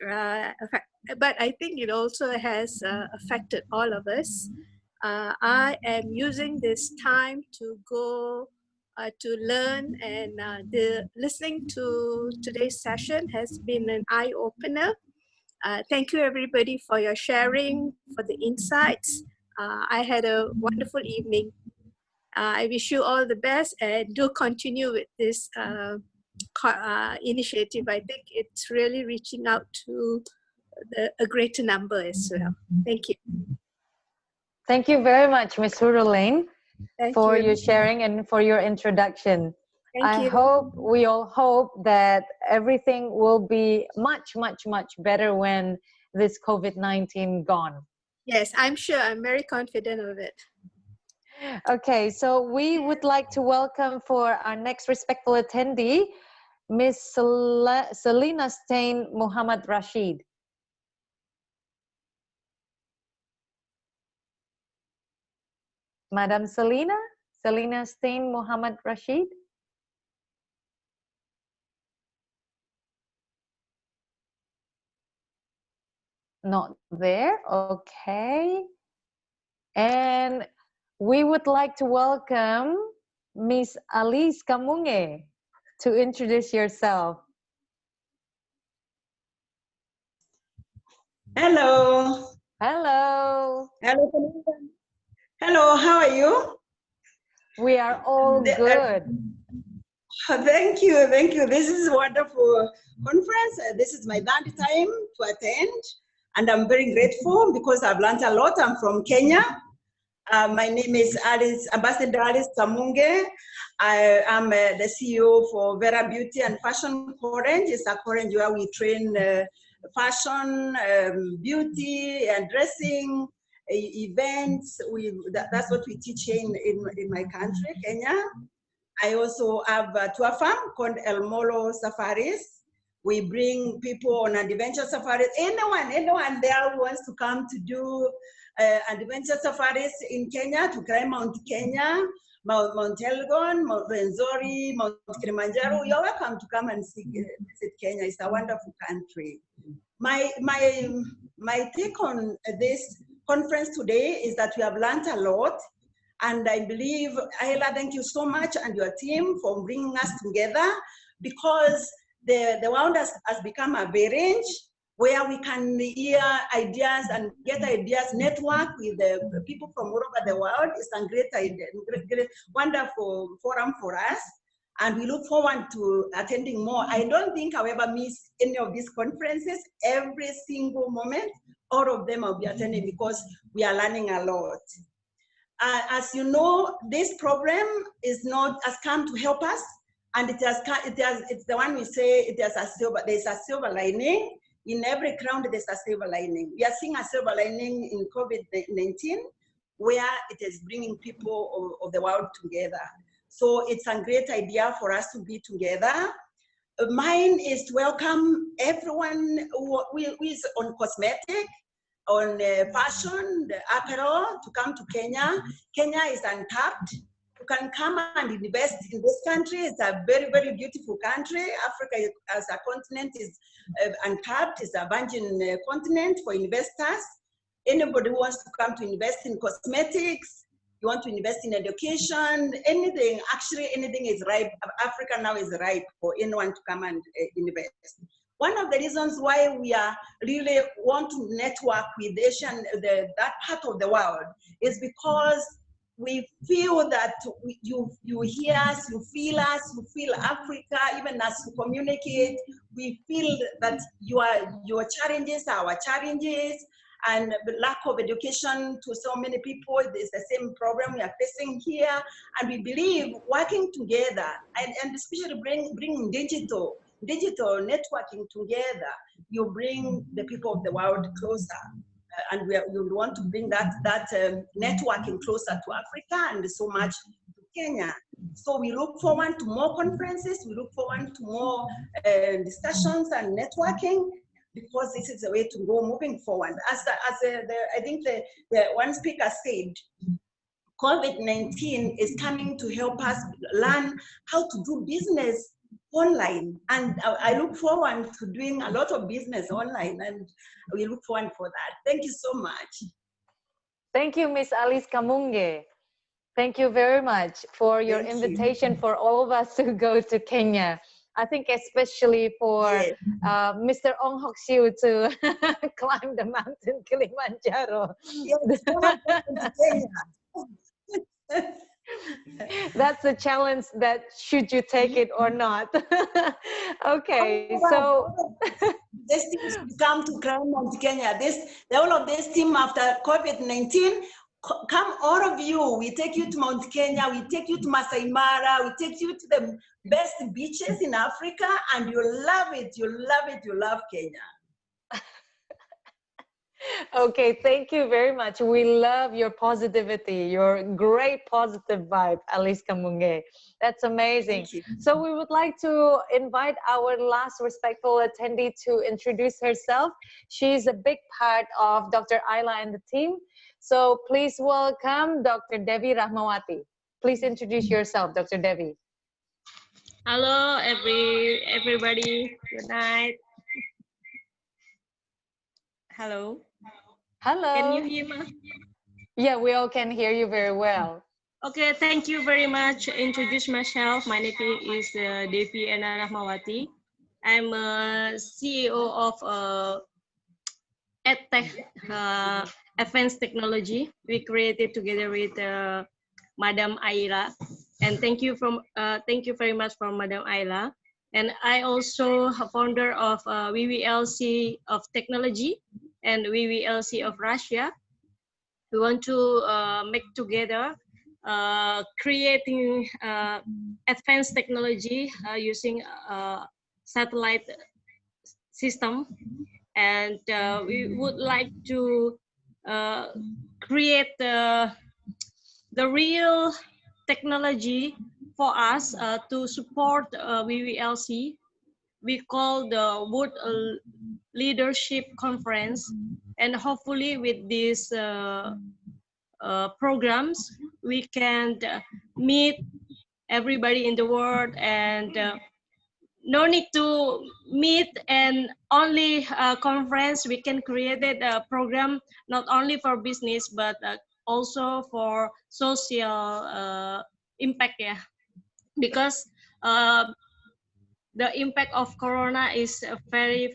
but I think it also has affected all of us. I am using this time to go to learn, and listening to today's session has been an eye-opener. Thank you everybody for your sharing, for the insights. I had a wonderful evening. I wish you all the best, and do continue with this initiative. I think it's really reaching out to a greater number as well. Thank you. Thank you very much, Ms. Hurong, for you. your sharing and for your introduction. Thank you. We all hope that everything will be much, much, much better when this COVID-19 gone. Yes, I'm sure. I'm very confident of it. Okay, so we would like to welcome for our next respectful attendee, Ms. Selina Stein Muhammad Rashid. Madam Selina Stein Muhammad Rashid. Not there, okay. And we would like to welcome Miss Alice Kamunge to introduce yourself. Hello. Hello. Hello. Hello, how are you? We are all good. Thank you, thank you. This is a wonderful conference. This is my third time to attend, and I'm very grateful because I've learned a lot. I'm from Kenya. My name is Ambassador Alice Kamunge. I am the CEO for Vera Beauty and Fashion Orange. It's a orange where we train fashion, beauty, and dressing, events. That's what we teach here in my country, Kenya. I also have a tour farm called El Molo Safaris. We bring people on adventure safaris. Anyone there who wants to come to do adventure safaris in Kenya, to climb Mount Kenya, Mount Elgon, Mount Renzori, Mount Kilimanjaro, you're welcome to come and visit Kenya. It's a wonderful country. My take on this conference today is that we have learned a lot. And I believe, Ayla, thank you so much and your team for bringing us together, because the world has become a village where we can hear ideas and get ideas, network with the people from all over the world. It's a great idea, great, wonderful forum for us. And we look forward to attending more. I don't think I'll ever miss any of these conferences. Every single moment, all of them I'll be attending because we are learning a lot. As you know, this problem has come to help us, and it's the one we say there's a silver lining. In every crown, there's a silver lining. We are seeing a silver lining in COVID-19, where it is bringing people of the world together. So it's a great idea for us to be together. Mine is to welcome everyone who is on cosmetic, on fashion, the apparel, to come to Kenya. Kenya is untapped. You can come and invest in this country. It's a very, very beautiful country. Africa as a continent is untapped. It's a virgin continent for investors. Anybody who wants to come to invest in cosmetics, you want to invest in education, anything, actually anything is ripe. Africa now is ripe for anyone to come and invest. One of the reasons why we are really want to network with Asian, that part of the world, is because we feel that you hear us, you feel Africa, even as you communicate, we feel that your challenges are our challenges, and the lack of education to so many people is the same problem we are facing here. And we believe working together, and especially bringing digital networking together, you bring the people of the world closer. And we want to bring that networking closer to Africa and so much to Kenya. So we look forward to more conferences, we look forward to more discussions and networking, because this is the way to go moving forward. I think the one speaker said, COVID-19 is coming to help us learn how to do business online, and I look forward to doing a lot of business online, and we look forward for that. Thank you so much. Thank you, Miss Alice Kamunge. Thank you very much for your invitation for all of us to go to Kenya. I think especially for Mr. Ong Hok Siu to climb the mountain Kilimanjaro. That's a challenge that should you take it or not. Okay, so this teams come to Crown Mount Kenya. All of this team after COVID-19, come all of you. We take you to Mount Kenya. We take you to Masai Mara. We take you to the best beaches in Africa, and you love it. You love it. You love Kenya. Okay, thank you very much. We love your positivity, your great positive vibe, Alice Kamunge. That's amazing. So we would like to invite our last respectful attendee to introduce herself. She's a big part of Dr. Ayla and the team. So please welcome Dr. Devi Rahmawati. Please introduce yourself, Dr. Devi. Hello, everybody. Good night. Hello. Hello. Can you hear me? Yeah, we all can hear you very well. Okay, thank you very much. Introduce myself. My name is Devi Rahmawati. I'm a CEO of EdTech Advanced Technology. We created together with Madam Ayla, and thank you very much from Madam Ayla. And I also a founder of WWLC of Technology and WWLC of Russia. We want to make together creating advanced technology using satellite system, and we would like to create the real technology for us to support WWLC. We call the World Leadership Conference, and hopefully with these programs, we can meet everybody in the world, and no need to meet and only conference. We can create a program not only for business but also for social impact, yeah, because the impact of Corona is a very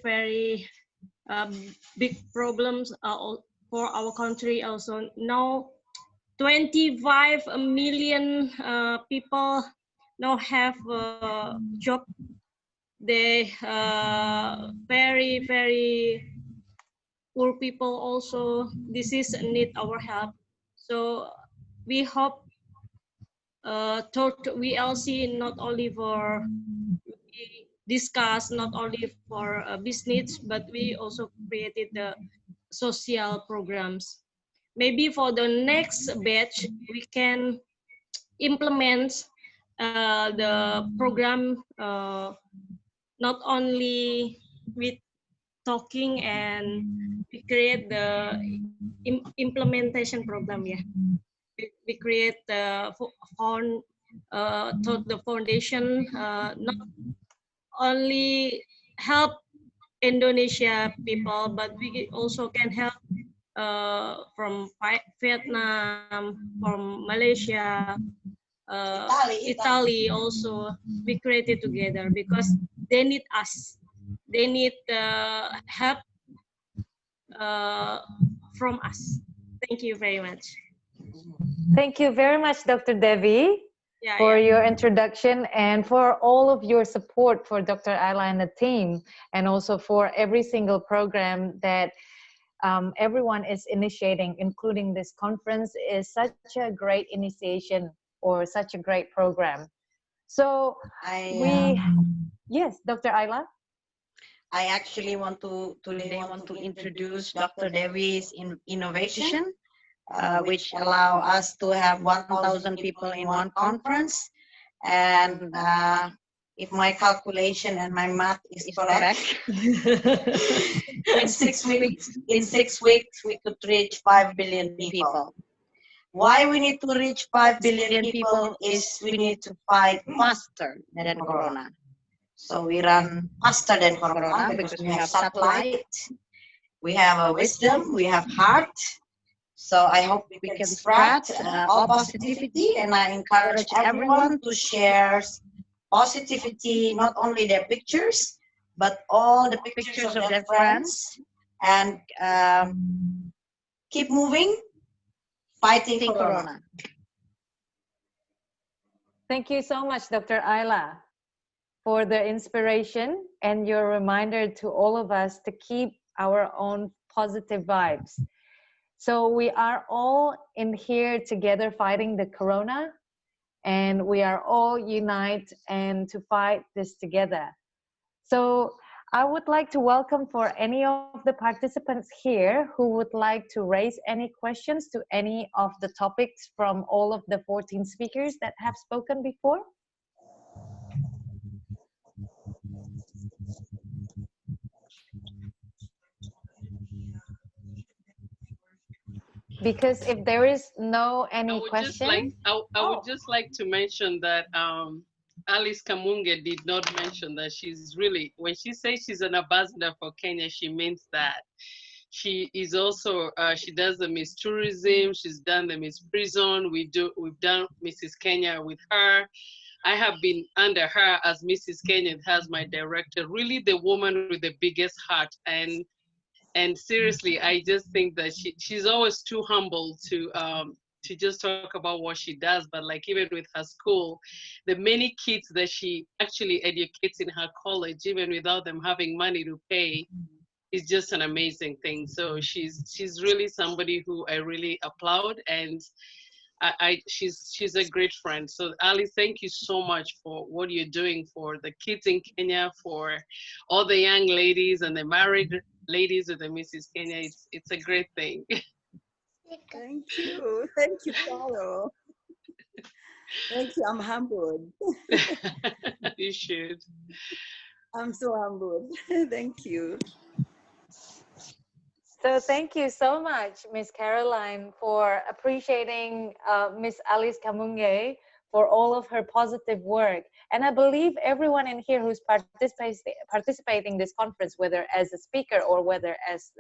big problems for our country. Also now 25 million people now have a job. They very poor people also. This is need our help. So we hope WWLC not only for discuss, not only for business, but we also created the social programs. Maybe for the next batch, we can implement the program not only with talking, and we create the implementation program. Yeah, we create the foundation not only help Indonesia people, but we also can help from Vietnam, from Malaysia, Italy also. We created together because they need us. They need help from us. Thank you very much. Thank you very much, Dr. Devi, for your introduction and for all of your support for Dr. Ayla and the team, and also for every single program that everyone is initiating, including this conference. Is such a great initiation or such a great program. So yes, Dr. Ayla. I actually want to introduce Dr. Devi's innovation, which allow us to have 1,000 people in one conference. And if my calculation and my math is correct, in 6 weeks, we could reach 5 billion people. Why we need to reach 5 billion people is we need to fight faster than Corona. So we run faster than Corona because we have satellite, we have a wisdom, we have heart. So I hope we can spread all positivity, and I encourage everyone to share positivity, not only their pictures, but all the pictures of their friends, and keep moving, fighting Corona. Thank you so much, Dr. Ayla, for the inspiration and your reminder to all of us to keep our own positive vibes. So we are all in here together fighting the corona, and we are all unite and to fight this together. So I would like to welcome for any of the participants here who would like to raise any questions to any of the topics from all of the 14 speakers that have spoken before. Because if there is no any question, I would just like to mention that Alice Kamunge did not mention that she's really, when she says she's an ambassador for Kenya, she means that. She is also, she does the Miss Tourism, she's done the Miss Prison, we've done Mrs. Kenya with her. I have been under her as Mrs. Kenya as my director, really the woman with the biggest heart. And seriously, I just think that she's always too humble to just talk about what she does. But like even with her school, the many kids that she actually educates in her college, even without them having money to pay, is just an amazing thing. So she's really somebody who I really applaud, and she's a great friend. So Ali, thank you so much for what you're doing for the kids in Kenya, for all the young ladies and the married ladies with the Mrs. Kenya. It's a great thing. Thank you, Carol. Thank you, I'm humbled. You should. I'm so humbled. Thank you. So thank you so much, Miss Caroline, for appreciating Miss Alice Kamunge for all of her positive work. And I believe everyone in here who's participating in this conference, whether as a speaker or whether as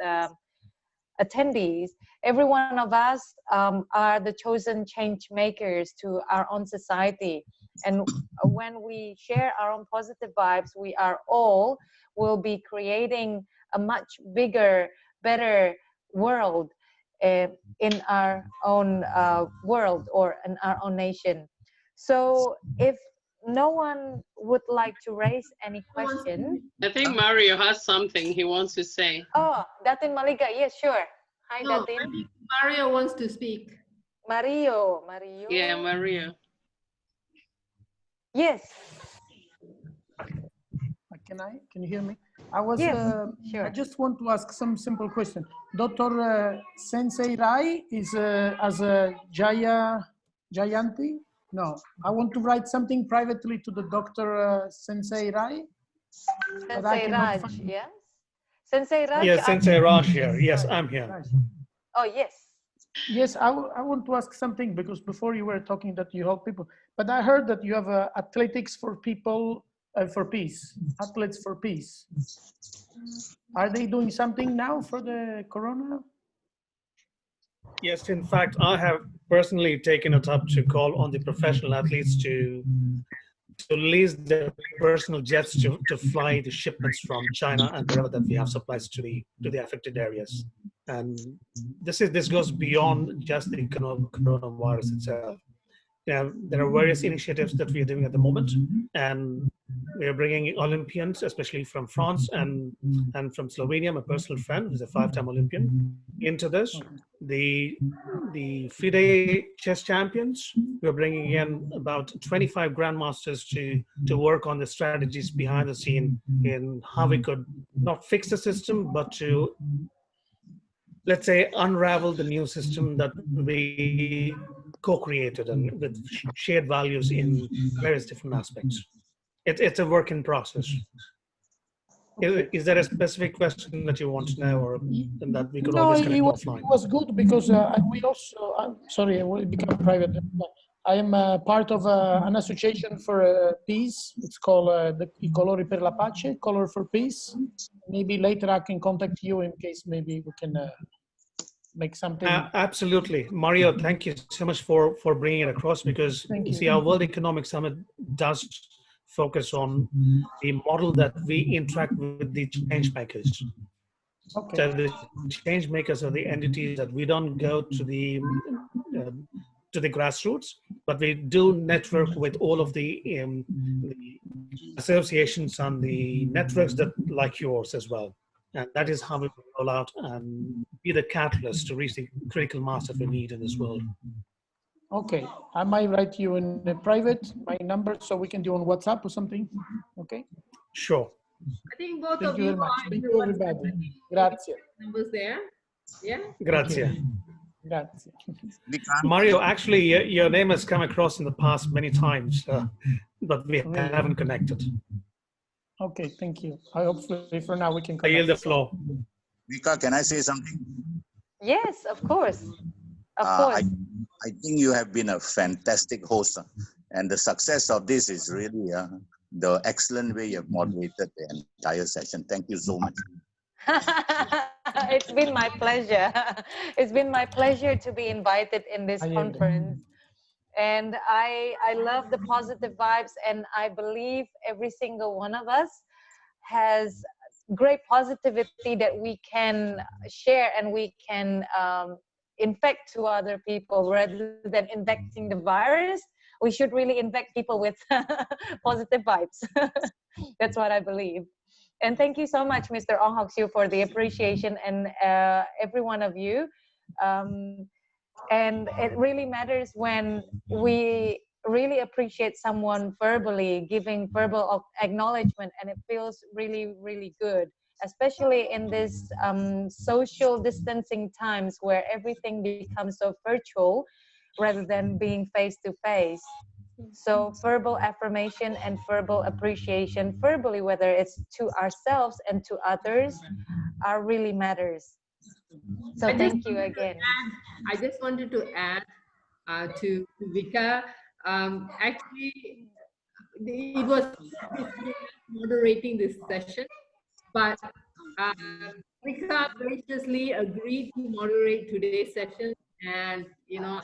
attendees, every one of us are the chosen change makers to our own society. And when we share our own positive vibes, we are all will be creating a much bigger, better world in our own world or in our own nation. So if no one would like to raise any question. I think Mario has something he wants to say. Oh, Datin Maliga, yes, sure. Hi, No, Datin. I think Mario wants to speak. Mario. Yeah, Mario. Yes. Can you hear me? I was, sure. I just want to ask some simple question. Dr. Sensei Rai is as a Jayanti? No, I want to write something privately to the Dr. Sensei Rai. Sensei Raj, yes? Sensei Raj? Yes, Sensei Raj here. Yes, I'm here. Oh, yes. Yes, I want to ask something because before you were talking that you help people, but I heard that you have athletics for people, for peace, athletes for peace. Are they doing something now for the corona? Yes, in fact, I have personally taken it up to call on the professional athletes to lease their personal jets to fly the shipments from China and wherever that we have supplies to the affected areas. And this goes beyond just the coronavirus itself. There are various initiatives that we are doing at the moment, and we are bringing Olympians, especially from France and from Slovenia, my personal friend, who's a 5-time Olympian, into this. The FIDE chess champions, we're bringing in about 25 grandmasters to work on the strategies behind the scene in how we could not fix the system, but to, let's say, unravel the new system that we co-created and with shared values in various different aspects. It's a work in process. Is there a specific question that you want to know, or that we could always connect offline? It was good because we also, I'm sorry, I will become private. I am part of an association for peace. It's called the I Colori per la Pace, Color for Peace. Maybe later I can contact you in case maybe we can make something. Absolutely. Mario, thank you so much for bringing it across, because you see, our World Economic Summit does focus on the model that we interact with the change makers. Okay. So the change makers are the entities that we don't go to the grassroots, but we do network with all of the associations and the networks that like yours as well. And that is how we will roll out and be the catalyst to reach the critical mass that we need in this world. Okay, I might write you in a private, my number, so we can do on WhatsApp or something. Okay? Sure. I think both Thank of you you very much. are Thank in you, the everybody. WhatsApp. Grazie. Numbers there. Yeah. Grazie. Grazie. Mario, actually, your name has come across in the past many times, but we haven't connected. Okay, thank you. I hope for now we can I connect. yield the floor. Vika, can I say something? Yes, of course. Of I course. think you have been a fantastic host, and the success of this is really the excellent way you have moderated the entire session. Thank you so much. It's been my pleasure. It's been my pleasure to be invited in this conference. And I love the positive vibes, and I believe every single one of us has great positivity that we can share and we can infect to other people. Rather than infecting the virus, we should really infect people with positive vibes. That's what I believe. And thank you so much, Mr. Ong Hok Siu, for the appreciation, and every one of you. And it really matters when we really appreciate someone verbally, giving verbal acknowledgement, and it feels really, really good, especially in this social distancing times where everything becomes so virtual rather than being face to face. So verbal affirmation and verbal appreciation verbally, whether it's to ourselves and to others, really matters. So thank you again. I just wanted to add to Vika. Actually, it was moderating this session, but Vika graciously agreed to moderate today's session, and you know,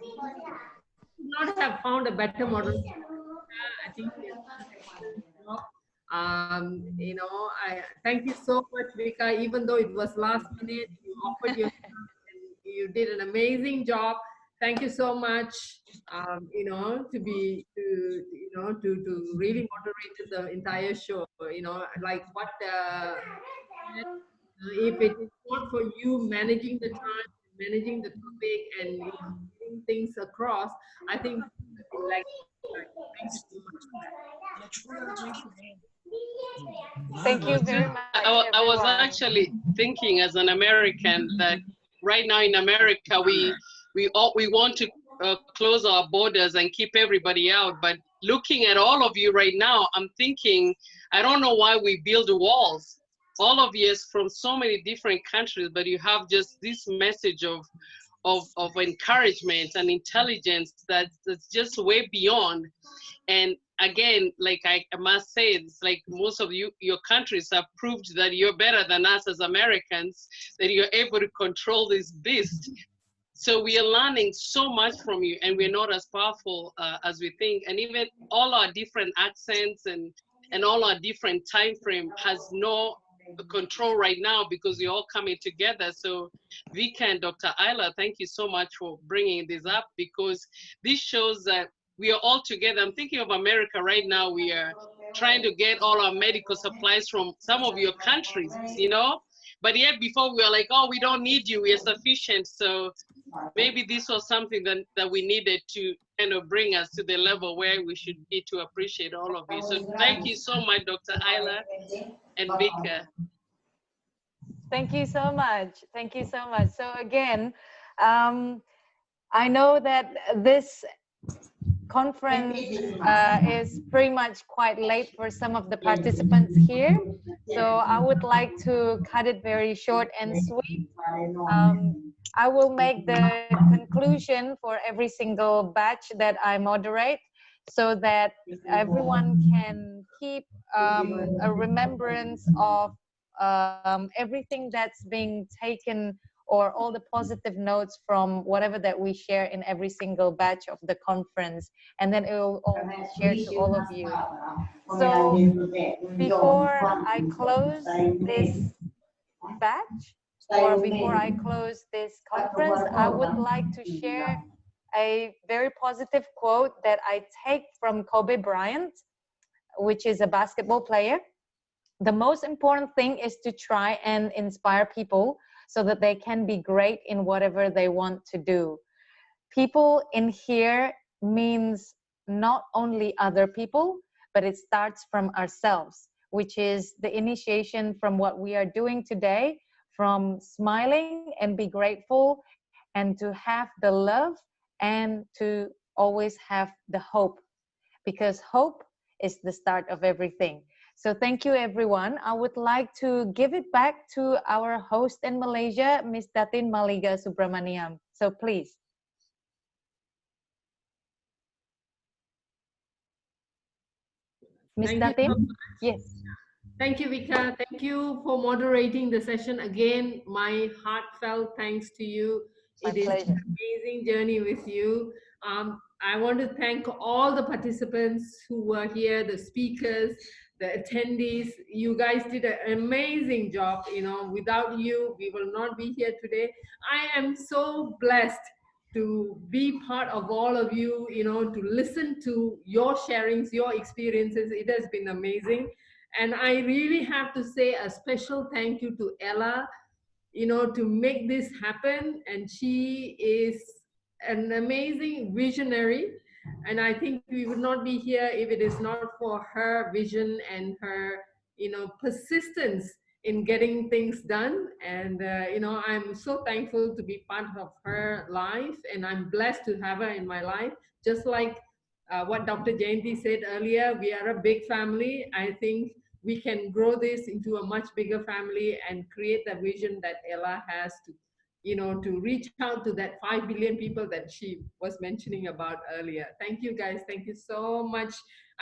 could not have found a better moderator. I think. You know, I thank you so much, Vika. Even though it was last minute, you offered your and you did an amazing job. Thank you so much. You know, to really moderate the entire show. You know, like what if it is not for you managing the time, managing the topic, and you know, getting things across, I think like thank you so much. Thank you very much. I was actually thinking as an American that right now in America we want to close our borders and keep everybody out, but looking at all of you right now, I'm thinking I don't know why we build walls. All of you is from so many different countries, but you have just this message of encouragement and intelligence that's just way beyond. And again, like I must say, it's like most of your countries have proved that you're better than us as Americans, that you're able to control this beast. So we are learning so much from you, and we're not as powerful as we think. And even all our different accents and all our different time frame has no control right now because we're all coming together. So Vika and Dr. Ayla, thank you so much for bringing this up, because this shows that we are all together. I'm thinking of America right now. We are trying to get all our medical supplies from some of your countries, you know, but yet before we were like, oh, we don't need you, we are sufficient. So maybe this was something that we needed to kind of bring us to the level where we should be to appreciate all of you. So thank you so much, Dr. Ayla and Vika. Thank you so much. Thank you so much. So again, I know that this conference is pretty much quite late for some of the participants here. So I would like to cut it very short and sweet. I will make the conclusion for every single batch that I moderate, so that everyone can keep a remembrance of everything that's being taken, or all the positive notes from whatever that we share in every single batch of the conference, and then it will all be shared to all of you. So before I close this batch, or before I close this conference, I would like to share a very positive quote that I take from Kobe Bryant, which is a basketball player. The most important thing is to try and inspire people so that they can be great in whatever they want to do. People in here means not only other people, but it starts from ourselves, which is the initiation from what we are doing today, from smiling and be grateful, and to have the love, and to always have the hope, because hope is the start of everything. So thank you, everyone. I would like to give it back to our host in Malaysia, Ms. Datin Maliga Subramaniam. So please. Ms. Datin? Yes. Thank you, Vika. Thank you for moderating the session again. My heartfelt thanks to you. It is an amazing journey with you. I want to thank all the participants who were here, the speakers, the attendees. You guys did an amazing job. You know, without you, we will not be here today. I am so blessed to be part of all of you, you know, to listen to your sharings, your experiences. It has been amazing. And I really have to say a special thank you to Ella, you know, to make this happen. And she is an amazing visionary. And I think we would not be here if it is not for her vision and her, you know, persistence in getting things done. And, you know, I'm so thankful to be part of her life, and I'm blessed to have her in my life. Just like what Dr. Jayanti said earlier, we are a big family. I think we can grow this into a much bigger family and create the vision that Ella has to, you know, to reach out to that 5 billion people that she was mentioning about earlier. Thank you, guys. Thank you so much.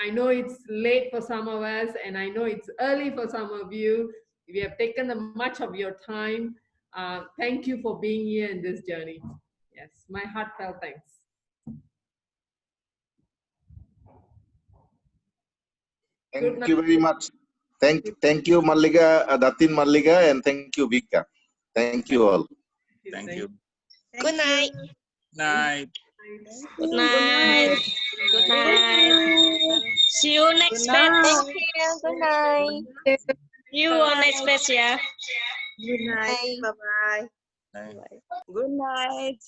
I know it's late for some of us, and I know it's early for some of you. We have taken much of your time. Thank you for being here in this journey. Yes, my heartfelt thanks. Thank you very much. Thank you, Maliga, Datin Maliga, and thank you, Vika. Thank you all. Thank you. Good night. Night. Good night. Good night. See you next space. Thank you. Good night. See you on next space, yeah. Good night. Bye-bye. Night. Good night.